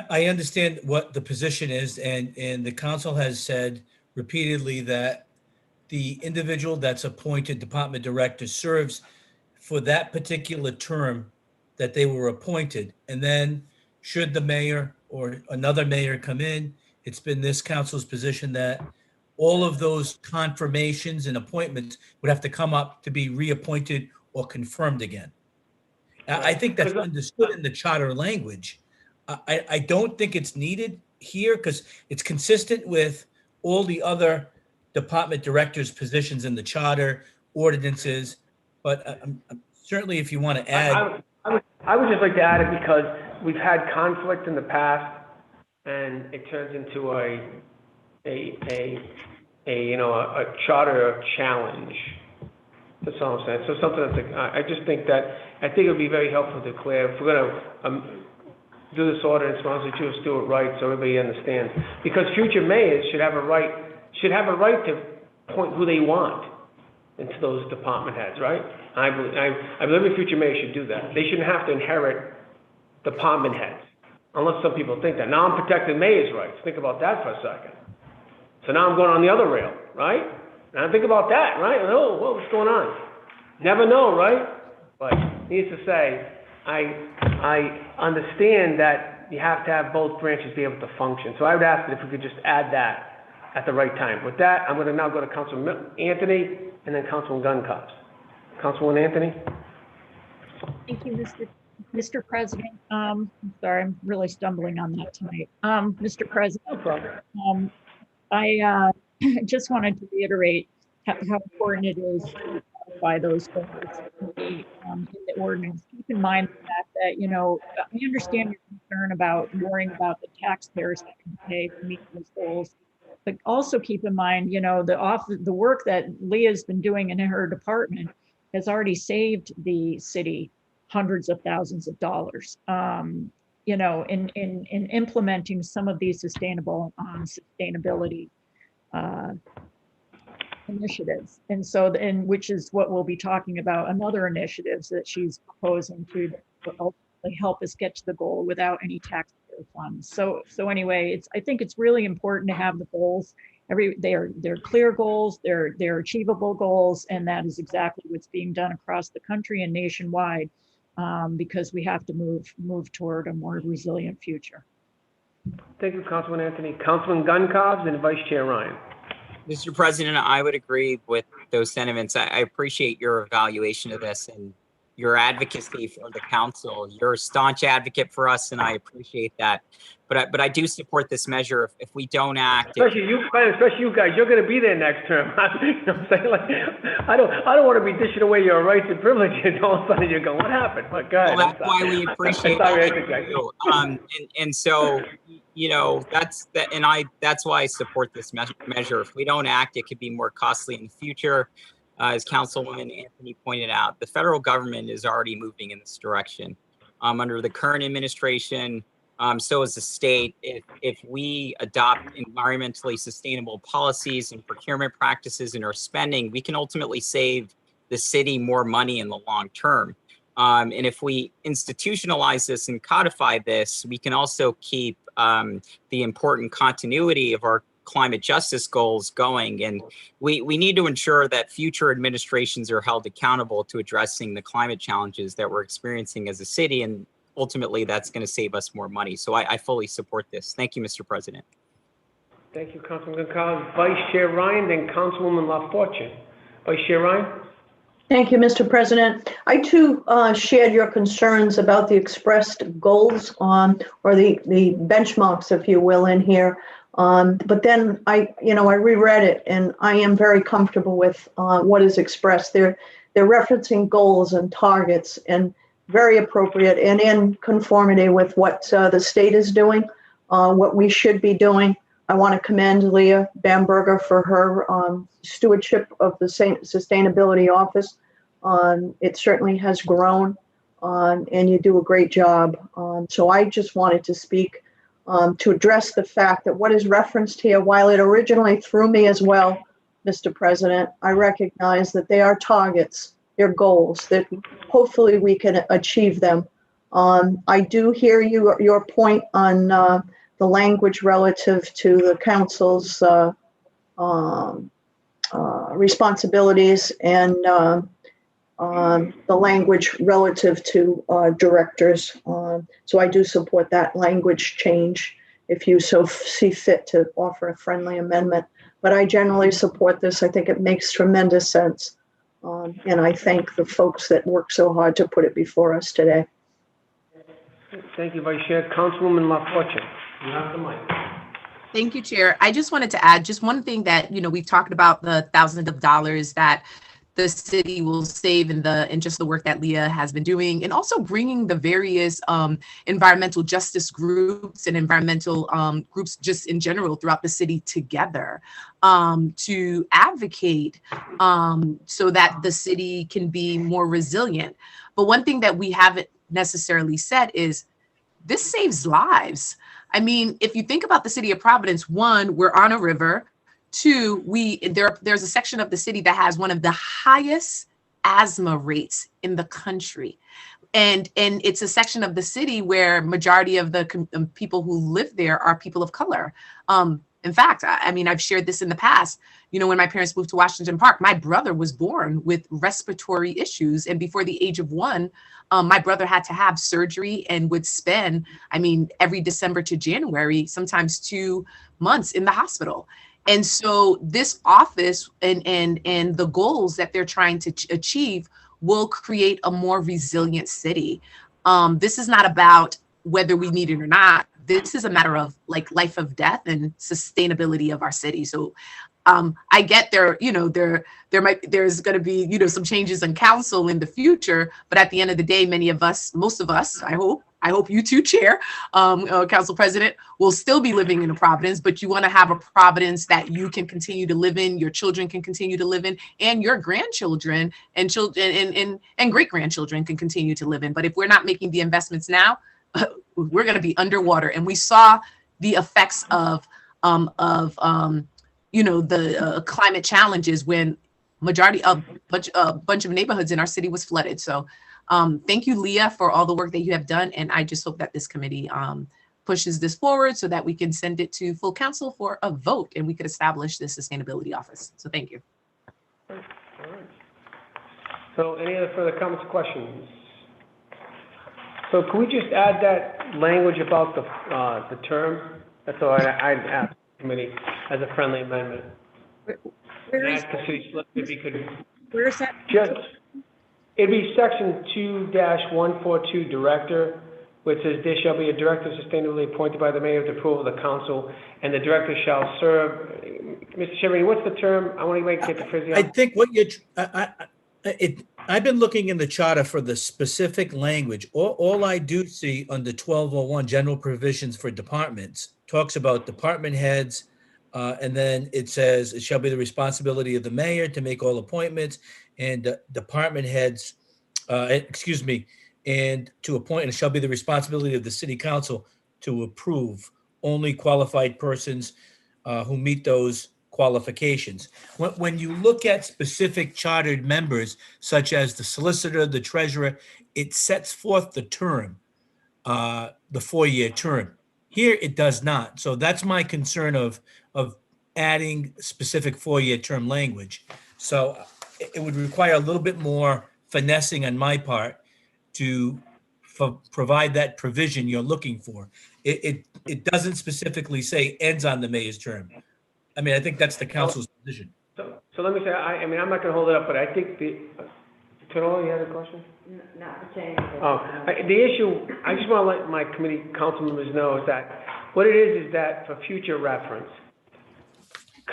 [SPEAKER 13] I understand what the position is, and the council has said repeatedly that the individual that's appointed department director serves for that particular term that they were appointed. And then should the mayor or another mayor come in, it's been this council's position that all of those confirmations and appointments would have to come up to be reappointed or confirmed again. I think that's understood in the charter language. I don't think it's needed here because it's consistent with all the other department directors' positions in the charter, ordinances, but certainly if you want to add.
[SPEAKER 1] I would just like to add it because we've had conflict in the past and it turns into a charter challenge. That's all I'm saying. So something that's, I just think it would be very helpful to declare, if we're going to do this ordinance, why don't we choose to do it right so everybody understands? Because future mayors should have a right to appoint who they want. into those department heads, right? I believe the future mayor should do that. They shouldn't have to inherit department heads, unless some people think that. Now I'm protecting mayor's rights. Think about that for a second. So now I'm going on the other rail, right? Now think about that, right? Oh, what's going on? Never know, right? But needless to say, I understand that you have to have both branches be able to function. So I would ask that if we could just add that at the right time. With that, I'm going to now go to Councilman Anthony and then Councilman Guncott. Councilman Anthony?
[SPEAKER 7] Thank you, Mr. President. Sorry, I'm really stumbling on that tonight. Mr. President,
[SPEAKER 1] No problem.
[SPEAKER 7] I just wanted to reiterate how important it is to by those goals in the ordinance. Keep in mind the fact that, you know, I understand your concern about worrying about the taxpayers having to pay to meet those goals, but also keep in mind, you know, the work that Leah's been doing in her department has already saved the city hundreds of thousands of dollars, you know, in implementing some of these sustainability initiatives. And so, which is what we'll be talking about, another initiatives that she's proposing to ultimately help us get to the goal without any taxpayer funds. So anyway, I think it's really important to have the goals. They're clear goals, they're achievable goals, and that is exactly what's being done across the country and nationwide, because we have to move toward a more resilient future.
[SPEAKER 1] Thank you, Councilman Anthony. Councilman Guncott and Vice Chair Ryan.
[SPEAKER 16] Mr. President, I would agree with those sentiments. I appreciate your evaluation of this and your advocacy for the council. You're a staunch advocate for us, and I appreciate that. But I do support this measure. If we don't act,
[SPEAKER 1] especially you guys, you're going to be there next term. You know what I'm saying? Like, I don't want to be dishing away your rights and privileges. And all of a sudden you're going, what happened? But go ahead.
[SPEAKER 16] Well, that's why we appreciate that. And so, you know, that's why I support this measure. If we don't act, it could be more costly in the future. As Councilwoman Anthony pointed out, the federal government is already moving in this direction. Under the current administration, so is the state. If we adopt environmentally sustainable policies and procurement practices in our spending, we can ultimately save the city more money in the long term. And if we institutionalize this and codify this, we can also keep the important continuity of our climate justice goals going. And we need to ensure that future administrations are held accountable to addressing the climate challenges that we're experiencing as a city. And ultimately, that's going to save us more money. So I fully support this. Thank you, Mr. President.
[SPEAKER 1] Thank you, Councilman Guncott. Vice Chair Ryan, then Councilwoman LaFortune. Vice Chair Ryan?
[SPEAKER 3] Thank you, Mr. President. I too shared your concerns about the expressed goals or the benchmarks, if you will, in here. But then I reread it, and I am very comfortable with what is expressed. They're referencing goals and targets, and very appropriate and in conformity with what the state is doing, what we should be doing. I want to commend Leah Bamberger for her stewardship of the Sustainability Office. It certainly has grown, and you do a great job. So I just wanted to speak to address the fact that what is referenced here, while it originally threw me as well, Mr. President, I recognize that they are targets, they're goals, that hopefully we can achieve them. I do hear your point on the language relative to the council's responsibilities and the language relative to directors. So I do support that language change if you so see fit to offer a friendly amendment. But I generally support this. I think it makes tremendous sense. And I thank the folks that work so hard to put it before us today.
[SPEAKER 1] Thank you, Vice Chair. Councilwoman LaFortune, you have the mic.
[SPEAKER 14] Thank you, Chair. I just wanted to add just one thing that, you know, we've talked about the thousands of dollars that the city will save in just the work that Leah has been doing, and also bringing the various environmental justice groups and environmental groups just in general throughout the city together to advocate so that the city can be more resilient. But one thing that we haven't necessarily said is this saves lives. I mean, if you think about the city of Providence, one, we're on a river. Two, there's a section of the city that has one of the highest asthma rates in the country. And it's a section of the city where majority of the people who live there are people of color. In fact, I mean, I've shared this in the past. You know, when my parents moved to Washington Park, my brother was born with respiratory issues. And before the age of 1, my brother had to have surgery and would spend, I mean, every December to January, sometimes 2 months in the hospital. And so this office and the goals that they're trying to achieve will create a more resilient city. This is not about whether we need it or not. This is a matter of like life of death and sustainability of our city. So I get there's going to be, you know, some changes in council in the future, but at the end of the day, most of us, I hope you too, Chair, Council President, will still be living in a Providence, but you want to have a Providence that you can continue to live in, your children can continue to live in, and your grandchildren and children and great grandchildren can continue to live in. But if we're not making the investments now, we're going to be underwater. And we saw the effects of you know, the climate challenges when a bunch of neighborhoods in our city was flooded. So thank you, Leah, for all the work that you have done. And I just hope that this committee pushes this forward so that we can send it to full council for a vote and we could establish this sustainability office. So thank you.
[SPEAKER 1] All right. So any other further comments or questions? So can we just add that language about the term? That's all I'd ask the committee as a friendly amendment.
[SPEAKER 7] Where is
[SPEAKER 1] if you could
[SPEAKER 7] that?
[SPEAKER 1] just, it'd be section 2-142 director, which says there shall be a director sustainably appointed by the mayor with approval of the council, and the director shall serve. Mr. Chairman, what's the term? I want to get the phrase.
[SPEAKER 13] I think what I've been looking in the charter for the specific language. All I do see under 1201 general provisions for departments talks about department heads, and then it says it shall be the responsibility of the mayor to make all appointments, and department heads, and to appoint, and it shall be the responsibility of the city council to approve only qualified persons who meet those qualifications. When you look at specific chartered members, such as the solicitor, the treasurer, it sets forth the term, the 4-year term. Here, it does not. So that's my concern of adding specific 4-year term language. So it would require a little bit more finessing on my part to provide that provision you're looking for. It doesn't specifically say ends on the mayor's term. I mean, I think that's the council's position.
[SPEAKER 1] So let me say, I mean, I'm not going to hold it up, but I think Tanola, you had a question?
[SPEAKER 11] Not pertaining to.
[SPEAKER 1] Oh, the issue, I just want to let my committee council members know is that what it is that for future reference,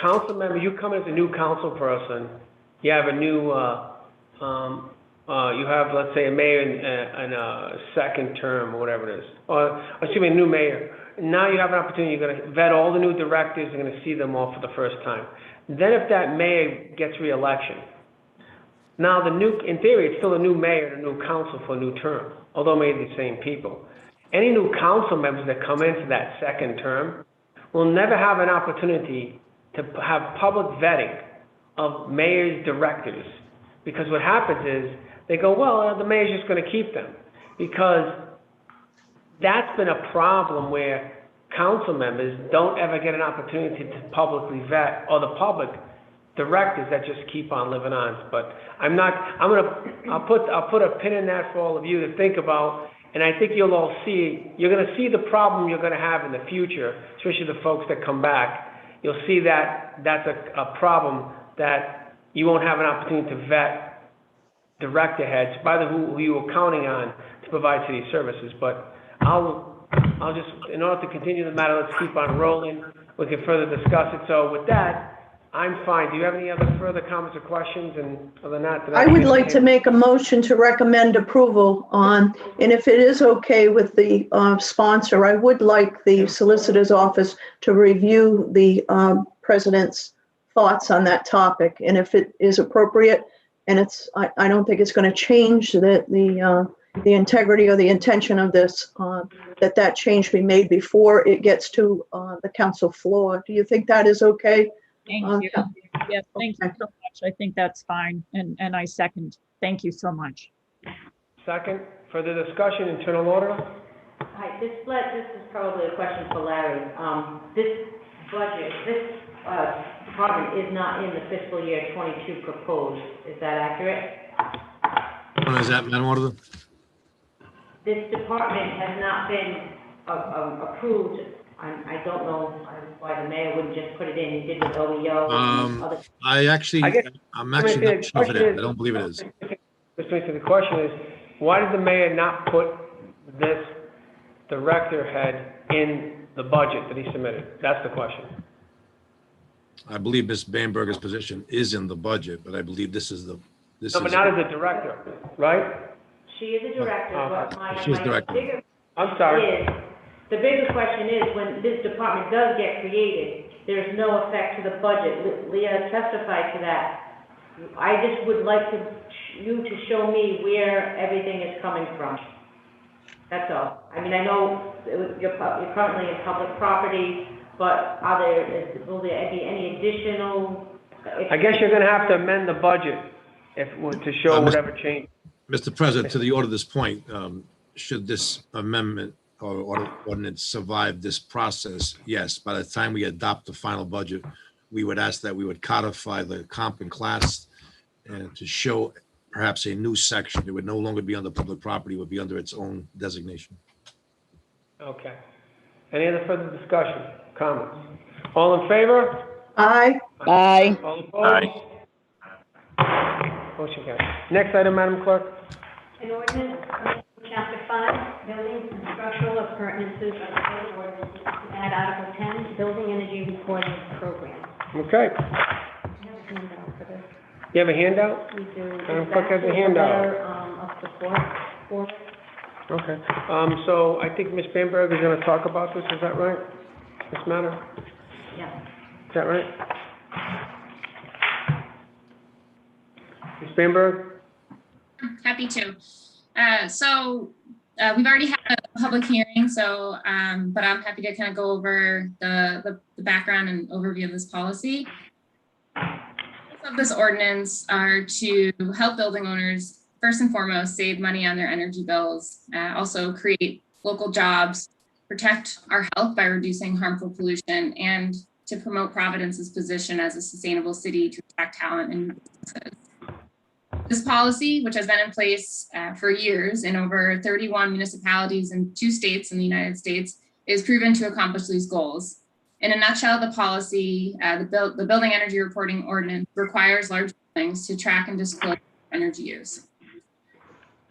[SPEAKER 1] council member, you come as a new council person, you have a new, you have, let's say, a mayor and a second term or whatever it is, or excuse me, a new mayor. Now you have an opportunity, you're going to vet all the new directors, you're going to see them all for the first time. Then if that mayor gets re-election, now in theory, it's still a new mayor and a new council for a new term, although maybe the same people. Any new council members that come into that second term will never have an opportunity to have public vetting of mayor's directors. Because what happens is, they go, well, the mayor's just going to keep them. Because that's been a problem where council members don't ever get an opportunity to publicly vet, or the public directors that just keep on living on. But I'll put a pin in that for all of you to think about, and I think you're going to see the problem you're going to have in the future, especially the folks that come back. You'll see that that's a problem that you won't have an opportunity to vet director heads, by who you were counting on to provide city services. But I'll just, in order to continue the matter, let's keep on rolling. We can further discuss it. So with that, I'm fine. Do you have any other further comments or questions? And other than that,
[SPEAKER 3] I would like to make a motion to recommend approval on, and if it is okay with the sponsor, I would like the solicitor's office to review the president's thoughts on that topic. And if it is appropriate, and I don't think it's going to change the integrity or the intention of this, that change be made before it gets to the council floor. Do you think that is okay,
[SPEAKER 7] Thank you. Yes, thank you so much. I think that's fine. And I second. Thank you so much.
[SPEAKER 1] Second, further discussion, internal order?
[SPEAKER 11] Hi, this is probably a question for Larry. This budget, this department is not in the fiscal year 22 proposed. Is that accurate?
[SPEAKER 12] What is that, Madam Auditor?
[SPEAKER 11] This department has not been approved. I don't know why the mayor wouldn't just put it in. He did with OEO and other.
[SPEAKER 12] I'm actually not sure of it. I don't believe it is.
[SPEAKER 1] Mr. Mason, the question is, why did the mayor not put this director head in the budget that he submitted? That's the question.
[SPEAKER 12] I believe Ms. Bamberger's position is in the budget, but I believe this is the,
[SPEAKER 1] No, but not as a director, right?
[SPEAKER 11] She is a director, but my bigger
[SPEAKER 1] I'm sorry.
[SPEAKER 11] the bigger question is, when this department does get created, there's no effect to the budget. Leah testified to that. I just would like you to show me where everything is coming from. That's all. I mean, I know you're currently in public property, but will there be any additional?
[SPEAKER 1] I guess you're gonna have to amend the budget to show whatever change.
[SPEAKER 12] Mr. President, to the order of this point, should this amendment or ordinance survive this process? Yes, by the time we adopt the final budget, we would ask that we would codify the comp and class and to show perhaps a new section. It would no longer be under public property, it would be under its own designation.
[SPEAKER 1] Okay. Any other further discussion, comments? All in favor?
[SPEAKER 3] Aye.
[SPEAKER 4] Aye.
[SPEAKER 1] All opposed? Motion carries. Next item, Madam Clerk.
[SPEAKER 2] An ordinance, Chapter 5, Buildings and Structural Appurtenances of the Code of Ordinances to add Article 10, Building Energy Reporting Program.
[SPEAKER 1] Okay.
[SPEAKER 2] I have a handout for this.
[SPEAKER 1] You have a handout?
[SPEAKER 2] We do.
[SPEAKER 1] Madam Clerk has a handout.
[SPEAKER 2] Letter of support for it.
[SPEAKER 1] Okay. So I think Ms. Bamberger is going to talk about this. Is that right? This matter?
[SPEAKER 2] Yeah.
[SPEAKER 1] Is that right? Ms. Bamberger?
[SPEAKER 18] Happy to. We've already had a public hearing, but I'm happy to kind of go over the background and overview of this policy. Of this ordinance are to help building owners, first and foremost, save money on their energy bills, also create local jobs, protect our health by reducing harmful pollution, and to promote Providence's position as a sustainable city to attract talent and new businesses. This policy, which has been in place for years in over 31 municipalities in 2 states in the United States, is proven to accomplish these goals. In a nutshell, the policy, the Building Energy Reporting Ordinance requires large buildings to track and disclose energy use.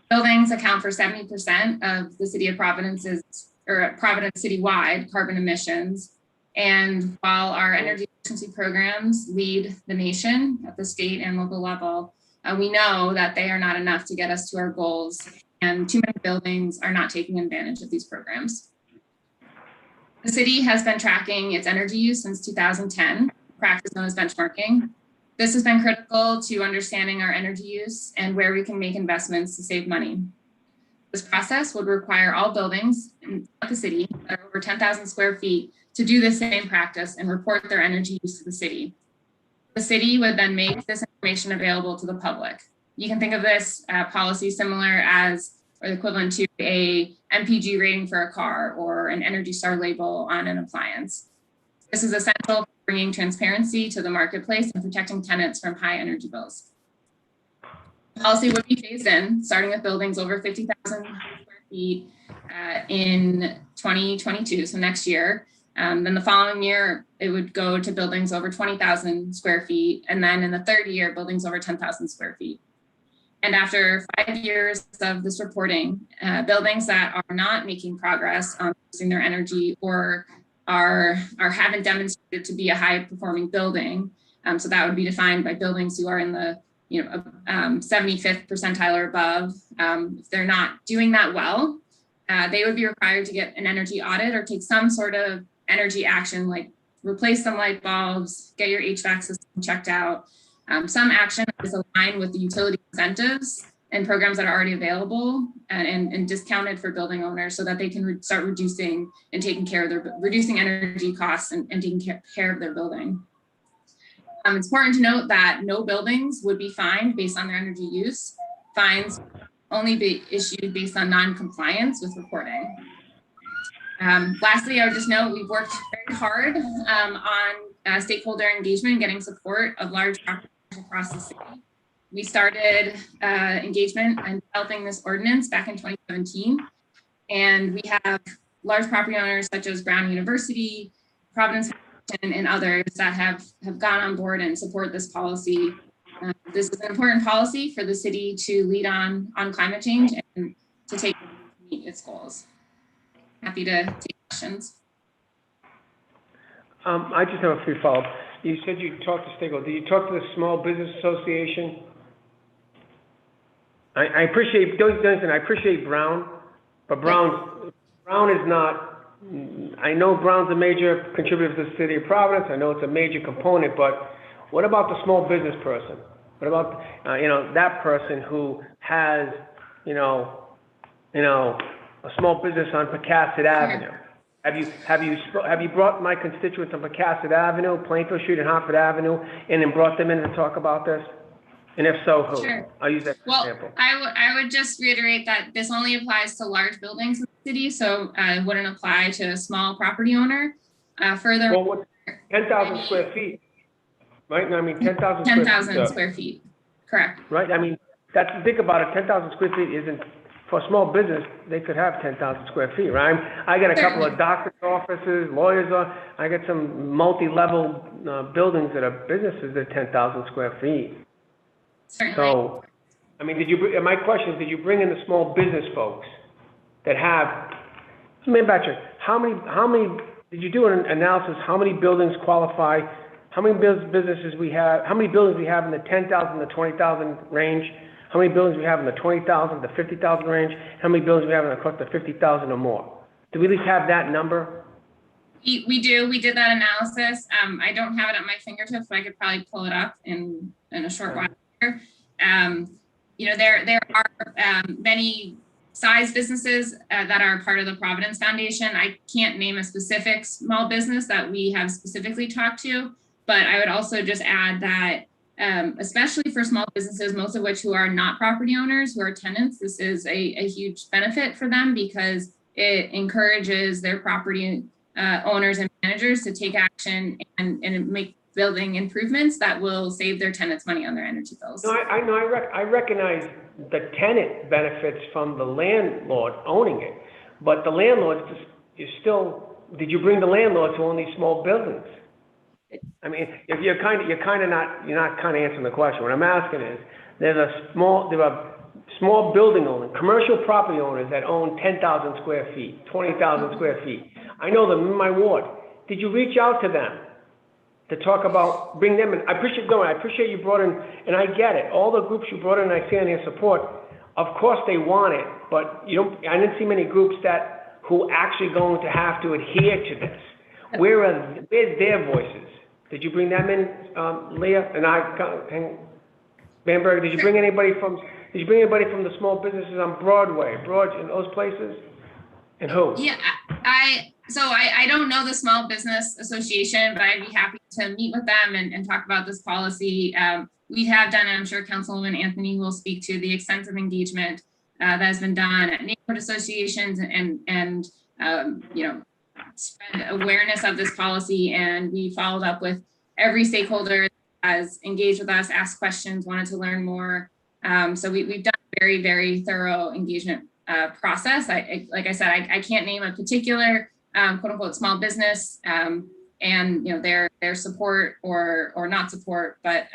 [SPEAKER 18] Buildings account for 70% of the city of Providence's, or Providence citywide carbon emissions. And while our energy efficiency programs lead the nation at the state and local level, we know that they are not enough to get us to our goals, and too many buildings are not taking advantage of these programs. The city has been tracking its energy use since 2010, practice known as benchmarking. This has been critical to understanding our energy use and where we can make investments to save money. This process would require all buildings in the city that are over 10,000 square feet to do the same practice and report their energy use to the city. The city would then make this information available to the public. You can think of this policy similar as, or equivalent to, a MPG rating for a car or an Energy Star label on an appliance. This is essential for bringing transparency to the marketplace and protecting tenants from high energy bills. The policy would be phased in, starting with buildings over 50,000 square feet in 2022, so next year. Then the following year, it would go to buildings over 20,000 square feet. And then in the third year, buildings over 10,000 square feet. And after 5 years of this reporting, buildings that are not making progress on using their energy or haven't demonstrated to be a high performing building. So that would be defined by buildings who are in the 75th percentile or above. If they're not doing that well, they would be required to get an energy audit or take some sort of energy action, like replace some light bulbs, get your HVAC system checked out. Some action is aligned with the utility incentives and programs that are already available and discounted for building owners so that they can start reducing and taking care of reducing energy costs and taking care of their building. It's important to note that no buildings would be fined based on their energy use. Fines only be issued based on non-compliance with reporting. Lastly, I would just note we've worked very hard on stakeholder engagement, getting support of large properties across the city. We started engagement and developing this ordinance back in 2017, and we have large property owners such as Brown University, Providence, and others that have gone on board and support this policy. This is an important policy for the city to lead on climate change and to take to meet its goals. Happy to take questions.
[SPEAKER 1] I just have a few follow-ups. You said you talked to stakeholders. Did you talk to the Small Business Association? I appreciate, don't listen, I appreciate Brown, but Brown is not, I know Brown's a major contributor to the city of Providence. I know it's a major component, but what about the small business person? What about, that person who has, a small business on Pecasset Avenue? Have you brought my constituents on Pecasset Avenue, Plainfield Street, and Hartford Avenue, and then brought them in to talk about this? And if so, who?
[SPEAKER 18] Sure.
[SPEAKER 1] I'll use that example.
[SPEAKER 18] I would just reiterate that this only applies to large buildings in the city, so it wouldn't apply to a small property owner. Further,
[SPEAKER 1] well, 10,000 square feet, right? I mean, 10,000
[SPEAKER 18] square feet, correct.
[SPEAKER 1] Right? I mean, think about it, 10,000 square feet isn't, for a small business, they could have 10,000 square feet, right? I got a couple of doctor's offices, lawyers, I got some multi-level buildings that are businesses that are 10,000 square feet.
[SPEAKER 18] Certainly.
[SPEAKER 1] So, I mean, my question is, did you bring in the small business folks that have, let me backtrack, how many, did you do an analysis, how many buildings qualify, how many businesses we have, how many buildings we have in the 10,000 to 20,000 range, how many buildings we have in the 20,000 to 50,000 range, how many buildings we have in the cost of 50,000 or more? Do we at least have that number?
[SPEAKER 18] We do. We did that analysis. I don't have it at my fingertips, but I could probably pull it up in a short while. There are many size businesses that are part of the Providence Foundation. I can't name a specific small business that we have specifically talked to, but I would also just add that especially for small businesses, most of which who are not property owners, who are tenants, this is a huge benefit for them because it encourages their property owners and managers to take action and make building improvements that will save their tenants money on their energy bills.
[SPEAKER 1] No, I recognize the tenant benefits from the landlord owning it, but the landlord is still, did you bring the landlord to own these small buildings? I mean, if you're not answering the question. What I'm asking is, there are small building owners, commercial property owners that own 10,000 square feet, 20,000 square feet. I know them in my ward. Did you reach out to them to talk about, bring them in? I appreciate you brought in, and I get it. All the groups you brought in, I see on your support, of course they want it, but I didn't see many groups who actually going to have to adhere to this. Where's their voices? Did you bring them in, Leah and Bamberg? Did you bring anybody from the small businesses on Broadway, in those places? And who?
[SPEAKER 18] Yeah, I don't know the Small Business Association, but I'd be happy to meet with them and talk about this policy. We have done, and I'm sure Councilwoman Anthony will speak to the extensive engagement that has been done at neighborhood associations and spread awareness of this policy. And we followed up with every stakeholder that has engaged with us, asked questions, wanted to learn more. So we've done a very, very thorough engagement process. Like I said, I can't name a particular quote unquote small business and their support or not support, but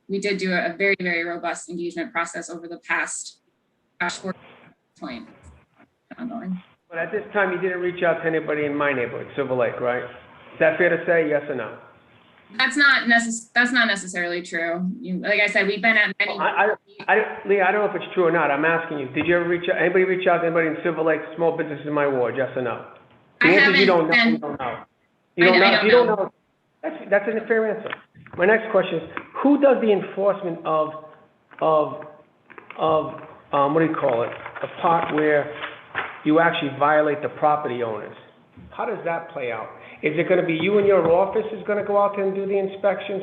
[SPEAKER 18] we did do a very, very robust engagement process over the past 4 point ongoing.
[SPEAKER 1] But at this time, you didn't reach out to anybody in my neighborhood, Silver Lake, right? Is that fair to say, yes or no?
[SPEAKER 18] That's not necessarily true. Like I said, we've been at many.
[SPEAKER 1] Leah, I don't know if it's true or not. I'm asking you. Did you ever anybody reach out to anybody in Silver Lake, small businesses in my ward, yes or no? The answer is you don't know. You don't know. You don't know. If you don't know, that's a fair answer. My next question is, who does the enforcement of what do you call it? A part where you actually violate the property owners. how does that play out? Is it gonna be you and your office is gonna go out there and do the inspections?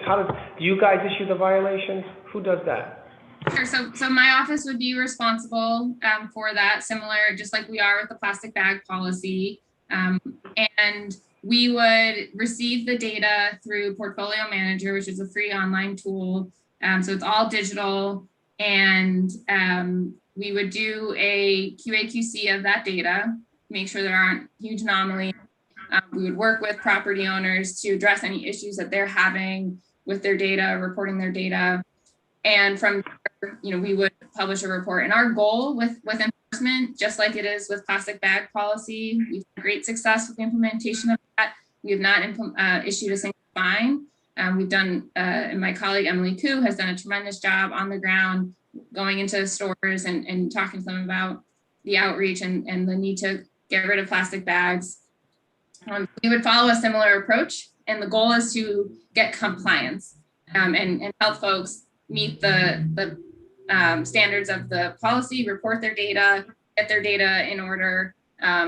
[SPEAKER 1] Do you guys issue the violations? Who does that?
[SPEAKER 18] Sure. So my office would be responsible for that, similar, just like we are with the plastic bag policy. And we would receive the data through Portfolio Manager, which is a free online tool. So it's all digital, and we would do a QA/QC of that data, make sure there aren't huge anomalies. We would work with property owners to address any issues that they're having with their data, reporting their data. And from there, we would publish a report. And our goal with enforcement, just like it is with plastic bag policy, we've had great success with the implementation of that. We have not issued a single fine. We've done, and my colleague Emily Koo has done a tremendous job on the ground, going into stores and talking to them about the outreach and the need to get rid of plastic bags. We would follow a similar approach, and the goal is to get compliance and help folks meet the standards of the policy, report their data, get their data in order,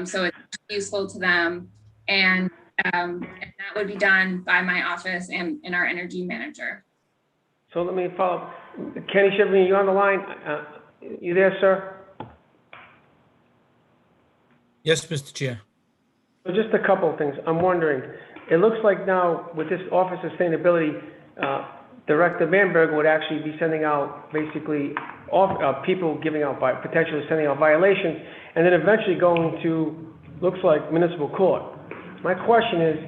[SPEAKER 18] so it's useful to them. And that would be done by my office and our energy manager.
[SPEAKER 1] So let me follow up. Kenny Chevron, you on the line? You there, sir?
[SPEAKER 13] Yes, Mr. Chair.
[SPEAKER 1] So just a couple of things. I'm wondering, it looks like now with this Office of Sustainability, Director Bamberger would actually be sending out basically people giving out, potentially sending out violations, and then eventually going to, looks like, municipal court. My question is,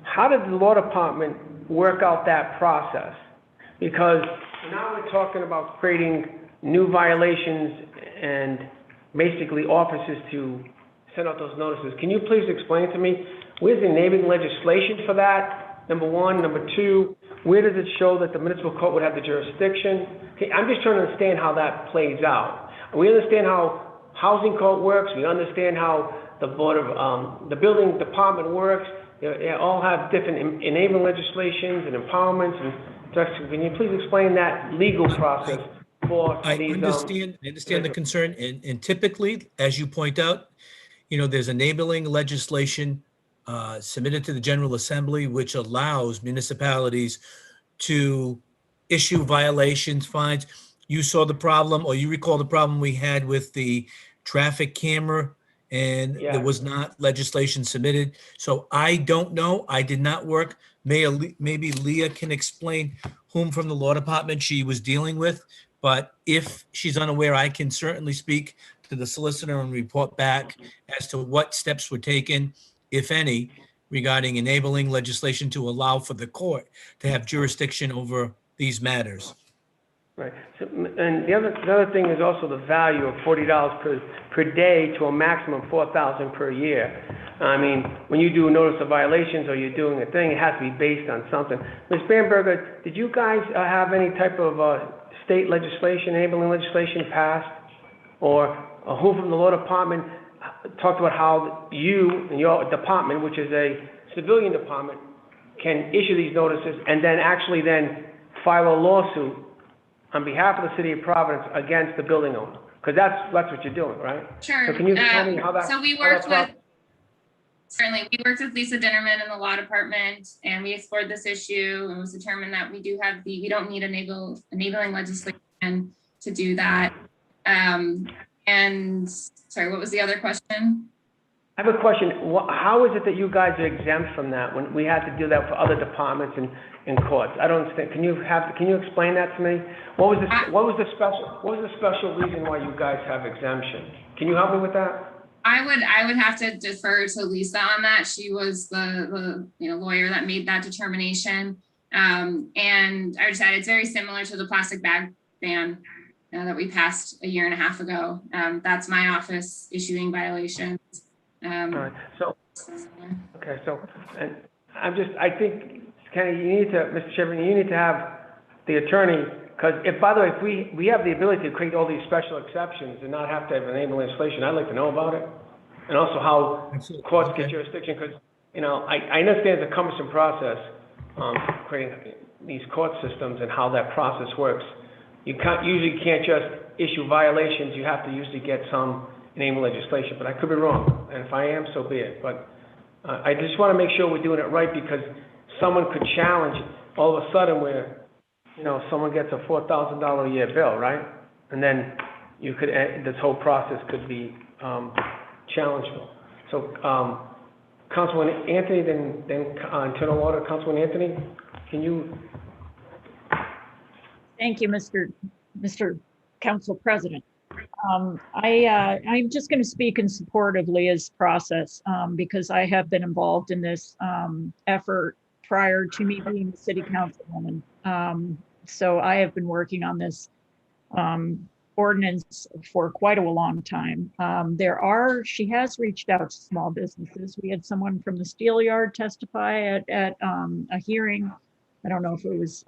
[SPEAKER 1] how did the law department work out that process? Because now we're talking about creating new violations and basically offices to send out those notices. Can you please explain to me, where's the enabling legislation for that? Number one. Number two, where does it show that the municipal court would have the jurisdiction? Okay, I'm just trying to understand how that plays out. We understand how housing court works. We understand how the the building department works. They all have different enabling legislations and empowerments and directions. Can you please explain that legal process for these?
[SPEAKER 13] I understand the concern, and typically, as you point out, there's enabling legislation submitted to the General Assembly, which allows municipalities to issue violations, fines. You saw the problem, or you recall the problem we had with the traffic camera, and there was not legislation submitted. So I don't know. I did not work. Maybe Leah can explain whom from the law department she was dealing with. But if she's unaware, I can certainly speak to the solicitor and report back as to what steps were taken, if any, regarding enabling legislation to allow for the court to have jurisdiction over these matters.
[SPEAKER 1] Right. So, and the other thing is also the value of $40 per day to a maximum of $4,000 per year. I mean, when you do a notice of violations or you're doing a thing, it has to be based on something. Ms. Bamberger, did you guys have any type of state legislation, enabling legislation passed? Or who from the law department talked about how you and your department, which is a civilian department, can issue these notices and then actually then file a lawsuit on behalf of the city of Providence against the building owner? Because that's what you're doing, right?
[SPEAKER 18] Sure.
[SPEAKER 1] So can you tell me how that?
[SPEAKER 18] So we worked with Lisa Dinnerman in the law department, and we explored this issue, and it was determined that we don't need enabling legislation to do that. And sorry, what was the other question?
[SPEAKER 1] I have a question. How is it that you guys are exempt from that when we had to do that for other departments and courts? I don't understand. Can you explain that to me? What was the special reason why you guys have exemption? Can you help me with that?
[SPEAKER 18] I would have to defer to Lisa on that. She was the lawyer that made that determination. And I would say it's very similar to the plastic bag ban that we passed a year and a half ago. That's my office issuing violations.
[SPEAKER 1] All right. So, okay. So, and I think, Kenny, Mr. Chevron, you need to have the attorney, because by the way, if we have the ability to create all these special exceptions and not have to have enabling legislation, I'd like to know about it. And also how courts get jurisdiction, because, I understand it's a cumbersome process, creating these court systems and how that process works. You usually can't just issue violations. You have to usually get some enabling legislation, but I could be wrong. And if I am, so be it. But I just want to make sure we're doing it right, because someone could challenge all of a sudden where, someone gets a $4,000 a year bill, right? And then you could, this whole process could be challengeable. So, Councilman Anthony, then internal order, Councilman Anthony, can you?
[SPEAKER 7] Thank you, Mr. Council President. I'm just going to speak in support of Leah's process because I have been involved in this effort prior to me being the city councilwoman. So I have been working on this ordinance for quite a long time. She has reached out to small businesses. We had someone from the steel yard testify at a hearing. I don't know if it was,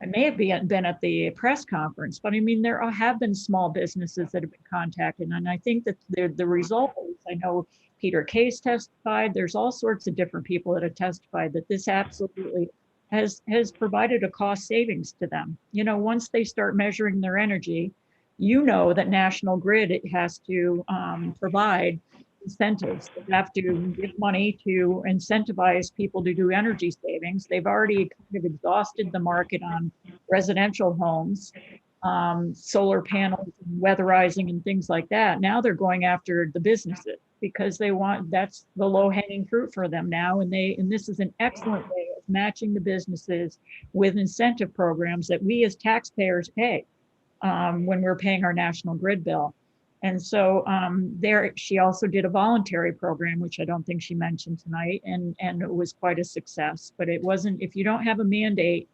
[SPEAKER 7] it may have been at the press conference, but I mean, there have been small businesses that have been contacted. And I think that the result is, I know Peter Case testified, there's all sorts of different people that have testified that this absolutely has provided a cost savings to them. Once they start measuring their energy, that National Grid has to provide incentives. They have to give money to incentivize people to do energy savings. They've already kind of exhausted the market on residential homes, solar panels, and weatherizing and things like that. Now they're going after the businesses because that's the low-hanging fruit for them now. And this is an excellent way of matching the businesses with incentive programs that we as taxpayers pay when we're paying our National Grid bill. And so she also did a voluntary program, which I don't think she mentioned tonight, and it was quite a success. But it wasn't, if you don't have a mandate,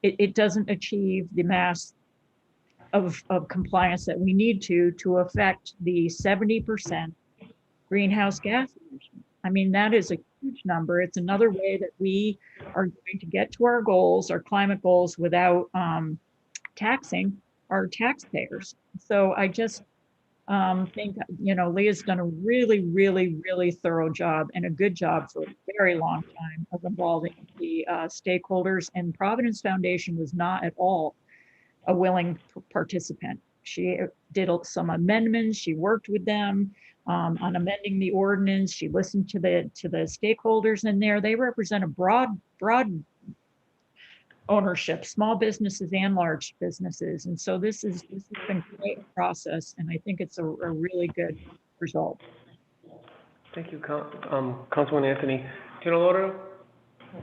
[SPEAKER 7] it doesn't achieve the mass of compliance that we need to affect the 70% greenhouse gas emissions. I mean, that is a huge number. It's another way that we are going to get to our goals, our climate goals, without taxing our taxpayers. So I just think, Leah's done a really, really, really thorough job and a good job for a very long time of involving the stakeholders. And Providence Foundation was not at all a willing participant. She did some amendments. She worked with them on amending the ordinance. She listened to the stakeholders in there. They represent a broad ownership, small businesses and large businesses. And so this has been a great process, and I think it's a really good result.
[SPEAKER 1] Thank you, Councilman Anthony. General order?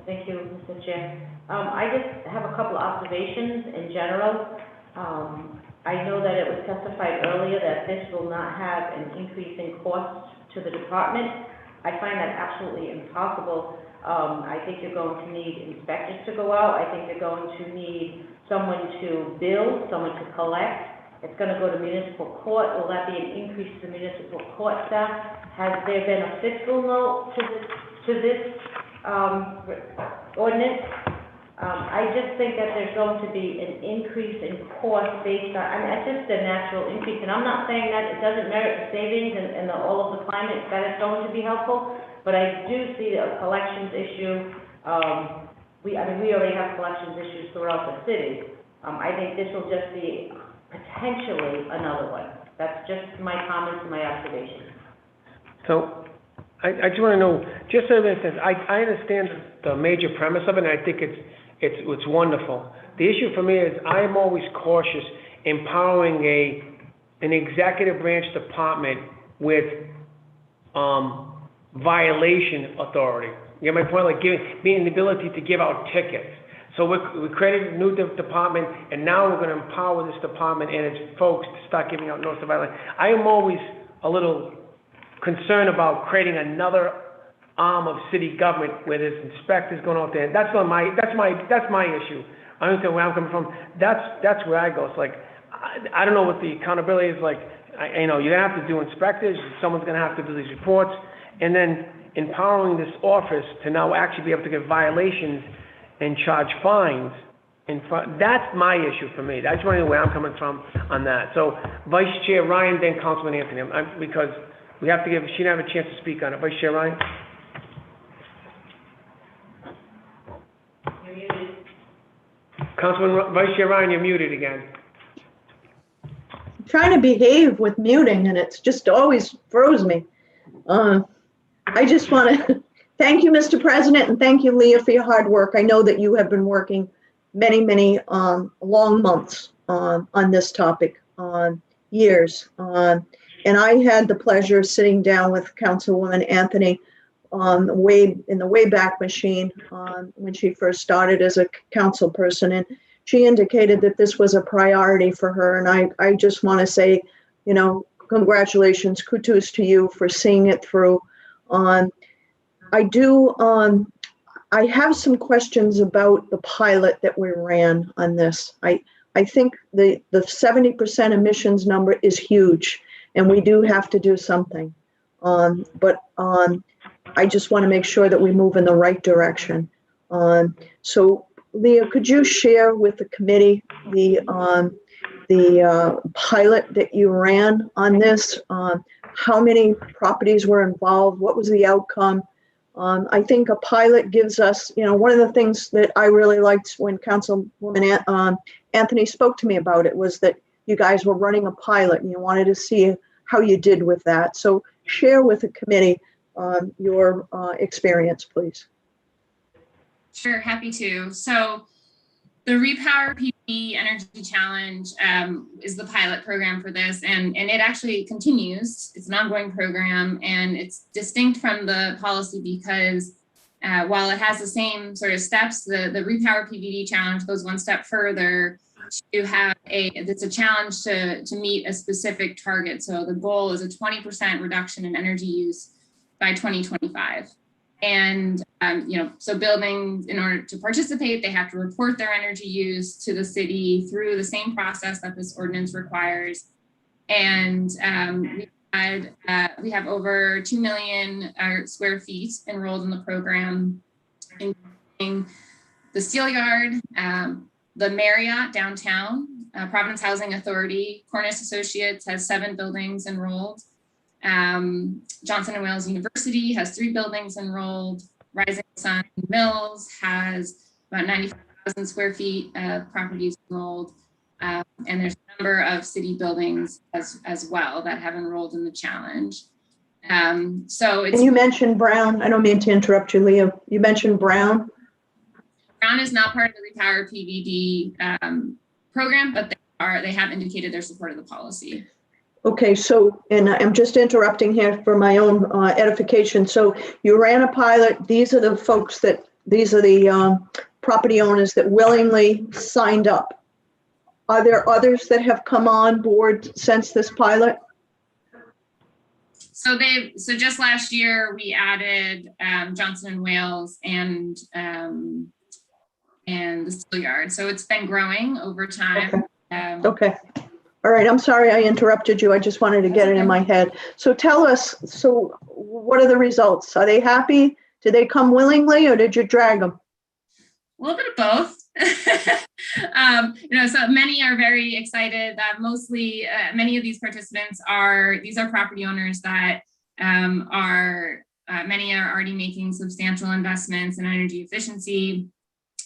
[SPEAKER 11] Thank you, Mr. Chair. I just have a couple of observations in general. I know that it was testified earlier that this will not have an increase in cost to the department. I find that absolutely impossible. I think you're going to need inspectors to go out. I think you're going to need someone to bill, someone to collect. It's going to go to municipal court. Will that be an increase to the municipal court staff? Has there been a fiscal note to this ordinance? I just think that there's going to be an increase in cost based on, it's just a natural increase. And I'm not saying that it doesn't merit the savings and all of the climate that it's going to be helpful, but I do see a collections issue. We already have collections issues throughout the city. I think this will just be potentially another one. That's just my comments and my observations.
[SPEAKER 1] So I just want to know, just so that I understand the major premise of it, and I think it's wonderful. The issue for me is I'm always cautious empowering an executive branch department with violation authority. You get my point? Like being the ability to give out tickets. So we created a new department, and now we're going to empower this department and its folks to start giving out notice of violation. I am always a little concerned about creating another arm of city government where there's inspectors going out there. That's my issue. I understand where I'm coming from. That's where I go. It's like I don't know what the accountability is like. You're gonna have to do inspectors. Someone's gonna have to do these reports, and then empowering this office to now actually be able to get violations and charge fines. That's my issue for me. That's really where I'm coming from on that. So Vice Chair Ryan, then Councilman Anthony, because we have to she didn't have a chance to speak on it. Vice Chair Ryan?
[SPEAKER 11] You're muted.
[SPEAKER 1] Vice Chair Ryan, you're muted again.
[SPEAKER 3] I'm trying to behave with muting, and it's just always throws me. I just want to thank you, Mr. President, and thank you, Leah, for your hard work. I know that you have been working many long months on this topic, years. And I had the pleasure of sitting down with Councilwoman Anthony in the Wayback Machine when she first started as a council person. And she indicated that this was a priority for her. And I just want to say, you know, congratulations, kudos to you for seeing it through. I have some questions about the pilot that we ran on this. I think the 70% emissions number is huge, and we do have to do something. But I just want to make sure that we move in the right direction. So, Leah, could you share with the committee the pilot that you ran on this? How many properties were involved? What was the outcome? I think a pilot gives us, you know, one of the things that I really liked when Councilwoman Anthony spoke to me about it was that you guys were running a pilot and you wanted to see how you did with that. So share with the committee your experience, please.
[SPEAKER 18] Sure, happy to. So the Repower PV Energy Challenge is the pilot program for this, and it actually continues. It's an ongoing program, and it's distinct from the policy because while it has the same sort of steps, the Repower PVD Challenge goes one step further to have it's a challenge to meet a specific target. So the goal is a 20% reduction in energy use by 2025. And, you know, so buildings, in order to participate, they have to report their energy use to the city through the same process that this ordinance requires. And we have over 2 million square feet enrolled in the program, including the Steel Yard, the Marriott downtown, Providence Housing Authority, Cornish Associates has 7 buildings enrolled. Johnson & Wales University has 3 buildings enrolled. Rising Sun Mills has about 95,000 square feet of properties enrolled. And there's a number of city buildings as well that have enrolled in the challenge. So it's—
[SPEAKER 3] And you mentioned Brown. I don't mean to interrupt you, Leah. You mentioned Brown.
[SPEAKER 18] Brown is not part of the Repower PVD program, but they have indicated their support of the policy.
[SPEAKER 3] Okay, so, and I'm just interrupting here for my own edification. So you ran a pilot. These are the folks these are the property owners that willingly signed up. Are there others that have come on board since this pilot?
[SPEAKER 18] So just last year we added Johnson & Wales and the Steel Yard. So it's been growing over time.
[SPEAKER 3] Okay. Okay. All right, I'm sorry I interrupted you. I just wanted to get it in my head. So tell us, so what are the results? Are they happy? Did they come willingly or did you drag them?
[SPEAKER 18] A little bit of both. You know, so many are very excited. Mostly, many of these participants are property owners that many are already making substantial investments in energy efficiency.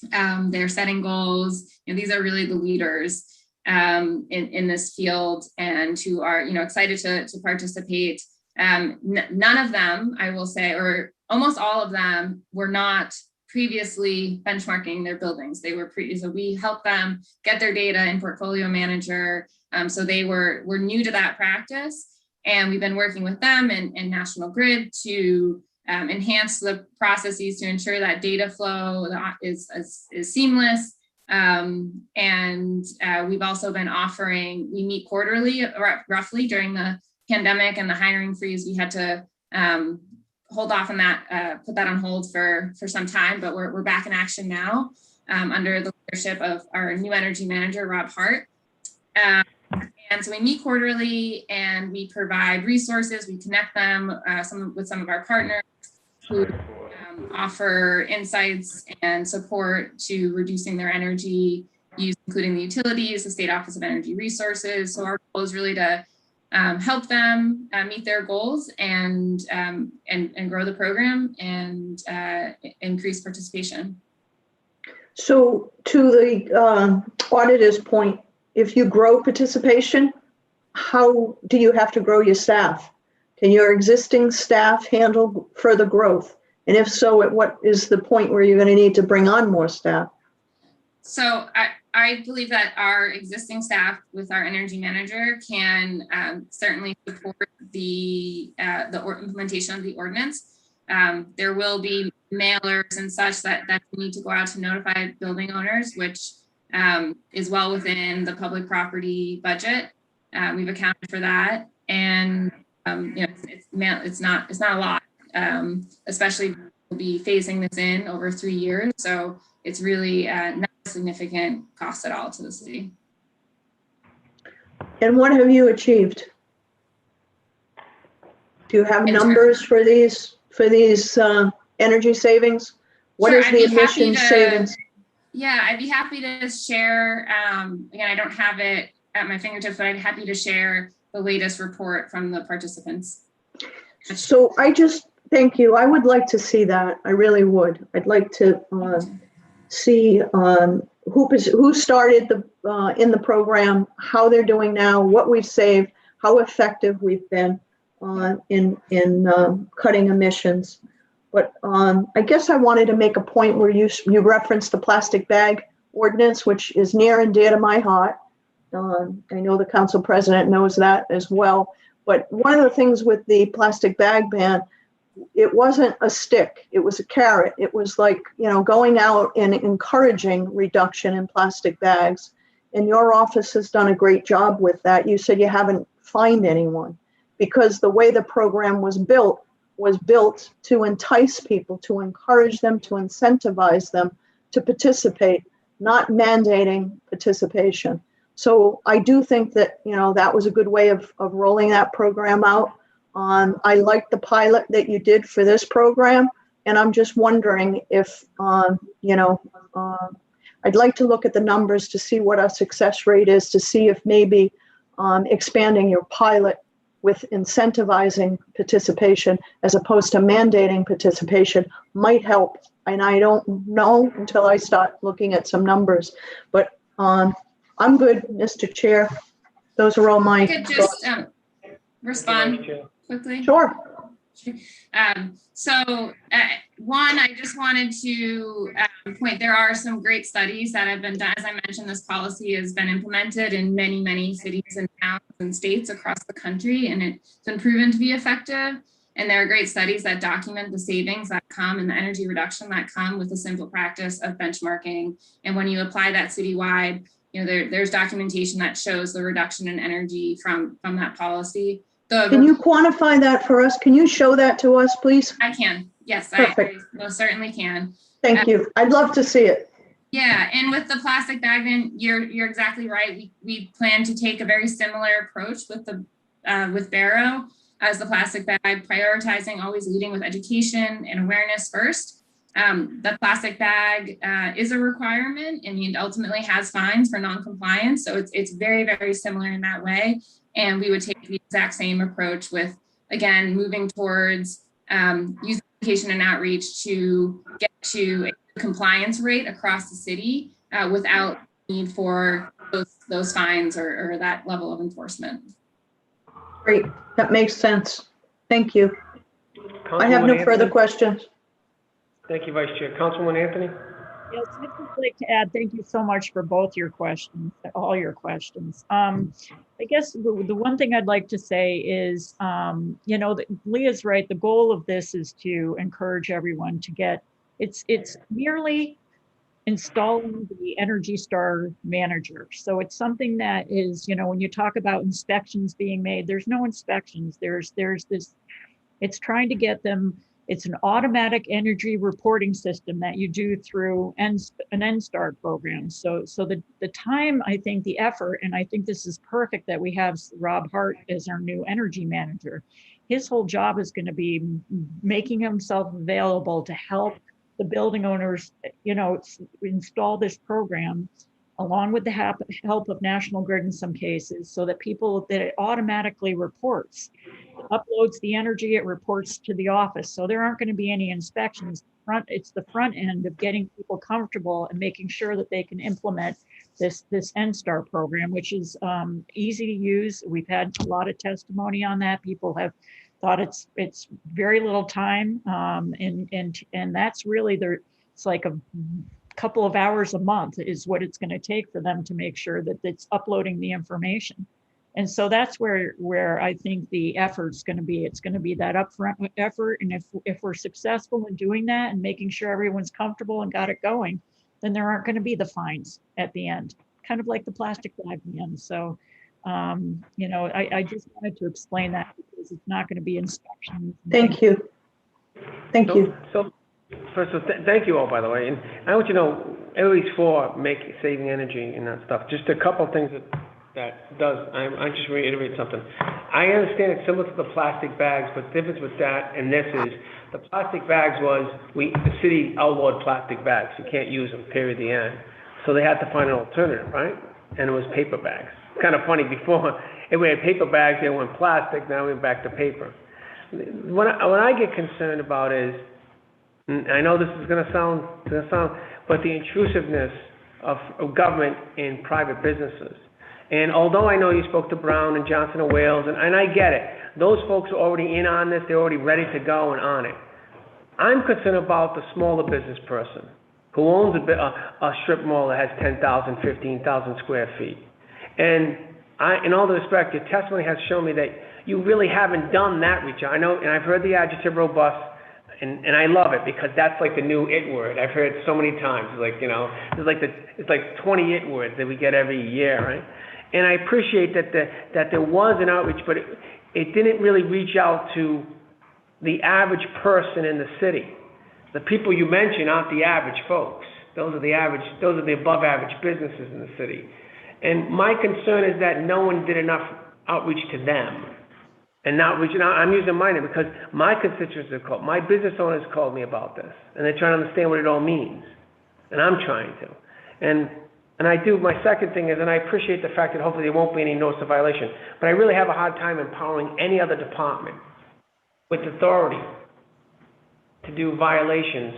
[SPEAKER 18] They're setting goals. You know, these are really the leaders in this field and who are, you know, excited to participate. None of them, I will say, or almost all of them, were not previously benchmarking their buildings. They were so we helped them get their data in Portfolio Manager. So they were new to that practice, and we've been working with them and National Grid to enhance the processes to ensure that data flow is seamless. And we've also been offering, we meet quarterly, roughly, during the pandemic and the hiring freeze. We had to hold off on that, put that on hold for some time, but we're back in action now under the leadership of our new energy manager, Rob Hart. And so we meet quarterly and we provide resources. We connect them with some of our partners who offer insights and support to reducing their energy use, including the utilities, the State Office of Energy Resources. So our goal is really to help them meet their goals and grow the program and increase participation.
[SPEAKER 3] So to the auditor's point, if you grow participation, how do you have to grow your staff? Can your existing staff handle further growth? And if so, at what is the point where you're going to need to bring on more staff?
[SPEAKER 18] So I believe that our existing staff with our energy manager can certainly support the implementation of the ordinance. There will be mailers and such that we need to go out to notify building owners, which is well within the public property budget. We've accounted for that, and it's not a lot, especially we'll be phasing this in over 3 years. So it's really not a significant cost at all to the city.
[SPEAKER 3] And what have you achieved? Do you have numbers for these energy savings? What
[SPEAKER 18] Sure,
[SPEAKER 3] is the emission savings?
[SPEAKER 18] Yeah, I'd be happy to share. Again, I don't have it at my fingertips, but I'd be happy to share the latest report from the participants.
[SPEAKER 3] So thank you. I would like to see that. I really would. I'd like to see who started in the program, how they're doing now, what we've saved, how effective we've been in cutting emissions. But I guess I wanted to make a point where you referenced the plastic bag ordinance, which is near and dear to my heart. I know the council president knows that as well. But one of the things with the plastic bag ban, it wasn't a stick, it was a carrot. It was like, going out and encouraging reduction in plastic bags. And your office has done a great job with that. You said you haven't fined anyone because the way the program was built to entice people, to encourage them, to incentivize them to participate, not mandating participation. So I do think that, that was a good way of rolling that program out. I like the pilot that you did for this program, and I'm just wondering if, I'd like to look at the numbers to see what our success rate is, to see if maybe expanding your pilot with incentivizing participation as opposed to mandating participation might help. And I don't know until I start looking at some numbers, but I'm good, Mr. Chair. Those are all my
[SPEAKER 18] I could just respond quickly.
[SPEAKER 3] Sure.
[SPEAKER 18] One, I just wanted to point, there are some great studies that have been done. As I mentioned, this policy has been implemented in many, many cities and towns and states across the country, and it's been proven to be effective. And there are great studies that document the savings that come and the energy reduction that come with the simple practice of benchmarking. And when you apply that citywide, there's documentation that shows the reduction in energy from that policy.
[SPEAKER 3] Can you quantify that for us? Can you show that to us, please?
[SPEAKER 18] I can. Yes,
[SPEAKER 3] Perfect.
[SPEAKER 18] I most certainly can.
[SPEAKER 3] Thank you. I'd love to see it.
[SPEAKER 18] Yeah, and with the plastic bag ban, you're exactly right. We plan to take a very similar approach with Barrow as the plastic bag, prioritizing, always leading with education and awareness first. The plastic bag is a requirement and ultimately has fines for non-compliance. So it's very, very similar in that way. And we would take the exact same approach with, again, moving towards using education and outreach to get to a compliance rate across the city without need for those fines or that level of enforcement.
[SPEAKER 3] Great, that makes sense. Thank you. I have no further questions.
[SPEAKER 1] Thank you, Vice Chair. Councilwoman Anthony?
[SPEAKER 7] Yes, I'd just like to add, thank you so much for both your questions, all your questions. I guess the one thing I'd like to say is, Leah's right. The goal of this is to encourage everyone to get, it's merely installing the Energy Star manager. So it's something that is, when you talk about inspections being made, there's no inspections. There's this, it's trying to get them. It's an automatic energy reporting system that you do through an NSTAR program. So the time, I think the effort, and I think this is perfect that we have Rob Hart as our new energy manager. His whole job is going to be making himself available to help the building owners, install this program along with the help of National Grid in some cases, so that it automatically reports. It uploads the energy, it reports to the office. So there aren't going to be any inspections. It's the front end of getting people comfortable and making sure that they can implement this NSTAR program, which is easy to use. We've had a lot of testimony on that. People have thought it's very little time. And that's really it's like a couple of hours a month is what it's going to take for them to make sure that it's uploading the information. And so that's where I think the effort's going to be. It's going to be that upfront effort. And if we're successful in doing that and making sure everyone's comfortable and got it going, then there aren't going to be the fines at the end, kind of like the plastic bag in the end. So, I just wanted to explain that because it's not going to be inspections.
[SPEAKER 3] Thank you. Thank you.
[SPEAKER 1] So first of all, thank you all, by the way. And I want you to know, everybody's for saving energy and that stuff. Just a couple of things that does, I just reiterate something. I understand it's similar to the plastic bags, but the difference with that and this is, the plastic bags was, the city outlawed plastic bags. You can't use them, period, the end. So they had to find an alternative, right? And it was paper bags. It's kind of funny, before, if we had paper bags, they went plastic, now we're back to paper. What I get concerned about is, and I know this is gonna sound, but the intrusiveness of government in private businesses. And although I know you spoke to Brown and Johnson and Wales, and I get it, those folks are already in on this, they're already ready to go and on it. I'm concerned about the smaller business person who owns a strip mall that has 10,000, 15,000 square feet. And in all due respect, your testimony has shown me that you really haven't done that reach. I know, and I've heard the adjective robust, and I love it because that's like the new it word. I've heard it so many times. Like, it's like 20 it words that we get every year, right? And I appreciate that there was an outreach, but it didn't really reach out to the average person in the city. The people you mentioned aren't the average folks. Those are the above average businesses in the city. And my concern is that no one did enough outreach to them. And not reaching out, I'm using my name because my constituents have called, my business owners called me about this, and they're trying to understand what it all means. And I'm trying to. And I do, my second thing is, and I appreciate the fact that hopefully there won't be any notice of violation, but I really have a hard time empowering any other department with authority to do violations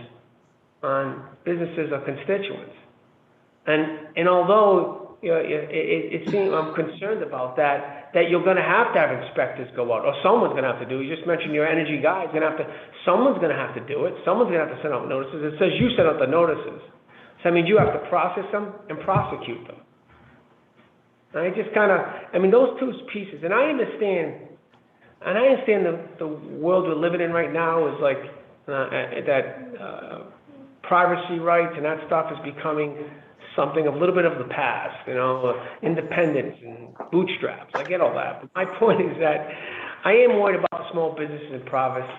[SPEAKER 1] on businesses or constituents. And although it seems I'm concerned about that you're going to have inspectors go out, or someone's going to have to do it. You just mentioned your energy guy is going to have to, someone's going to have to do it. Someone's going to have to send out notices. It says you send out the notices. So that means you have to process them and prosecute them. And I just those two pieces, and I understand the world we're living in right now is like, privacy rights and that stuff is becoming something a little bit of the past, independence and bootstraps. I get all that. But my point is that I am worried about the small businesses in Providence.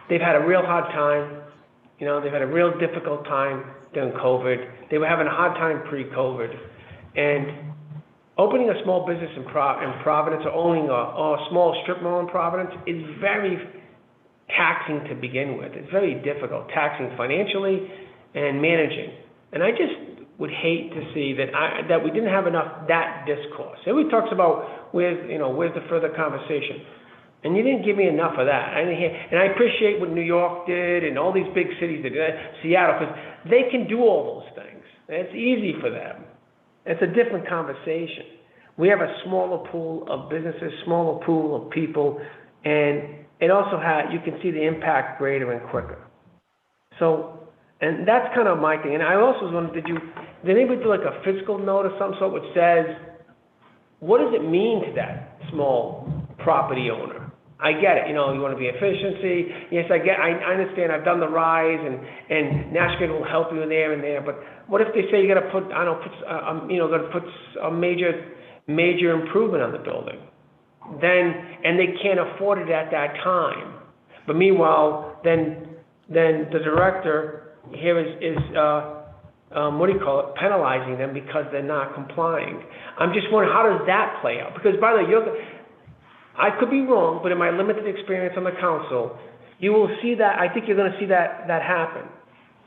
[SPEAKER 1] They've had a real hard time. They've had a real difficult time during COVID. They were having a hard time pre-COVID. And opening a small business in Providence or owning a small strip mall in Providence is very taxing to begin with. It's very difficult, taxing financially and managing. And I just would hate to see that we didn't have enough that discourse. Everybody talks about where's the further conversation. And you didn't give me enough of that. And I appreciate what New York did and all these big cities did, Seattle, because they can do all those things. It's easy for them. It's a different conversation. We have a smaller pool of businesses, smaller pool of people, and it also you can see the impact greater and quicker. So, and that's kind of my thing. And I also was wondering, did anybody do like a fiscal note of some sort which says, what does it mean to that small property owner? I get it, you want to be efficiency. Yes, I understand. I've done the RISE and National Grid will help you there and there. But what if they say you got to put, got to put a major improvement on the building? And they can't afford it at that time. But meanwhile, then the director here is penalizing them because they're not complying. I'm just wondering, how does that play out? Because by the way, I could be wrong, but in my limited experience on the council, you will see that, I think you're going to see that happen.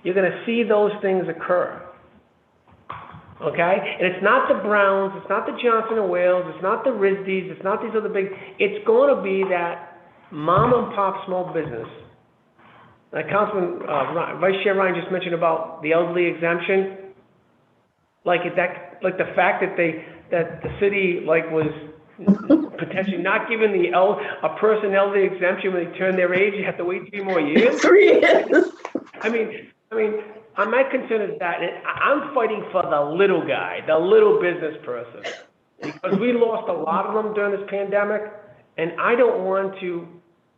[SPEAKER 1] You're going to see those things occur. Okay? And it's not the Browns, it's not the Johnson and Wales, it's not the RISDs, it's not these other big, it's going to be that mom and pop small business. Councilman, Vice Chair Ryan just mentioned about the elderly exemption. Like the fact that the city was potentially not giving a person elderly exemption when they turn their age, you have to wait 3 more years?
[SPEAKER 3] 3 years.
[SPEAKER 1] I mean, my concern is that I'm fighting for the little guy, the little business person, because we lost a lot of them during this pandemic, and I don't want to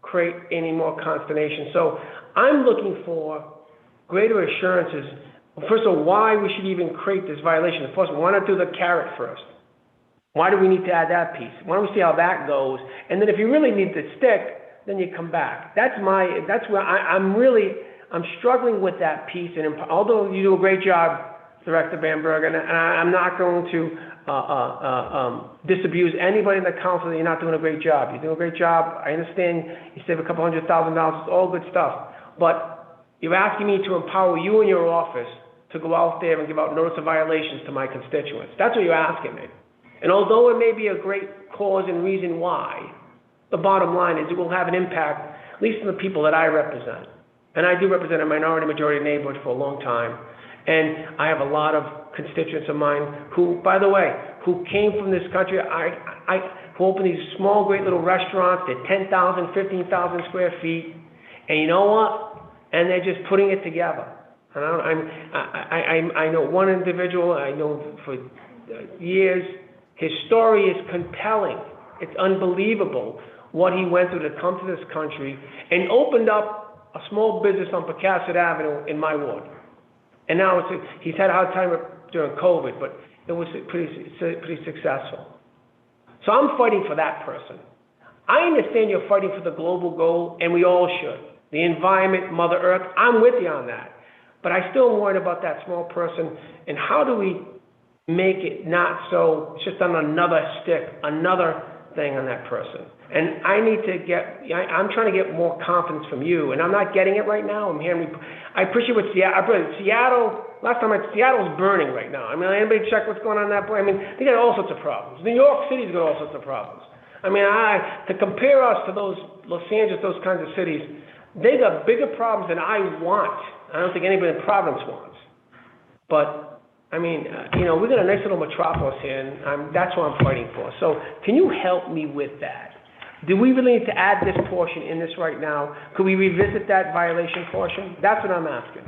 [SPEAKER 1] create any more consternation. So I'm looking for greater assurances. First of all, why we should even create this violation. First, why not do the carrot first? Why do we need to add that piece? Why don't we see how that goes? And then if you really need the stick, then you come back. That's where I'm struggling with that piece. And although you do a great job, Director Bamberg, and I'm not going to disabuse anybody in the council that you're not doing a great job. You're doing a great job. I understand you save a couple $100,000. It's all good stuff. But you're asking me to empower you and your office to go out there and give out notice of violations to my constituents. That's what you're asking me. And although it may be a great cause and reason why, the bottom line is it will have an impact, at least on the people that I represent. And I do represent a minority-majority neighborhood for a long time. And I have a lot of constituents of mine who, by the way, who came from this country, who opened these small, great little restaurants. They're 10,000, 15,000 square feet. And you know what? And they're just putting it together. And I know one individual, I know for years. His story is compelling. It's unbelievable what he went through to come to this country and opened up a small business on Pocasset Avenue in my ward. And now he's had a hard time during COVID, but it was pretty successful. So I'm fighting for that person. I understand you're fighting for the global goal, and we all should. The environment, Mother Earth, I'm with you on that. But I still am worried about that small person, and how do we make it not so, it's just on another stick, another thing on that person. And I'm trying to get more confidence from you, and I'm not getting it right now. I appreciate what Seattle, Seattle's burning right now. I mean, anybody check what's going on in that place? I mean, they got all sorts of problems. New York City's got all sorts of problems. I mean, to compare us to those Los Angeles, those kinds of cities, they got bigger problems than I want. I don't think anybody in Providence wants. But I mean, we got a nice little metropolis here, and that's what I'm fighting for. So can you help me with that? Do we really need to add this portion in this right now? Could we revisit that violation portion? That's what I'm asking.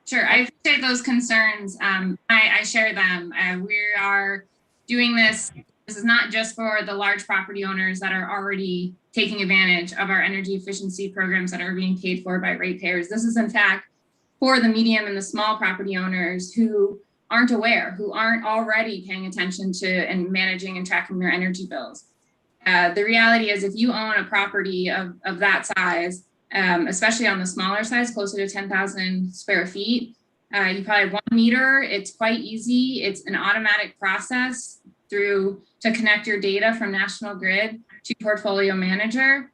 [SPEAKER 18] Sure. I appreciate those concerns. I share them. We are doing this. This is not just for the large property owners that are already taking advantage of our energy efficiency programs that are being paid for by ratepayers. This is in fact for the medium and the small property owners who aren't aware, who aren't already paying attention to and managing and tracking their energy bills. The reality is if you own a property of that size, especially on the smaller size, closer to 10,000 square feet, you probably have 1 meter. It's quite easy. It's an automatic process to connect your data from National Grid to Portfolio Manager.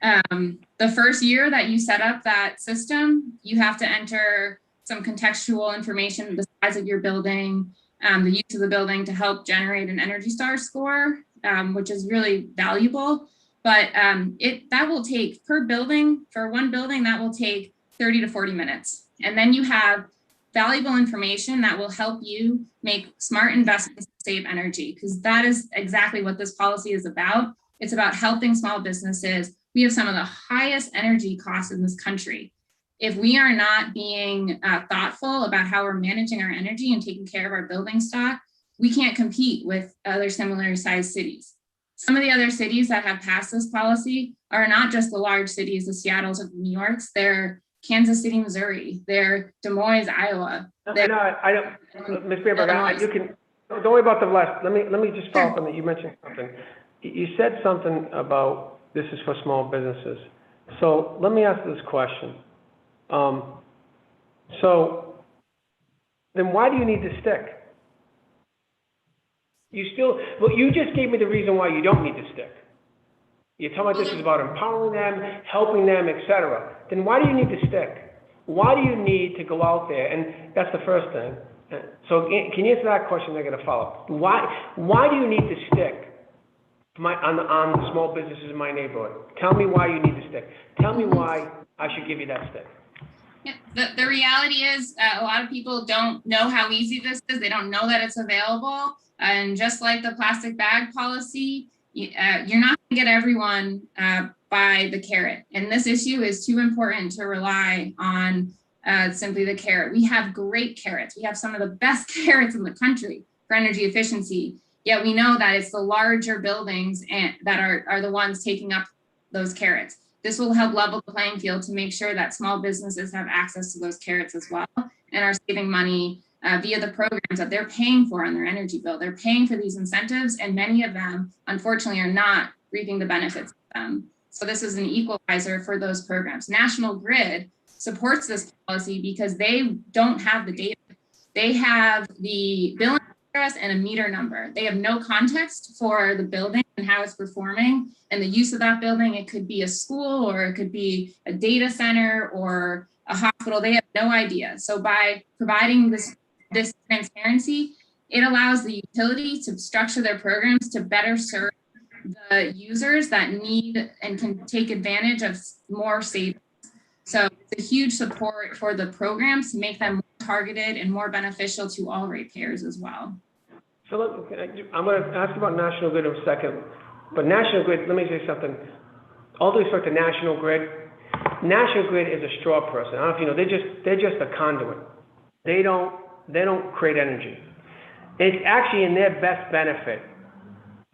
[SPEAKER 18] The first year that you set up that system, you have to enter some contextual information, the size of your building, the use of the building to help generate an Energy Star score, which is really valuable. But that will take per building, for one building, that will take 30 to 40 minutes. And then you have valuable information that will help you make smart investments to save energy, because that is exactly what this policy is about. It's about helping small businesses. We have some of the highest energy costs in this country. If we are not being thoughtful about how we're managing our energy and taking care of our building stock, we can't compete with other similar sized cities. Some of the other cities that have passed this policy are not just the large cities, the Seattles or the New Yorks, they're Kansas City, Missouri, they're Des Moines, Iowa.
[SPEAKER 1] I don't, Ms. Bamberg, you can, don't worry about the last, let me just follow up on that. You mentioned something. You said something about this is for small businesses. So let me ask this question. So then why do you need to stick? You just gave me the reason why you don't need to stick. You're talking about this is about empowering them, helping them, etc. Then why do you need to stick? Why do you need to go out there? And that's the first thing. So can you answer that question? They're going to follow. Why do you need to stick on the small businesses in my neighborhood? Tell me why you need to stick. Tell me why I should give you that stick.
[SPEAKER 18] Yeah, The reality is a lot of people don't know how easy this is. They don't know that it's available. And just like the plastic bag policy, you're not going to get everyone by the carrot. And this issue is too important to rely on simply the carrot. We have great carrots. We have some of the best carrots in the country for energy efficiency. Yet we know that it's the larger buildings that are the ones taking up those carrots. This will help level the playing field to make sure that small businesses have access to those carrots as well and are saving money via the programs that they're paying for on their energy bill. They're paying for these incentives, and many of them, unfortunately, are not reaping the benefits of them. So this is an equalizer for those programs. National Grid supports this policy because they don't have the data. They have the billing address and a meter number. They have no context for the building and how it's performing and the use of that building. It could be a school, or it could be a data center or a hospital. They have no idea. So by providing this transparency, it allows the utility to structure their programs to better serve the users that need and can take advantage of more savings. So it's a huge support for the programs to make them more targeted and more beneficial to all ratepayers as well.
[SPEAKER 1] So look, I'm going to ask about National Grid in a second, but National Grid, let me say something. All due respect to National Grid is a straw person. I don't know if you know, they're just a conduit. They don't create energy. It's actually in their best benefit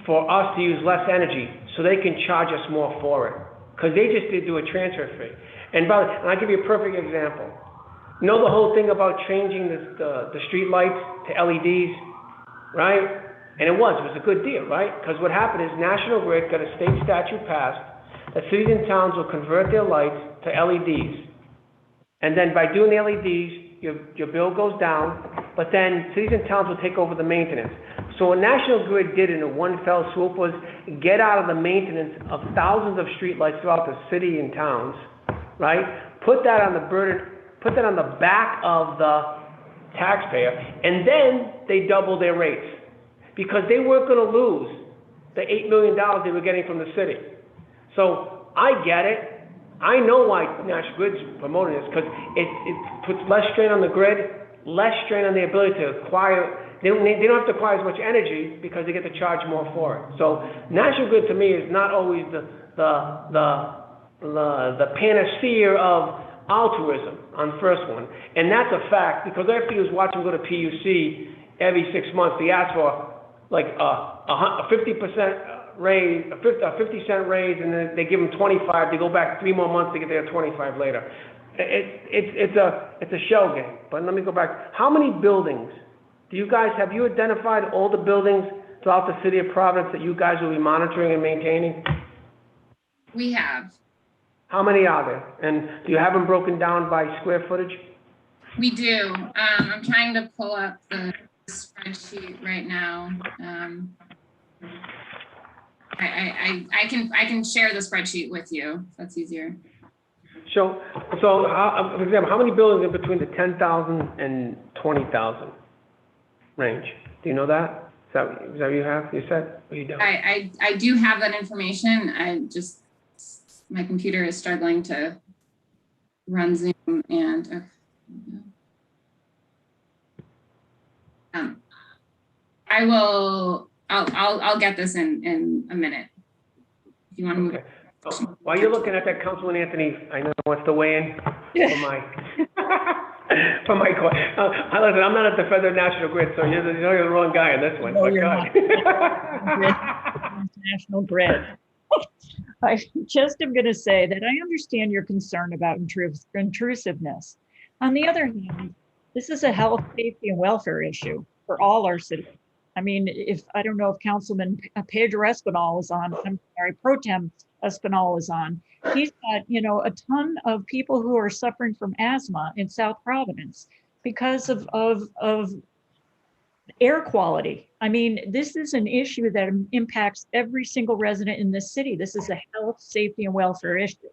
[SPEAKER 1] for us to use less energy so they can charge us more for it, because they just did do a transfer fee. And I'll give you a perfect example. You know the whole thing about changing the street lights to LEDs, right? And it was a good deal, right? Because what happened is National Grid got a state statute passed that cities and towns will convert their lights to LEDs. And then by doing the LEDs, your bill goes down, but then cities and towns will take over the maintenance. So what National Grid did in a one fell swoop was get out of the maintenance of thousands of streetlights throughout the city and towns, right? Put that on the back of the taxpayer, and then they doubled their rates because they weren't going to lose the $8 million they were getting from the city. So I get it. I know why National Grid's promoting this, because it puts less strain on the grid, less strain on the ability to acquire. They don't have to acquire as much energy because they get to charge more for it. So National Grid to me is not always the panacea of altruism on the first one, and that's a fact, because I have to watch them go to PUC every 6 months. They ask for like a 50% raise, a 50-cent raise, and then they give them 25. They go back 3 more months to get their 25 later. It's a shell game. But let me go back. How many buildings have you identified all the buildings throughout the city of Providence that you guys will be monitoring and maintaining?
[SPEAKER 18] We have.
[SPEAKER 1] How many are there? And do you have them broken down by square footage?
[SPEAKER 18] We do. I'm trying to pull up the spreadsheet right now. I can share the spreadsheet with you. If that's easier.
[SPEAKER 1] So how, for example, how many buildings are between the 10,000 and 20,000 range? Do you know that? Is that what you have? You said? Or you don't?
[SPEAKER 18] I do have that information. My computer is struggling to run Zoom, and I'll get this in a minute. If you want to move.
[SPEAKER 1] Okay. Oh, while you're looking at that, Councilman Anthony, I know wants to weigh in for my listen, I'm not a defender of National Grid, so you're the wrong guy on this one.
[SPEAKER 7] No,
[SPEAKER 1] but
[SPEAKER 7] you're
[SPEAKER 1] God.
[SPEAKER 7] not. National Grid. I just am going to say that I understand your concern about intrusiveness. On the other hand, this is a health, safety, and welfare issue for all our citizens. I mean, I don't know if Councilman Pedro Espinal is on, I'm sorry, Pro Tem Espinal is on. He's got, a ton of people who are suffering from asthma in South Providence because of air quality. I mean, this is an issue that impacts every single resident in this city. This is a health, safety, and welfare issue.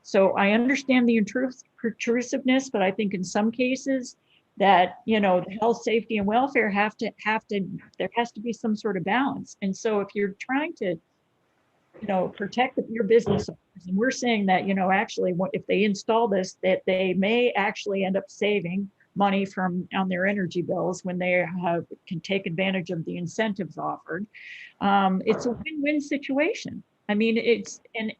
[SPEAKER 7] So I understand the intrusiveness, but I think in some cases that, the health, safety, and welfare there has to be some sort of balance. And so if you're trying to, protect your business And we're saying that, actually, if they install this, that they may actually end up saving money on their energy bills when they can take advantage of the incentives offered. It's a win-win situation. I mean,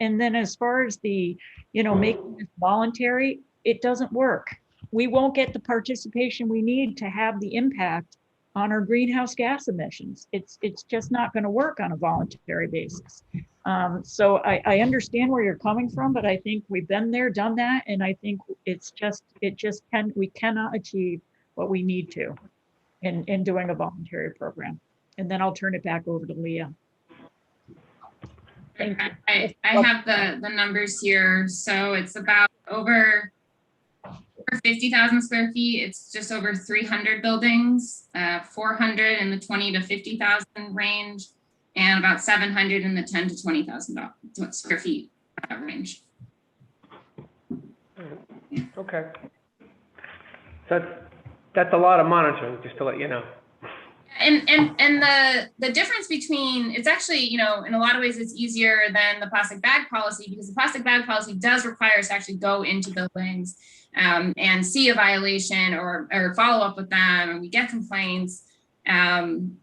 [SPEAKER 7] and then as far as the, making this voluntary, it doesn't work. We won't get the participation we need to have the impact on our greenhouse gas emissions. It's just not going to work on a voluntary basis. So I understand where you're coming from, but I think we've been there, done that, and I think we cannot achieve what we need to in doing a voluntary program. And then I'll turn it back over to Leah. Thank you.
[SPEAKER 18] I have the numbers here. So it's about over 50,000 square feet. It's just over 300 buildings, 400 in the 20 to 50,000 range, and about 700 in the 10 to 20,000 square feet range.
[SPEAKER 1] Okay. That's a lot of monitoring, just to let you know.
[SPEAKER 18] And the difference between, it's actually, in a lot of ways it's easier than the plastic bag policy, because the plastic bag policy does require us to actually go into buildings and see a violation or follow up with them, and we get complaints. And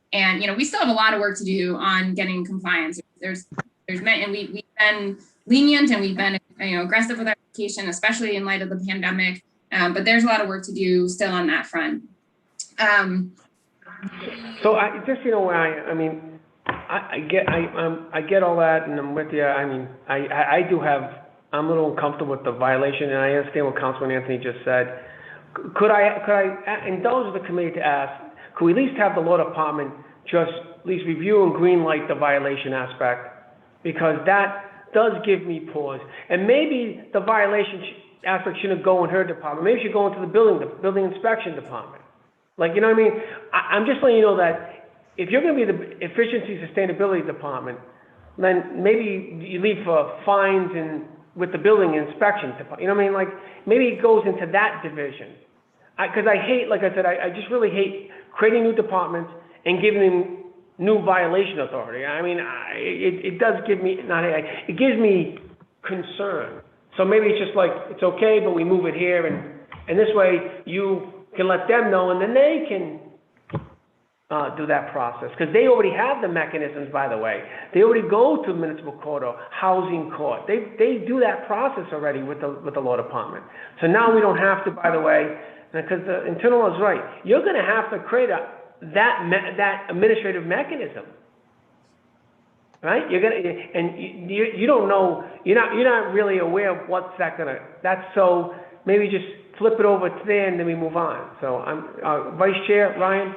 [SPEAKER 18] we still have a lot of work to do on getting compliance. There's many, and we've been lenient and we've been aggressive with our application, especially in light of the pandemic. But there's a lot of work to do still on that front.
[SPEAKER 1] So I get all that, and I'm with you. I mean, I'm a little uncomfortable with the violation, and I understand what Councilman Anthony just said. Could I indulge the committee to ask, could we at least have the law department just at least review and green light the violation aspect? Because that does give me pause. And maybe the violation aspect shouldn't go in her department. Maybe it should go into the building inspection department. Like, you know what I mean? I'm just letting you know that if you're going to be the efficiency sustainability department, then maybe you leave fines with the building inspection department. You know what I mean? Like, maybe it goes into that division. Because I hate, like I said, I just really hate creating new departments and giving them new violation authority. I mean, it does give me, it gives me concern. So maybe it's just like, it's okay, but we move it here, and this way you can let them know, and then they can do that process. Because they already have the mechanisms, by the way. They already go to municipal court or housing court. They do that process already with the law department. So now we don't have to, by the way, because the internal law is right. You're going to have to create that administrative mechanism, right? You don't know. You're not really aware of what's that's so maybe just flip it over to there and then we move on. So I'm Vice Chair Ryan.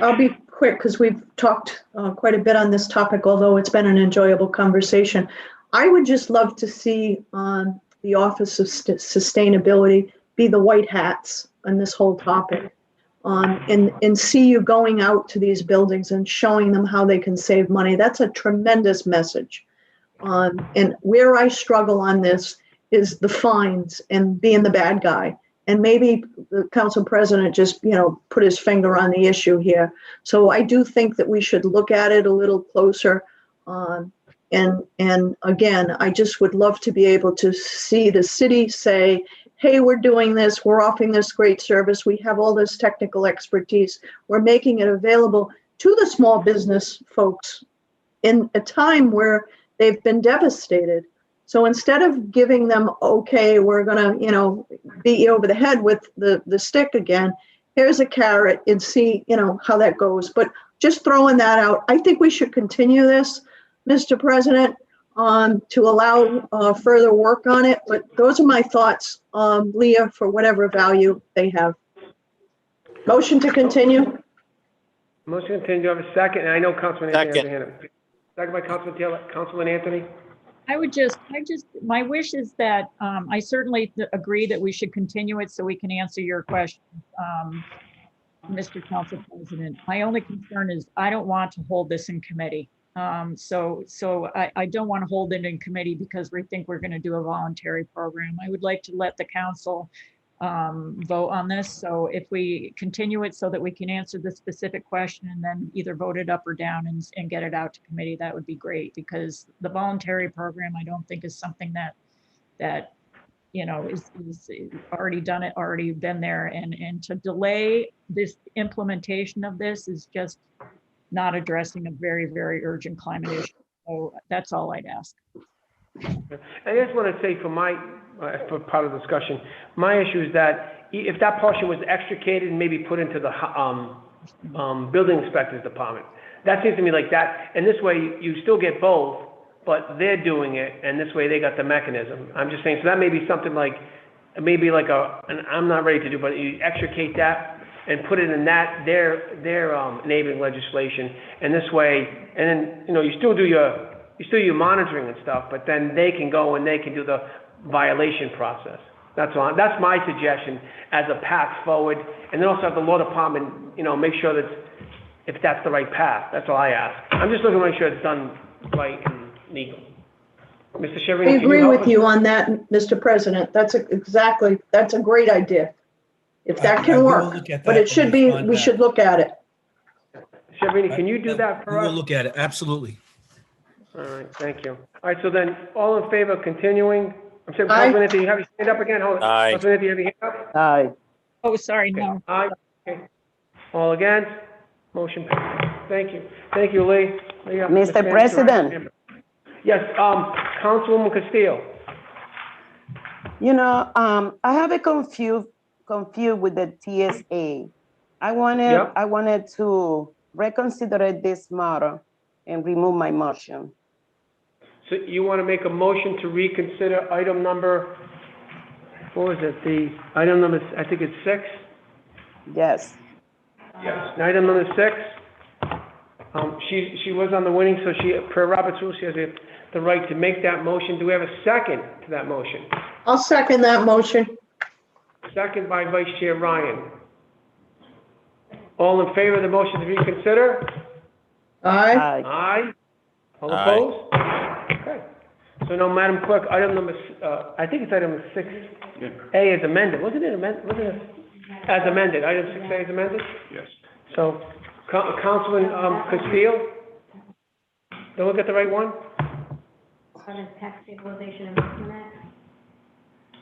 [SPEAKER 3] I'll be quick because we've talked quite a bit on this topic, although it's been an enjoyable conversation. I would just love to see the Office of Sustainability be the white hats on this whole topic, and see you going out to these buildings and showing them how they can save money. That's a tremendous message. And where I struggle on this is the fines and being the bad guy. And maybe the council president just, put his finger on the issue here. So I do think that we should look at it a little closer. And again, I just would love to be able to see the city say, hey, we're doing this, we're offering this great service, we have all this technical expertise, we're making it available to the small business folks in a time where they've been devastated. So instead of giving them, okay, we're gonna, beat you over the head with the stick again, here's a carrot and see, how that goes. But just throwing that out, I think we should continue this, Mr. President, to allow further work on it. But those are my thoughts, Leah, for whatever value they have. Motion to continue.
[SPEAKER 1] Motion to continue. I have a second, and I know Councilman Anthony has a hand up. Second by Councilman Anthony.
[SPEAKER 7] My wish is that I certainly agree that we should continue it so we can answer your questions, Mr. Council President. My only concern is I don't want to hold this in committee. So I don't want to hold it in committee because we think we're going to do a voluntary program. I would like to let the council vote on this. So if we continue it so that we can answer the specific question and then either vote it up or down and get it out to committee, that would be great, because the voluntary program, I don't think is something that is already done it, already been there, and to delay this implementation of this is just not addressing a very, very urgent climate issue. So that's all I'd ask.
[SPEAKER 1] I just want to say for for part of the discussion, my issue is that if that portion was extricated and maybe put into the building inspector's department, that seems to me like that, and this way you still get both, but they're doing it, and this way they got the mechanism. I'm just saying, so that may be something like, maybe like and I'm not ready to do, but you extricate that and put it in their enabling legislation, and this way, and then, you still do your monitoring and stuff, but then they can go and they can do the violation process. That's all. That's my suggestion as a path forward, and then also have the law department, make sure that if that's the right path. That's all I ask. I'm just looking to make sure it's done right and legal. Mr. Chevron,
[SPEAKER 3] I agree with you on that, Mr. President. That's a great idea. If that can work, but it should be, we should look at it.
[SPEAKER 1] Chevron, can you do that for us?
[SPEAKER 13] We'll look at it, absolutely.
[SPEAKER 1] All right, thank you. All right, so then, all in favor of continuing? I'm sorry,
[SPEAKER 3] Aye.
[SPEAKER 1] Councilman Anthony, you have your hand up again? Hold on.
[SPEAKER 17] Aye.
[SPEAKER 1] Councilman Anthony, you have your hand up?
[SPEAKER 4] Aye.
[SPEAKER 7] Oh, sorry, no.
[SPEAKER 1] Aye. Okay. All against? Motion passes. Thank you. Thank you, Lee.
[SPEAKER 4] Mr. President.
[SPEAKER 1] Yes, Councilwoman Castillo.
[SPEAKER 4] I have a confused with the TSA. I wanted to reconsider this matter and remove my motion.
[SPEAKER 1] So you want to make a motion to reconsider item number, what was it? The item number, I think it's 6?
[SPEAKER 4] Yes.
[SPEAKER 1] Yes. Item number 6. She was on the winning, so per Robert's rules, she has the right to make that motion. Do we have a second to that motion?
[SPEAKER 3] I'll second that motion.
[SPEAKER 1] Second by Vice Chair Ryan. All in favor of the motion to reconsider?
[SPEAKER 3] Aye.
[SPEAKER 1] Aye. All
[SPEAKER 17] Aye.
[SPEAKER 1] opposed? Okay. So now, Madam Clerk, item number, I think it's item 6A is amended. Wasn't it amended? As amended, item 6A is amended?
[SPEAKER 5] Yes.
[SPEAKER 1] So, Councilman Castillo? Did we get the right one?
[SPEAKER 2] Providence Tax Stabilization Investment Act.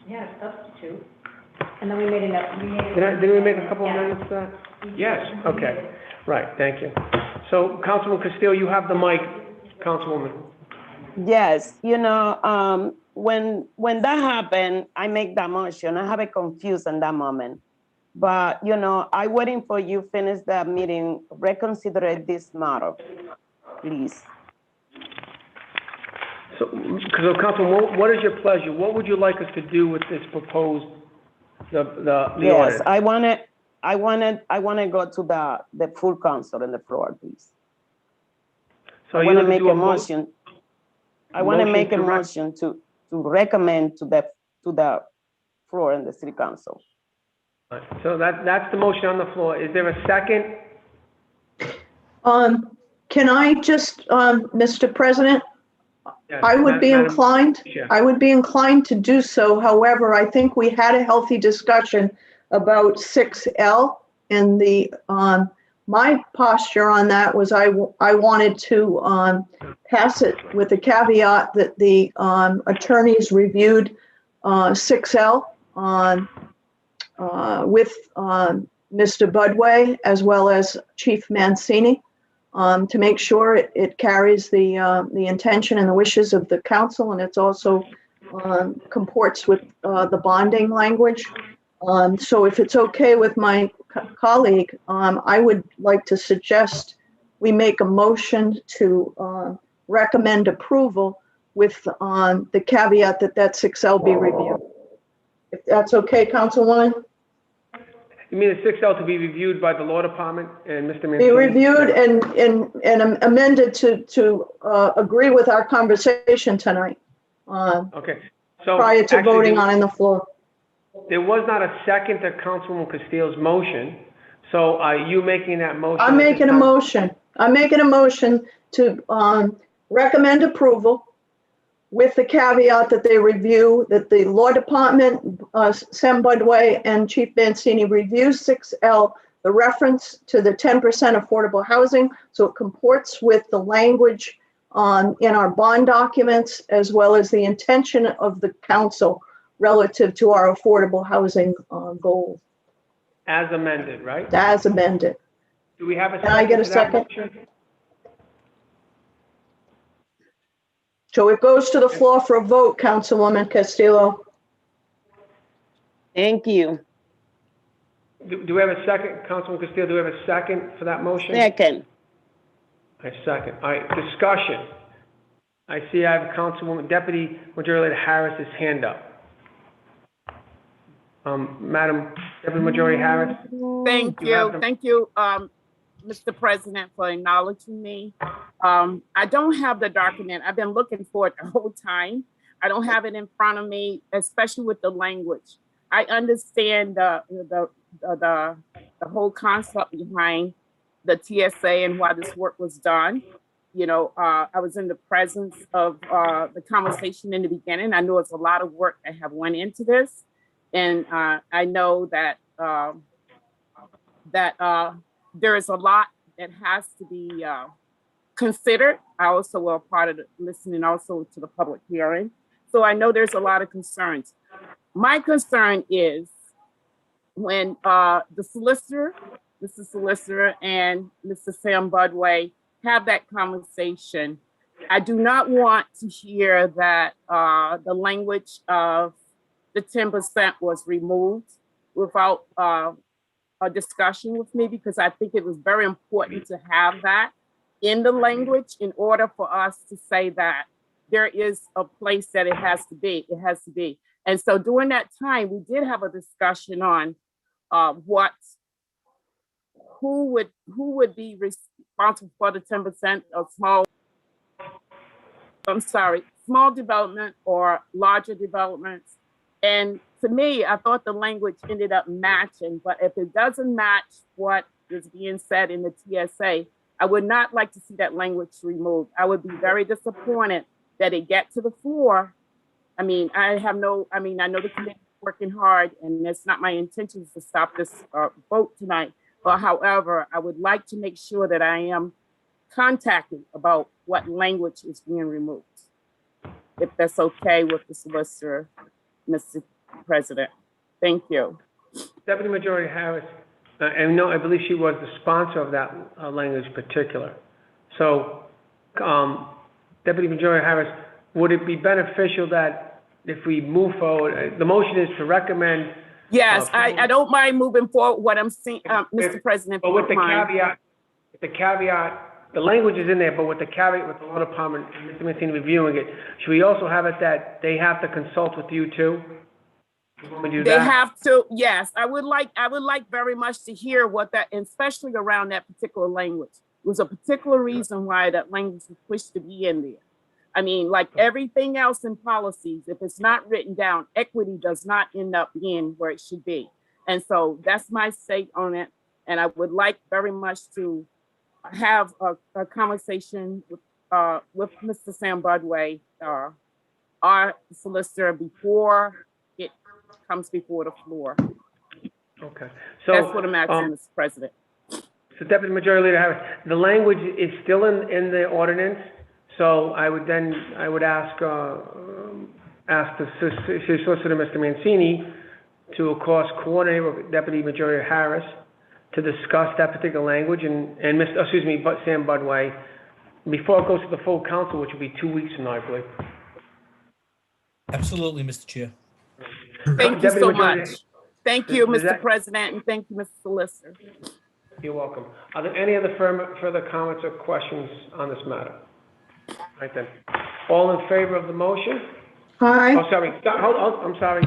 [SPEAKER 2] We had a substitute, and then we made
[SPEAKER 1] Did we make a couple of amendments to that? Yes. Okay. Right, thank you. So, Councilman Castillo, you have the mic, Councilwoman.
[SPEAKER 4] Yes, when that happened, I make that motion. I have it confused in that moment. But, I waiting for you finish that meeting, reconsider this matter, please.
[SPEAKER 1] So, Councilman, what is your pleasure? What would you like us to do with this proposed, the
[SPEAKER 4] Yes,
[SPEAKER 1] ordinance?
[SPEAKER 4] I want to go to the full council on the floor, please.
[SPEAKER 1] So
[SPEAKER 4] I want to make a motion. I want to make a
[SPEAKER 1] motion
[SPEAKER 4] motion to recommend to the floor in the city council.
[SPEAKER 1] So that's the motion on the floor. Is there a second?
[SPEAKER 3] Can I just, Mr. President?
[SPEAKER 1] Yes,
[SPEAKER 3] I would be
[SPEAKER 1] Madam
[SPEAKER 3] inclined,
[SPEAKER 1] Chair.
[SPEAKER 3] I would be inclined to do so. However, I think we had a healthy discussion about 6L, and my posture on that was I wanted to pass it with the caveat that the attorneys reviewed 6L with Mr. Budway as well as Chief Mancini to make sure it carries the intention and the wishes of the council, and it's also comports with the bonding language. So if it's okay with my colleague, I would like to suggest we make a motion to recommend approval with the caveat that 6L be reviewed. If that's okay, Councilwoman?
[SPEAKER 1] You mean the 6L to be reviewed by the law department and Mr. Mancini?
[SPEAKER 3] Be reviewed and amended to agree with our conversation tonight.
[SPEAKER 1] Okay. So
[SPEAKER 3] Prior to
[SPEAKER 1] actually,
[SPEAKER 3] voting on the floor.
[SPEAKER 1] There was not a second to Councilwoman Castillo's motion. So are you making that motion?
[SPEAKER 3] I'm making a motion. I'm making a motion to recommend approval with the caveat that they review, that the law department Sam Budway and Chief Mancini reviews 6L, the reference to the 10% affordable housing, so it comports with the language in our bond documents, as well as the intention of the council relative to our affordable housing goal,
[SPEAKER 1] As amended, right?
[SPEAKER 3] as amended.
[SPEAKER 1] Do we have a
[SPEAKER 3] Can I get a
[SPEAKER 1] to that
[SPEAKER 3] second?
[SPEAKER 1] motion?
[SPEAKER 3] So it goes to the floor for a vote, Councilwoman Castillo.
[SPEAKER 4] Thank you.
[SPEAKER 1] Do we have a second, Councilman Castillo, do we have a second for that motion?
[SPEAKER 4] Second.
[SPEAKER 1] A second. All right, discussion. I see I have Councilwoman, Deputy Majority Leader Harris's hand up. Madam Deputy Majority Harris?
[SPEAKER 19] Thank you. Thank you, Mr. President, for acknowledging me. I don't have the document. I've been looking for it the whole time. I don't have it in front of me, especially with the language. I understand the whole concept behind the TSA and why this work was done. You know, I was in the presence of the conversation in the beginning. I know it's a lot of work that have went into this. And I know that there is a lot that has to be considered. I also was part of the listening also to the public hearing. So I know there's a lot of concerns. My concern is when the solicitor, Mr. Solicitor and Mr. Sam Budway have that conversation, I do not want to hear that the language of the 10% was removed without a discussion with me, because I think it was very important to have that in the language in order for us to say that there is a place that it has to be. It has to be. And so during that time, we did have a discussion on who would be responsible for the 10% of small development or larger developments. And to me, I thought the language ended up matching, but if it doesn't match what is being said in the TSA, I would not like to see that language removed. I would be very disappointed that it get to the floor. I mean, I know the committee is working hard, and it's not my intention to stop this vote tonight. But however, I would like to make sure that I am contacted about what language is being removed, if that's okay with the solicitor, Mr. President. Thank you.
[SPEAKER 1] Deputy Majority Harris, and no, I believe she was the sponsor of that language in particular. So, Deputy Majority Harris, would it be beneficial that if we move forward, the motion is to recommend?
[SPEAKER 19] Yes, I don't mind moving forward what I'm seeing, Mr. President.
[SPEAKER 1] But with the caveat, the language is in there, but with the caveat with the law department, Mr. Mancini reviewing it, should we also have it that they have to consult with you too?
[SPEAKER 19] They have to, yes. I would like very much to hear what that, especially around that particular language. It was a particular reason why that language was pushed to be in there. I mean, like everything else in policies, if it's not written down, equity does not end up being where it should be. And so that's my stake on it. And I would like very much to have a conversation with Mr. Sam Budway, our solicitor, before it comes before the floor.
[SPEAKER 1] Okay. So
[SPEAKER 19] that's what I'm asking, Mr. President.
[SPEAKER 1] So Deputy Majority Leader Harris, the language is still in the ordinance. So I would ask the Solicitor, Mr. Mancini, to of course coordinate with Deputy Majority Harris to discuss that particular language and Sam Budway before it goes to the full council, which will be 2 weeks from now, I believe.
[SPEAKER 13] Absolutely, Mr. Chair.
[SPEAKER 19] Thank you so much. Thank you, Mr. President, and thank you, Mr. Solicitor.
[SPEAKER 1] You're welcome. Are there any other further comments or questions on this matter? Right then. All in favor of the motion?
[SPEAKER 3] Aye.
[SPEAKER 1] Oh, sorry. I'm sorry.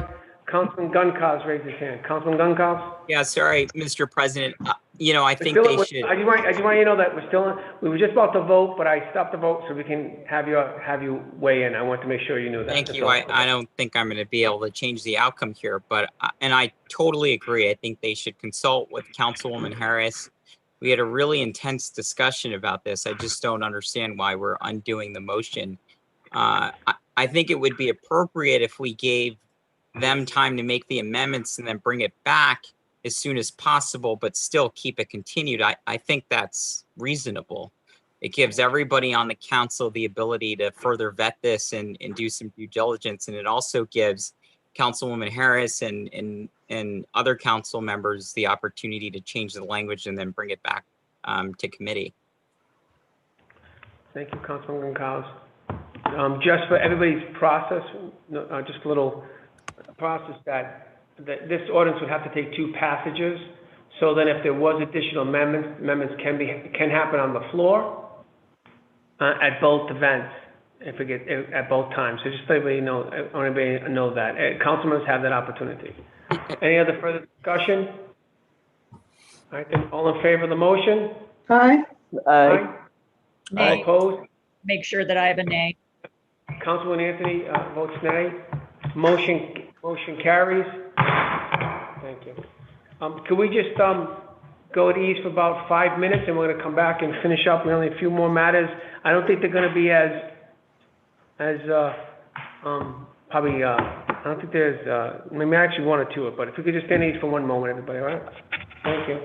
[SPEAKER 1] Councilman Guncalves raised his hand. Councilman Guncalves?
[SPEAKER 16] Yeah, sorry, Mr. President. I think they should.
[SPEAKER 1] I just want you to know that we were just about to vote, but I stopped the vote so we can have you weigh in. I want to make sure you knew that.
[SPEAKER 16] Thank you. I don't think I'm going to be able to change the outcome here, but and I totally agree. I think they should consult with Councilwoman Harris. We had a really intense discussion about this. I just don't understand why we're undoing the motion. I think it would be appropriate if we gave them time to make the amendments and then bring it back as soon as possible, but still keep it continued, I think that's reasonable. It gives everybody on the council the ability to further vet this and do some due diligence. And it also gives Councilwoman Harris and other council members the opportunity to change the language and then bring it back to committee.
[SPEAKER 1] Thank you, Councilwoman Cowles. Just for everybody's process, just a little process that this ordinance would have to take 2 passages. So then if there was additional amendments can happen on the floor at both events, at both times. So just so everybody know that. Councilmembers have that opportunity. Any other further discussion? All right, then, all in favor of the motion?
[SPEAKER 3] Aye.
[SPEAKER 1] Aye.
[SPEAKER 7] Nay.
[SPEAKER 1] All opposed?
[SPEAKER 7] Make sure that I have a nay.
[SPEAKER 1] Councilman Anthony votes nay. Motion carries. Thank you. Could we just go at ease for about 5 minutes, and we're going to come back and finish up with only a few more matters. I don't think they're going to be probably, I don't think there's, maybe actually 1 or 2, but if we could just stand at ease for 1 moment, everybody, all right? Thank you.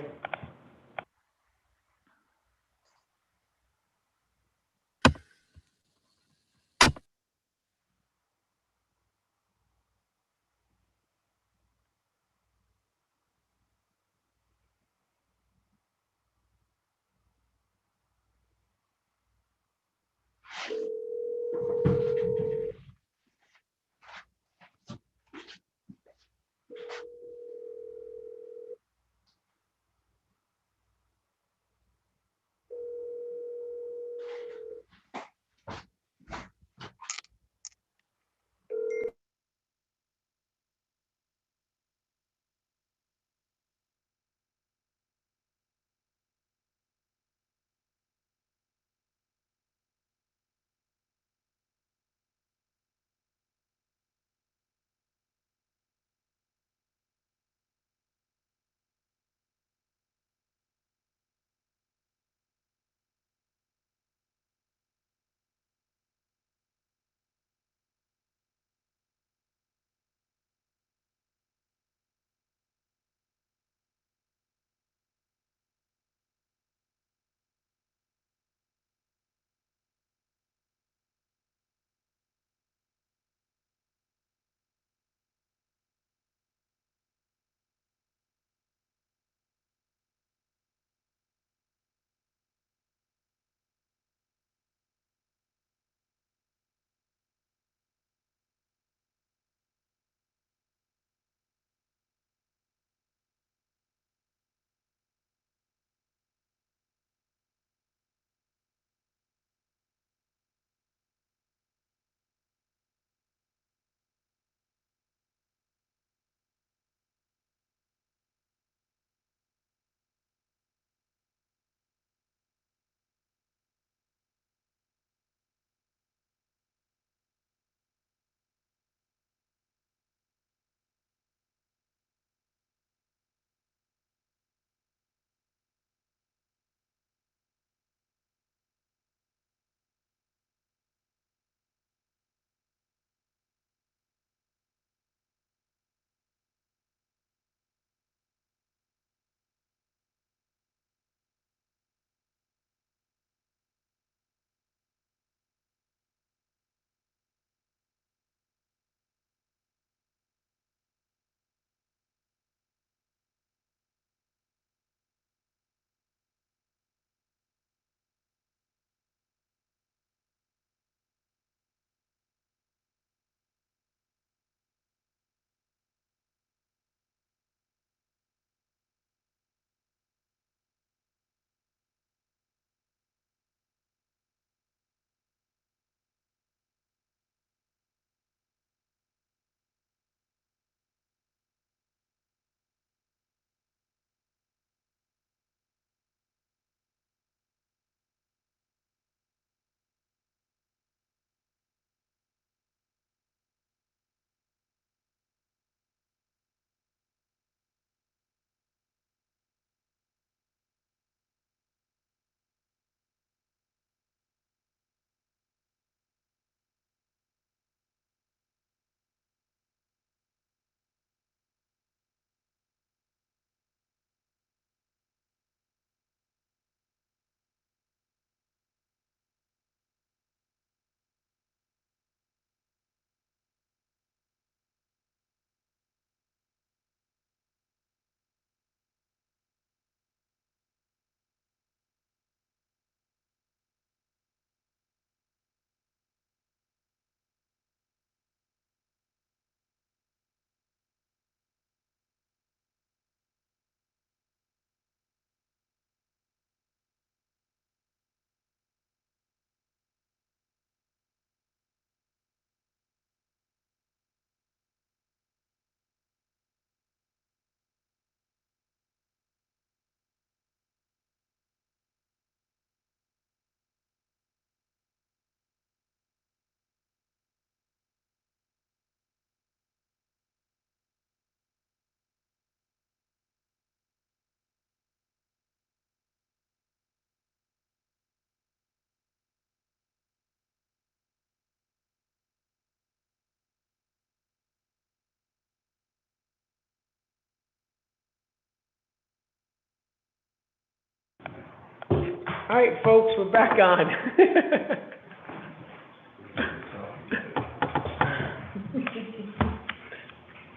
[SPEAKER 1] All right, folks, we're back on.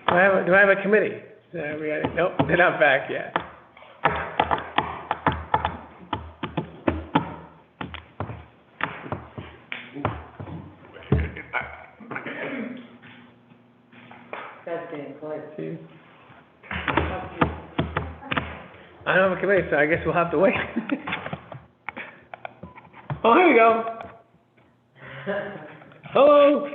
[SPEAKER 1] Do I have a committee? Nope, they're not back yet.
[SPEAKER 11] That's getting close.
[SPEAKER 1] I don't have a committee, so I guess we'll have to wait. Oh, here we go. Hello,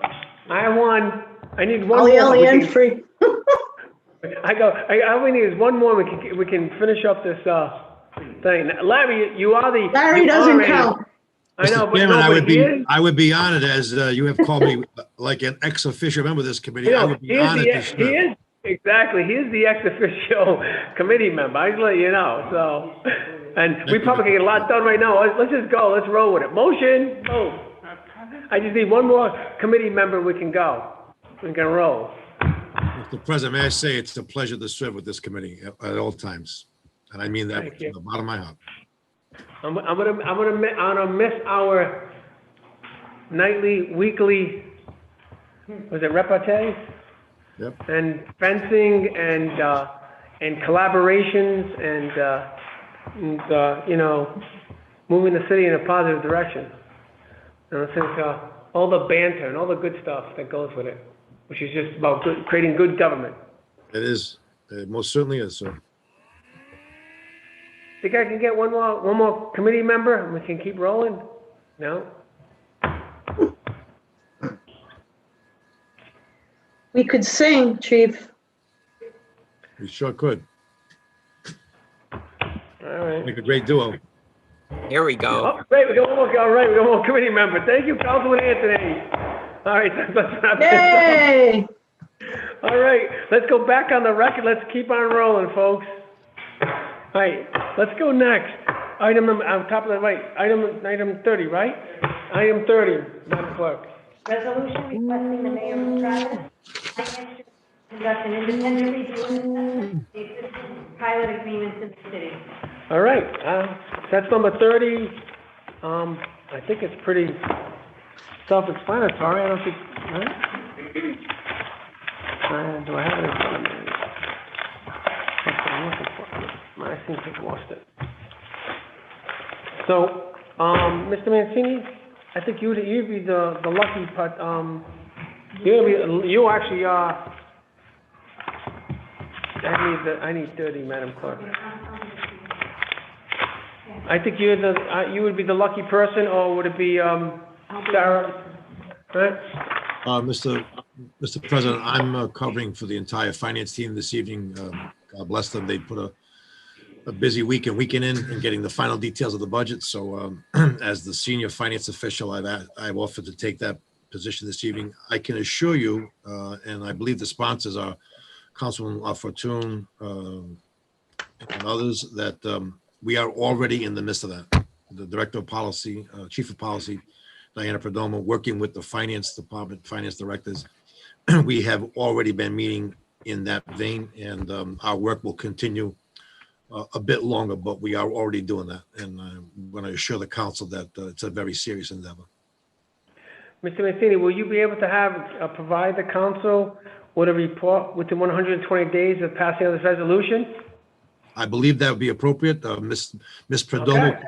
[SPEAKER 1] I have one. I need one more.
[SPEAKER 3] and free.
[SPEAKER 1] All we need is one more. We can finish up this thing. Larry, you are the.
[SPEAKER 3] Larry
[SPEAKER 1] you
[SPEAKER 3] doesn't
[SPEAKER 1] are a-
[SPEAKER 3] count.
[SPEAKER 1] I know,
[SPEAKER 12] Mr.
[SPEAKER 1] but
[SPEAKER 12] Chairman,
[SPEAKER 1] no,
[SPEAKER 12] I would be honored, as you have called me like an ex officio member of this committee.
[SPEAKER 1] You
[SPEAKER 12] I
[SPEAKER 1] know,
[SPEAKER 12] would be honored to serve.
[SPEAKER 1] he is, exactly, he is the ex officio committee member, I just let you know, so. And we probably can get a lot done right now, let's just go, let's roll with it. Motion, oh. I just need one more committee member, we can go. We can roll.
[SPEAKER 12] Mr. President, may I say it's a pleasure to serve with this committee at all times. And I mean that
[SPEAKER 1] Thank
[SPEAKER 12] from
[SPEAKER 1] you.
[SPEAKER 12] the bottom of my heart.
[SPEAKER 1] I'm gonna miss our nightly, weekly, was it repartees?
[SPEAKER 12] Yep.
[SPEAKER 1] And fencing and collaborations and you know, moving the city in a positive direction. And I think all the banter and all the good stuff that goes with it, which is just about creating good government.
[SPEAKER 12] It is. It most certainly is, sir.
[SPEAKER 1] Think I can get one more committee member and we can keep rolling? No?
[SPEAKER 3] We could sing, chief.
[SPEAKER 12] We sure could.
[SPEAKER 1] All right.
[SPEAKER 12] Make a great duo.
[SPEAKER 16] Here we go.
[SPEAKER 1] Oh, great, we got one more, all right, we got one more committee member. Thank you, Councilman Anthony. All right, let's wrap this up.
[SPEAKER 3] Yay!
[SPEAKER 1] All right, let's go back on the record. Let's keep on rolling, folks. All right, let's go next. Item number, on top of the, right, item 30, right? Item 30, Madam Clerk.
[SPEAKER 2] Resolution requesting the mayor of Providence finance to conduct an independent review and assessment of the existing pilot agreements in the city.
[SPEAKER 1] All right, that's number 30. I think it's pretty self-explanatory. I don't think, right? Do I have it in front of me? That's what I'm looking for. I think I've lost it. So, Mr. Mancini, I think you'd be the lucky part, you actually are, I need 30, Madam Clerk. I think you would be the lucky person, or would it be, Sarah? Right?
[SPEAKER 12] Mr. President, I'm covering for the entire finance team this evening. God bless them. They put a busy weekend in getting the final details of the budget. So as the senior finance official, I've offered to take that position this evening. I can assure you, and I believe the sponsors are Councilman Fortune and others, that we are already in the midst of that. The Director of Policy, Chief of Policy, Diana Perdomo, working with the Finance Department, Finance Directors. We have already been meeting in that vein, and our work will continue a bit longer, but we are already doing that. And I'm going to assure the council that it's a very serious endeavor.
[SPEAKER 1] Mr. Mancini, will you be able to have, provide the council with a report within 120 days of passing of this resolution?
[SPEAKER 12] I believe that would be appropriate. Ms. Perdomo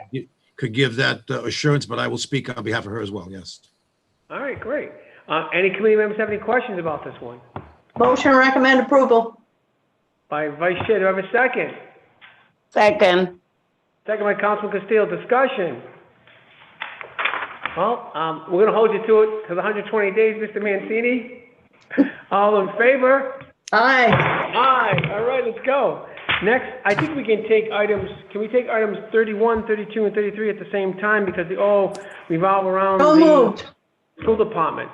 [SPEAKER 12] could give that assurance, but I will speak on behalf of her as well, yes.
[SPEAKER 1] All right, great. Any committee members have any questions about this one?
[SPEAKER 3] Motion recommend approval.
[SPEAKER 1] By Vice Chair, do I have a second?
[SPEAKER 4] Second.
[SPEAKER 1] Second by Councilman Castillo. Discussion. Well, we're going to hold you to it to the 120 days, Mr. Mancini. All in favor?
[SPEAKER 3] Aye.
[SPEAKER 1] Aye. All right, let's go. Next, I think we can take can we take items 31, 32, and 33 at the same time, because they all revolve around
[SPEAKER 3] So
[SPEAKER 1] the
[SPEAKER 3] moved.
[SPEAKER 1] school department.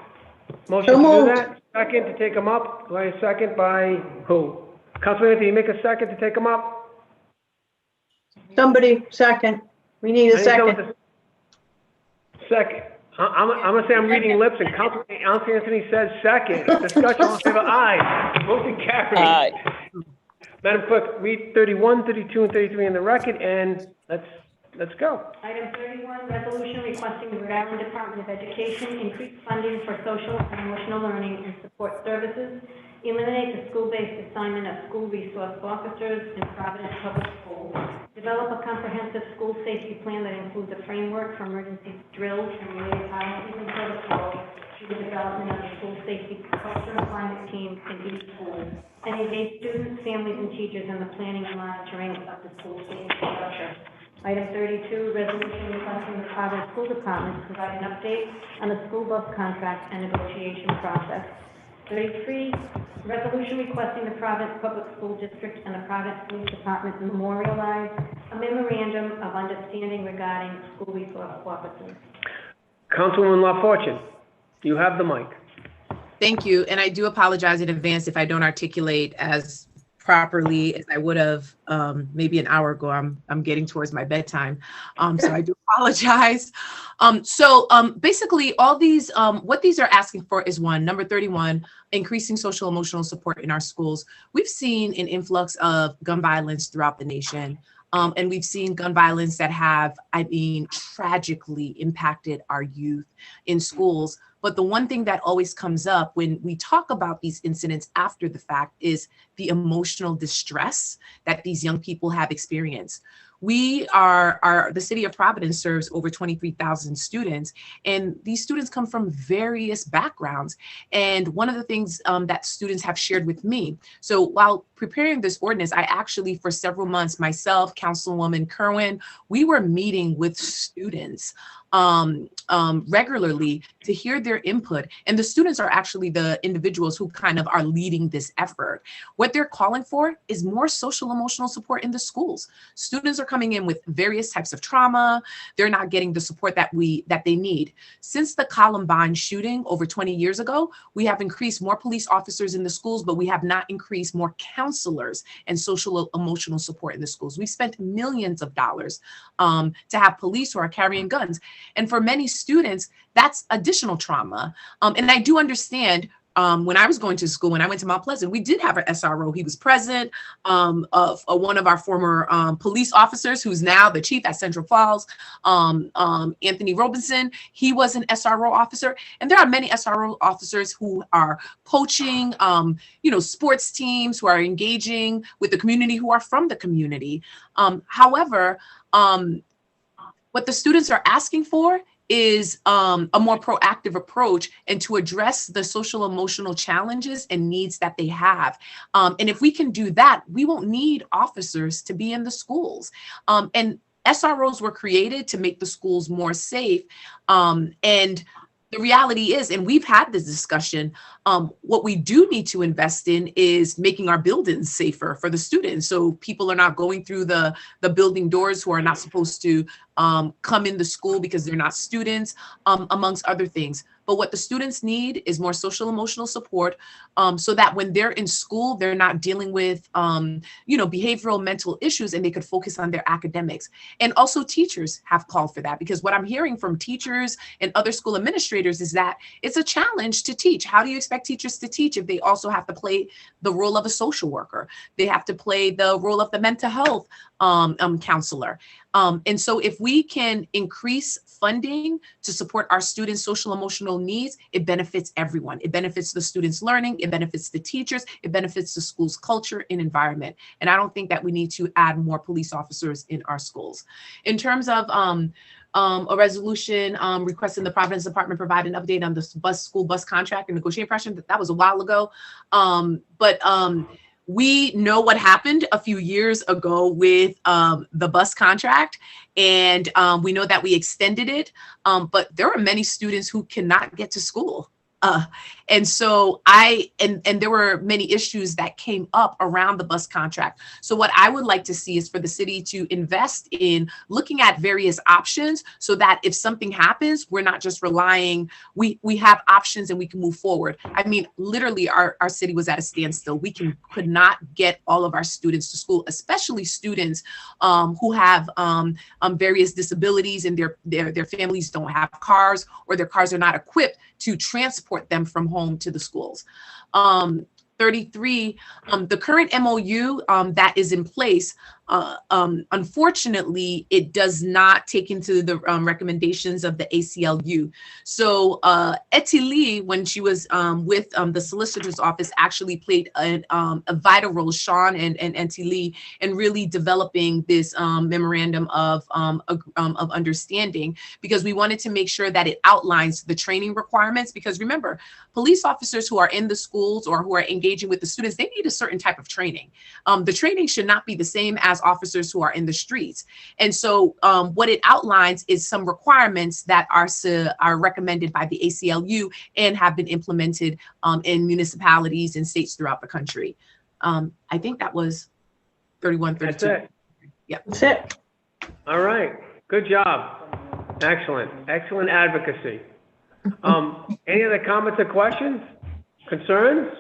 [SPEAKER 1] Motion to do that? Second to take them up? Do I have a second by who? Councilman Anthony, you make a second to take them up?
[SPEAKER 3] Somebody second. We need a second.
[SPEAKER 1] Second. I'm gonna say I'm reading lips, and Councilman Anthony says second. Discussion, all in favor, aye. Motion carried. Aye. Madam Clerk, read 31, 32, and 33 in the record, and let's Let's go.
[SPEAKER 2] Item 31, resolution requesting the Rhode Island Department of Education increase funding for social and emotional learning and support services, eliminate the school-based assignment of school resource officers in Providence Public Schools, develop a comprehensive school safety plan that includes a framework for emergency drills and related policies and protocols through the development of the school safety culture and climate teams in each school, and engage students, families, and teachers in the planning and monitoring of the school safety structure. Item 32, resolution requesting the Providence School Department provide an update on the school bus contract and negotiation process. 33, resolution requesting the Providence Public School District and the Providence Police Department memorialize a memorandum of understanding regarding school resource officers.
[SPEAKER 1] Councilwoman LaFortune, you have the mic.
[SPEAKER 14] Thank you. And I do apologize in advance if I don't articulate as properly as I would have maybe an hour ago. I'm getting towards my bedtime. So I do apologize. Basically all these, what these are asking for is number 31, increasing social emotional support in our schools. We've seen an influx of gun violence throughout the nation. And we've seen gun violence that have, tragically impacted our youth in schools. But the one thing that always comes up when we talk about these incidents after the fact is the emotional distress that these young people have experienced. We the city of Providence serves over 23,000 students, and these students come from various backgrounds. And one of the things that students have shared with me, so while preparing this ordinance, I actually, for several months, myself, Councilwoman Kerwin, we were meeting with students regularly to hear their input. And the students are actually the individuals who kind of are leading this effort. What they're calling for is more social emotional support in the schools. Students are coming in with various types of trauma. They're not getting the support that they need. Since the Columbine shooting over 20 years ago, we have increased more police officers in the schools, but we have not increased more counselors and social emotional support in the schools. We've spent millions of dollars to have police who are carrying guns. And for many students, that's additional trauma. And I do understand when I was going to school, when I went to Mount Pleasant, we did have an SRO. He was president of one of our former police officers, who's now the chief at Central Falls, Anthony Robinson. He was an SRO officer. And there are many SRO officers who are coaching, sports teams, who are engaging with the community, who are from the community. However, what the students are asking for is a more proactive approach and to address the social emotional challenges and needs that they have. And if we can do that, we won't need officers to be in the schools. And SROs were created to make the schools more safe. And the reality is, and we've had this discussion, what we do need to invest in is making our buildings safer for the students. So people are not going through the building doors who are not supposed to come in the school because they're not students, amongst other things. But what the students need is more social emotional support so that when they're in school, they're not dealing with, behavioral mental issues, and they could focus on their academics. And also teachers have called for that, because what I'm hearing from teachers and other school administrators is that it's a challenge to teach. How do you expect teachers to teach if they also have to play the role of a social worker? They have to play the role of the mental health counselor. And so if we can increase funding to support our students' social emotional needs, it benefits everyone. It benefits the students' learning, it benefits the teachers, it benefits the school's culture and environment. And I don't think that we need to add more police officers in our schools. In terms of a resolution requesting the Providence Department provide an update on the school bus contract and negotiating pressure, that was a while ago. We know what happened a few years ago with the bus contract, and we know that we extended it, but there are many students who cannot get to school. And so there were many issues that came up around the bus contract. So what I would like to see is for the city to invest in looking at various options so that if something happens, we're not just relying, we have options and we can move forward. I mean, literally our city was at a standstill. We could not get all of our students to school, especially students who have various disabilities and their families don't have cars, or their cars are not equipped to transport them from home to the schools. 33, the current MOU that is in place unfortunately, it does not take into the recommendations of the ACLU. So Etty Lee, when she was with the solicitor's office, actually played a vital role, Sean and Etty Lee, in really developing this memorandum of understanding, because we wanted to make sure that it outlines the training requirements. Because remember, police officers who are in the schools or who are engaging with the students, they need a certain type of training. The training should not be the same as officers who are in the streets. And so what it outlines is some requirements that are recommended by the ACLU and have been implemented in municipalities and states throughout the country. I think that was 31, 32.
[SPEAKER 1] That's it.
[SPEAKER 14] Yep.
[SPEAKER 3] That's it.
[SPEAKER 1] All right. Good job. Excellent. Excellent advocacy. Any other comments or questions? Concerns?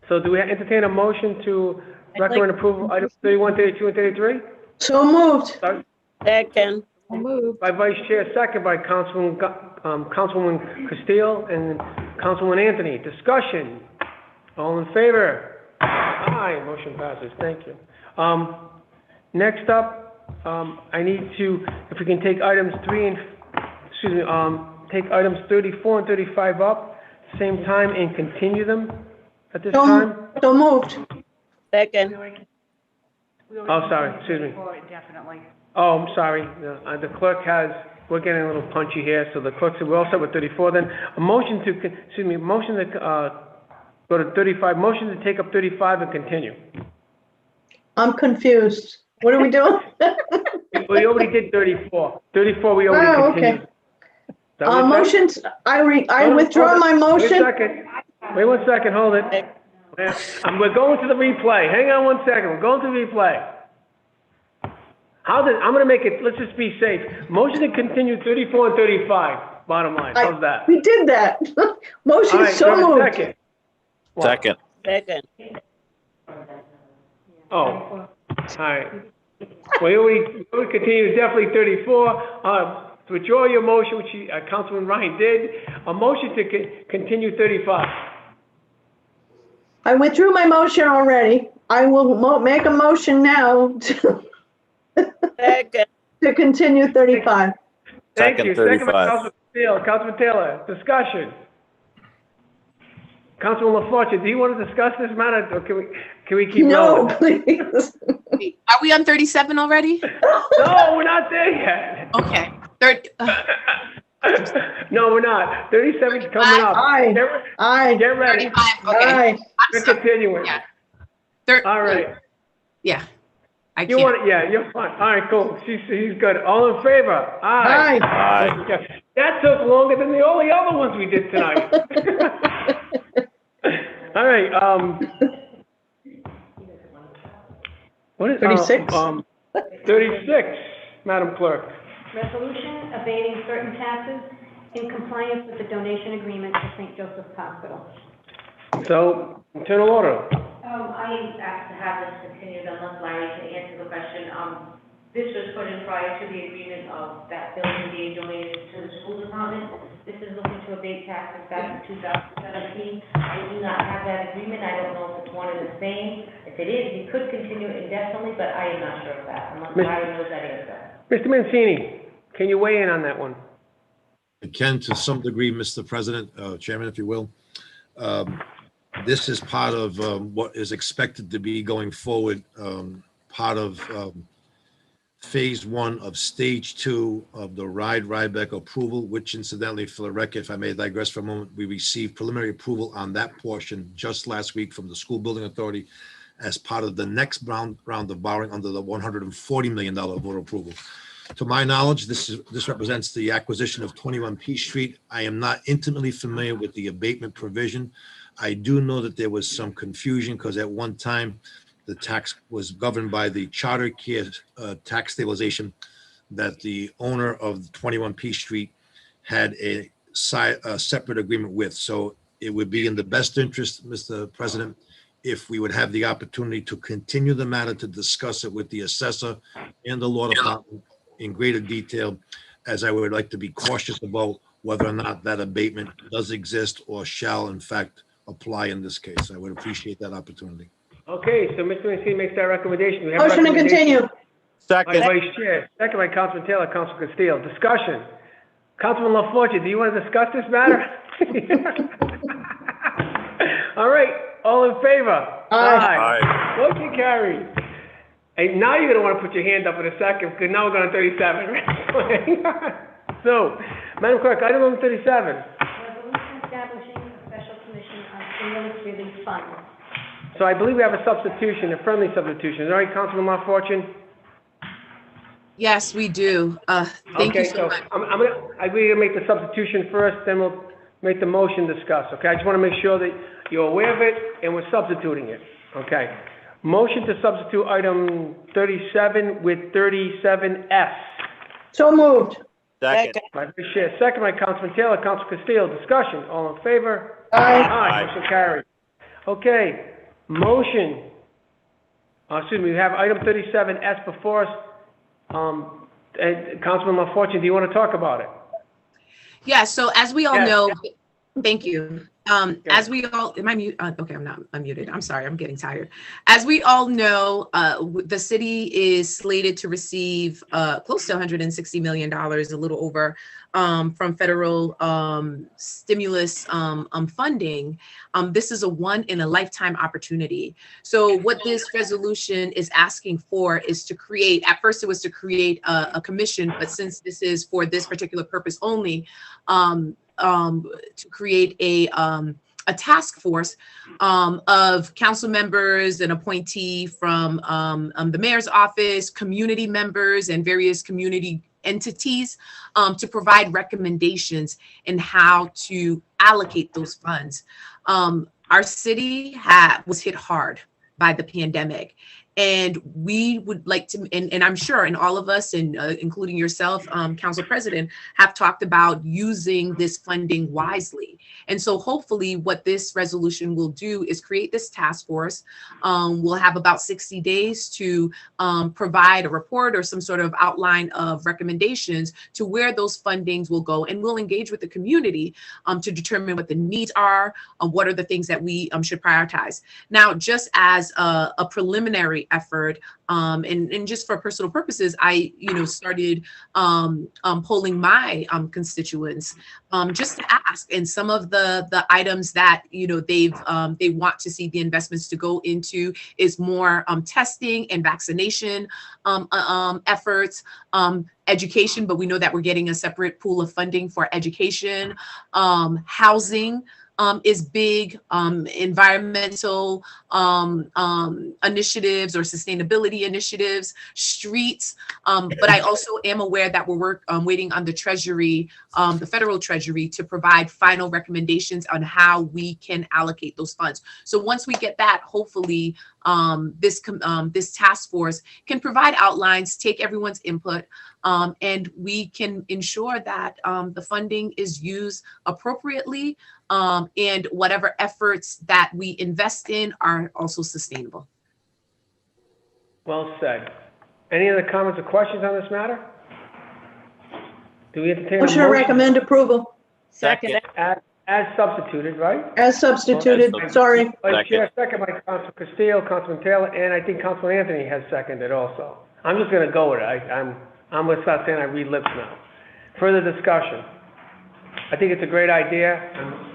[SPEAKER 1] So do we entertain a motion to recommend approval of items 31, 32, and 33?
[SPEAKER 3] So moved.
[SPEAKER 1] Sorry.
[SPEAKER 4] Second.
[SPEAKER 1] By Vice Chair, second by Councilwoman Castillo and Councilman Anthony. Discussion. All in favor? Aye. Motion passes. Thank you. Next up, I need to, if we can take items take items 34 and 35 up, same time, and continue them at this time.
[SPEAKER 3] So moved.
[SPEAKER 4] Second.
[SPEAKER 1] Oh, sorry, excuse me.
[SPEAKER 9] Definitely.
[SPEAKER 1] Oh, I'm sorry. The clerk we're getting a little punchy here, so the clerk said we're all set with 34 then. Motion to go to 35, motion to take up 35 and continue.
[SPEAKER 3] I'm confused. What are we doing?
[SPEAKER 1] We already did 34. 34, we already continued.
[SPEAKER 3] Okay. Motions, I withdraw my motion.
[SPEAKER 1] Wait one second, hold it. We're going to the replay. Hang on one second, we're going to the replay. I'm gonna make it, let's just be safe. Motion to continue 34 and 35, bottom line, how's that?
[SPEAKER 3] We did that. Motion
[SPEAKER 1] All right,
[SPEAKER 3] so moved.
[SPEAKER 17] Second.
[SPEAKER 4] Second.
[SPEAKER 1] Oh, all right. We continue definitely 34. To withdraw your motion, which Councilman Ryan did, a motion to continue 35.
[SPEAKER 3] I withdrew my motion already. I will make a motion now to continue 35.
[SPEAKER 1] Thank you. Second by
[SPEAKER 17] 35.
[SPEAKER 1] Councilman Taylor, discussion. Councilman LaFortune, do you want to discuss this matter, or can we keep
[SPEAKER 3] No,
[SPEAKER 1] going?
[SPEAKER 3] please.
[SPEAKER 14] Are we on 37 already?
[SPEAKER 1] No, we're not there yet.
[SPEAKER 14] Okay.
[SPEAKER 1] No, we're not. 37 is coming up.
[SPEAKER 3] Aye.
[SPEAKER 1] Get ready.
[SPEAKER 14] 35, okay.
[SPEAKER 3] Aye.
[SPEAKER 1] We're continuing.
[SPEAKER 14] Yeah.
[SPEAKER 1] All right.
[SPEAKER 14] Yeah. I
[SPEAKER 1] You
[SPEAKER 14] can't.
[SPEAKER 1] want it? Yeah, you're fine. All right, cool. He's good. All in favor? Aye.
[SPEAKER 17] Aye.
[SPEAKER 1] That took longer than all the other ones we did tonight. All right, what is
[SPEAKER 3] 36?
[SPEAKER 1] 36, Madam Clerk.
[SPEAKER 2] Resolution abating certain taxes in compliance with the donation agreement to St. Joseph's Hospital.
[SPEAKER 1] So, internal order.
[SPEAKER 11] I asked to have this continued unless Larry can answer the question. This was put in prior to the agreement of that building being donated to the school department. This is looking to abate taxes back in 2017. I do not have that agreement. I don't know if it's one and the same. If it is, you could continue it indefinitely, but I am not sure of that, unless Larry knows that answer.
[SPEAKER 1] Mr. Mancini, can you weigh in on that one?
[SPEAKER 12] I can to some degree, Mr. President, Chairman, if you will. This is part of what is expected to be going forward, part of phase 1 of stage 2 of the Rhinebeck approval, which incidentally, for the record, if I may digress for a moment, we received preliminary approval on that portion just last week from the School Building Authority as part of the next round of borrowing under the $140 million voter approval. To my knowledge, this represents the acquisition of 21 Peach Street. I am not intimately familiar with the abatement provision. I do know that there was some confusion because at one time the tax was governed by the Charter Care tax stabilization, that the owner of 21 Peach Street had a separate agreement with. So it would be in the best interest, Mr. President, if we would have the opportunity to continue the matter to discuss it with the assessor and the law department in greater detail, as I would like to be cautious about whether or not that abatement does exist or shall in fact apply in this case. I would appreciate that opportunity.
[SPEAKER 1] Okay, so Mr. Mancini makes that recommendation. We have a
[SPEAKER 3] Motion to
[SPEAKER 1] recommendation
[SPEAKER 3] continue.
[SPEAKER 1] by Vice Chair, second by Councilman Taylor, Councilman Castillo. Discussion. Councilman LaFortune, do you want to discuss this matter? All right, all in favor? Aye. Motion carried. And now you're gonna want to put your hand up in a second, because now we're going to 37. So, Madam Clerk, item number 37.
[SPEAKER 2] Resolution establishing a special commission on stimulus relief funds.
[SPEAKER 1] So I believe we have a substitution, a friendly substitution. All right, Councilman LaFortune?
[SPEAKER 14] Yes, we do. Thank you so much.
[SPEAKER 1] I'm gonna make the substitution first, then we'll make the motion discuss, okay? I just want to make sure that you're aware of it and we're substituting it, okay? Motion to substitute item 37 with 37S.
[SPEAKER 3] So moved.
[SPEAKER 16] Second.
[SPEAKER 1] By Vice Chair, second by Councilman Taylor, Councilman Castillo. Discussion, all in favor?
[SPEAKER 3] Aye.
[SPEAKER 1] Motion carried. Okay, motion, we have item 37S before us. And Councilman LaFortune, do you want to talk about it?
[SPEAKER 14] Yeah, so as we all
[SPEAKER 1] Yes.
[SPEAKER 14] know, thank you. As we all, am I mute? Okay, I'm not unmuted. I'm sorry, I'm getting tired. As we all know, the city is slated to receive close to $160 million, a little over, from federal stimulus funding. This is a one-in-a-lifetime opportunity. So what this resolution is asking for is to create, at first it was to create a commission, but since this is for this particular purpose only, to create a task force of council members, an appointee from the mayor's office, community members, and various community entities to provide recommendations in how to allocate those funds. Our city was hit hard by the pandemic. And we would like to, and I'm sure, and all of us, and including yourself, Council President, have talked about using this funding wisely. And so hopefully what this resolution will do is create this task force. We'll have about 60 days to provide a report or some sort of outline of recommendations to where those fundings will go. And we'll engage with the community to determine what the needs are, what are the things that we should prioritize. Now, just as a preliminary effort, and just for personal purposes, I started polling my constituents just to ask, and some of the items that they want to see the investments to go into is more testing and vaccination efforts, education, but we know that we're getting a separate pool of funding for education, housing. Is big, environmental initiatives or sustainability initiatives, streets. But I also am aware that we're waiting on the Treasury, the federal Treasury, to provide final recommendations on how we can allocate those funds. So once we get that, hopefully this task force can provide outlines, take everyone's input, and we can ensure that the funding is used appropriately, and whatever efforts that we invest in are also sustainable.
[SPEAKER 1] Well said. Any other comments or questions on this matter? Do we entertain a
[SPEAKER 3] Motion to recommend approval.
[SPEAKER 16] Second.
[SPEAKER 1] As substituted, right?
[SPEAKER 3] As substituted, sorry.
[SPEAKER 1] Vice Chair, second by Councilman Castillo, Councilman Taylor, and I think Councilman Anthony has seconded also. I'm just gonna go with it. I'm gonna start saying I read lips now. Further discussion. I think it's a great idea.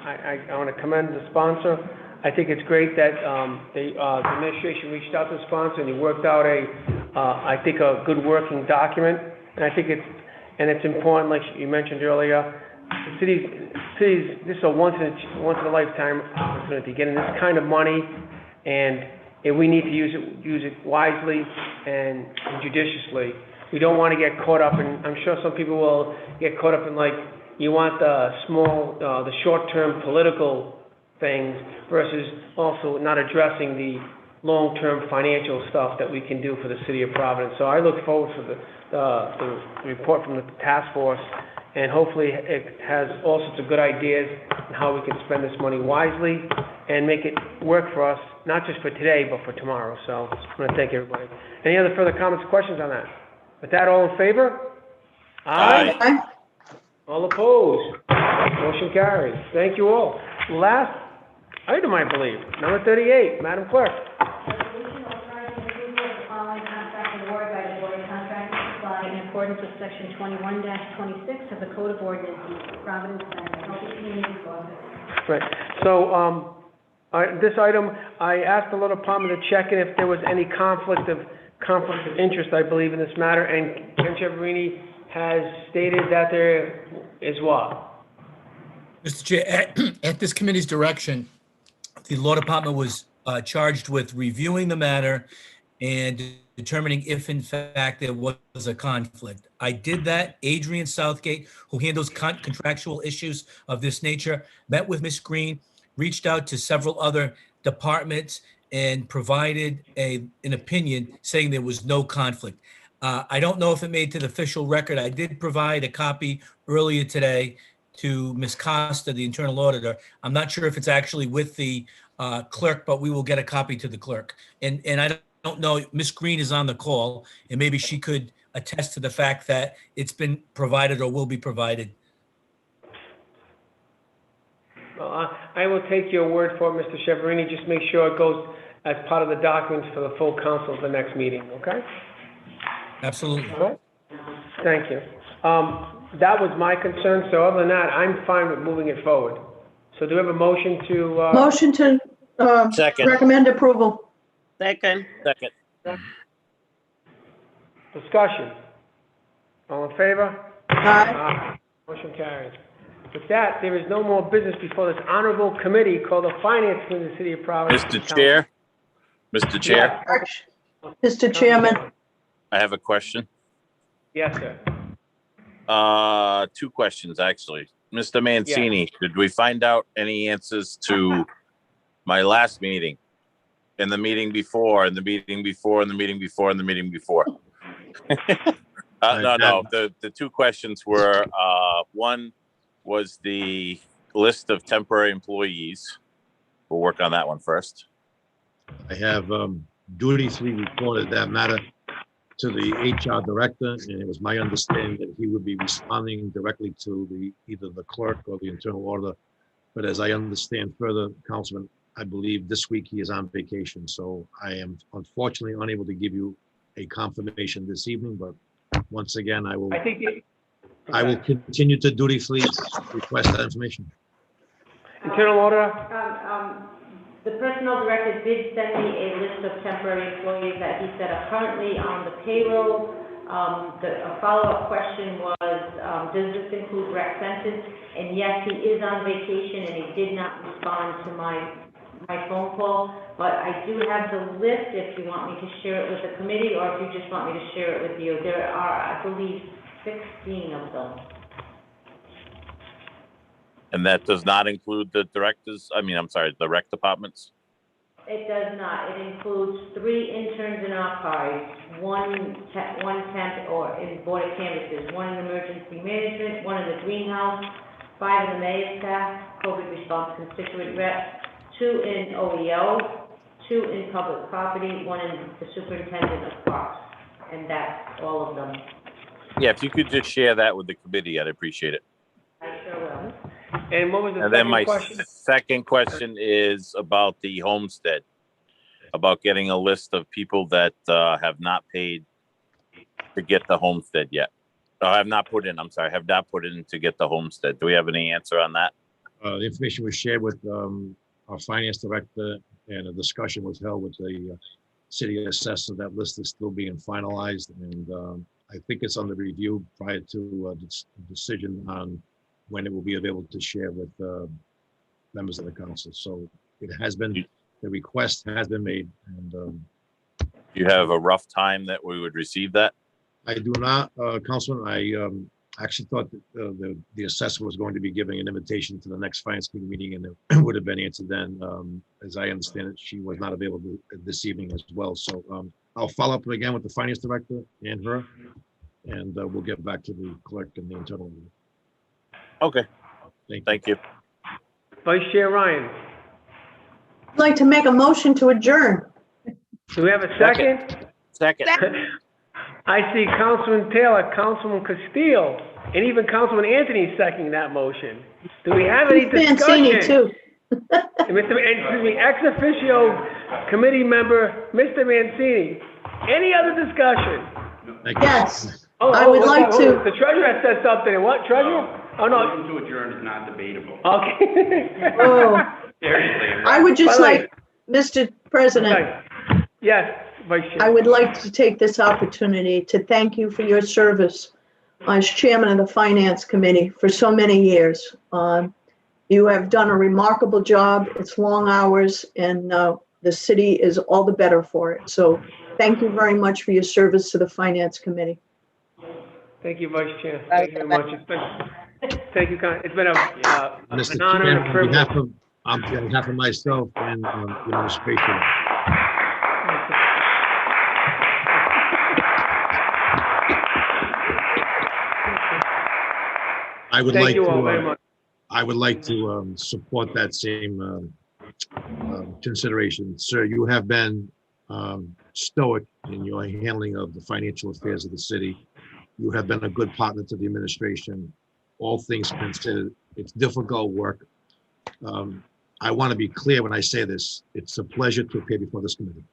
[SPEAKER 1] I want to commend the sponsor. I think it's great that the administration reached out to the sponsor and you worked out I think a good working document. And I think it's important, like you mentioned earlier, the cities, this is a once in a lifetime opportunity, getting this kind of money, and we need to use it wisely and judiciously. We don't want to get caught up in, I'm sure some people will get caught up in, like, you want the short-term political things versus also not addressing the long-term financial stuff that we can do for the city of Providence. So I look forward to the report from the task force, and hopefully it has all sorts of good ideas on how we can spend this money wisely and make it work for us, not just for today, but for tomorrow. So I want to thank everybody. Any other further comments or questions on that? With that, all in favor? Aye. All opposed? Motion carries. Thank you all. Last item, I believe, number 38, Madam Clerk.
[SPEAKER 2] accordance with section 21-26 of the Code of Ordinances of Providence, Healthy Communities Office.
[SPEAKER 1] Right, so, this item, I asked the law department to check in if there was any conflict of interest, I believe, in this matter, and Ken Chiaverini has stated that there is what?
[SPEAKER 13] Mr. Chair, at this committee's direction, the law department was charged with reviewing the matter and determining if in fact there was a conflict. I did that. Adrian Southgate, who handles contractual issues of this nature, met with Ms. Green, reached out to several other departments, and provided an opinion saying there was no conflict. I don't know if it made to the official record. I did provide a copy earlier today to Ms. Costa, the internal auditor. I'm not sure if it's actually with the clerk, but we will get a copy to the clerk. And I don't know, Ms. Green is on the call, and maybe she could attest to the fact that it's been provided or will be provided.
[SPEAKER 1] Well, I will take your word for it, Mr. Chiaverini. Just make sure it goes as part of the documents for the full council at the next meeting, okay?
[SPEAKER 13] Absolutely.
[SPEAKER 1] All right. Thank you. That was my concern, so other than that, I'm fine with moving it forward. So do we have a motion to?
[SPEAKER 3] Motion to
[SPEAKER 17] Second.
[SPEAKER 3] recommend approval.
[SPEAKER 16] Second.
[SPEAKER 17] Second.
[SPEAKER 1] Discussion. All in favor?
[SPEAKER 3] Aye.
[SPEAKER 1] Motion carries. With that, there is no more business before this honorable committee called the Finance Committee of the City of Providence.
[SPEAKER 17] Mr. Chair, Mr. Chair,
[SPEAKER 3] Mr. Chairman,
[SPEAKER 17] I have a question.
[SPEAKER 1] Yes, sir.
[SPEAKER 17] 2 questions, actually. Mr. Mancini, did we find out any answers to my last meeting, and the meeting before, and the meeting before, and the meeting before, and the meeting before? No. The 2 questions were, one was the list of temporary employees. We'll work on that one first.
[SPEAKER 12] I have dutifully reported that matter to the HR director, and it was my understanding that he would be responding directly to either the clerk or the internal auditor. But as I understand further, Councilman, I believe this week he is on vacation, so I am unfortunately unable to give you a confirmation this evening, but once again, I will continue to dutifully request that information.
[SPEAKER 1] Internal auditor?
[SPEAKER 11] The personnel director did send me a list of temporary employees that he said are currently on the payroll. A follow-up question was, does this include rec centers? And yes, he is on vacation and he did not respond to my phone call, but I do have the list if you want me to share it with the committee, or if you just want me to share it with you. There are, I believe, 16 of them.
[SPEAKER 17] And that does not include the directors, the rec departments?
[SPEAKER 11] It does not. It includes 3 interns in archives, one temp or in board of canvassers, 1 in emergency management, 1 in the greenhouse, 5 in the mayor's staff, COVID response constituent rep, 2 in OEO, 2 in public property, 1 in the superintendent of parks, and that's all of them.
[SPEAKER 17] Yeah, if you could just share that with the committee, I'd appreciate it.
[SPEAKER 11] I sure will.
[SPEAKER 1] And what was the
[SPEAKER 17] And then
[SPEAKER 1] second
[SPEAKER 17] my
[SPEAKER 1] question?
[SPEAKER 17] second question is about the homestead, about getting a list of people that have not paid to get the homestead yet. Have not put in to get the homestead. Do we have any answer on that?
[SPEAKER 12] The information was shared with our finance director, and a discussion was held with the city assessor. That list is still being finalized, and I think it's under review prior to a decision on when it will be available to share with members of the council. So it has been, the request has been made, and
[SPEAKER 17] Do you have a rough time that we would receive that?
[SPEAKER 12] I do not, Councilman. I actually thought that the assessor was going to be giving an invitation to the next finance committee meeting, and it would have been answered then. As I understand it, she was not available this evening as well. So I'll follow up again with the finance director and her, and we'll get back to the clerk and the internal.
[SPEAKER 17] Okay. Thank you.
[SPEAKER 1] Vice Chair Ryan.
[SPEAKER 3] I'd like to make a motion to adjourn.
[SPEAKER 1] Do we have a second?
[SPEAKER 17] Second.
[SPEAKER 1] I see Councilman Taylor, Councilman Castile, and even Councilman Anthony seconding that motion. Do we have any discussion?
[SPEAKER 3] Mancini too.
[SPEAKER 1] Excuse me, ex officio committee member, Mr. Mancini. Any other discussion?
[SPEAKER 3] Yes. I would like to-
[SPEAKER 1] The treasurer said something. What, treasurer? Oh, no.
[SPEAKER 5] Motion to adjourn is not debatable.
[SPEAKER 1] Okay.
[SPEAKER 3] Oh,
[SPEAKER 5] Seriously.
[SPEAKER 3] I would just
[SPEAKER 1] By the way-
[SPEAKER 3] like, Mr. President,
[SPEAKER 1] Okay. Yes, Vice Chair.
[SPEAKER 3] I would like to take this opportunity to thank you for your service as chairman of the Finance Committee for so many years. You have done a remarkable job. It's long hours, and the city is all the better for it. So thank you very much for your service to the Finance Committee.
[SPEAKER 1] Thank you, Vice Chair. Thank you very much. Thank you, it's been
[SPEAKER 12] Mr.
[SPEAKER 1] an honor
[SPEAKER 12] Chair,
[SPEAKER 1] and a privilege.
[SPEAKER 12] on behalf of myself and the administration, I would
[SPEAKER 1] Thank
[SPEAKER 12] like
[SPEAKER 1] you all very
[SPEAKER 12] to,
[SPEAKER 1] much.
[SPEAKER 12] I would like to support that same consideration. Sir, you have been stoic in your handling of the financial affairs of the city. You have been a good partner to the administration. All things considered, it's difficult work. I want to be clear when I say this. It's a pleasure to appear before this committee.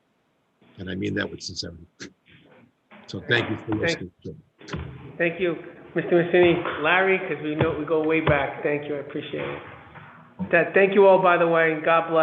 [SPEAKER 12] And I mean that with sincerity. So thank you for your stewardship.
[SPEAKER 1] Thank you, Mr. Massini, Larry, because we know we go way back. Thank you, I appreciate it. Thank you all, by the way, and God bless.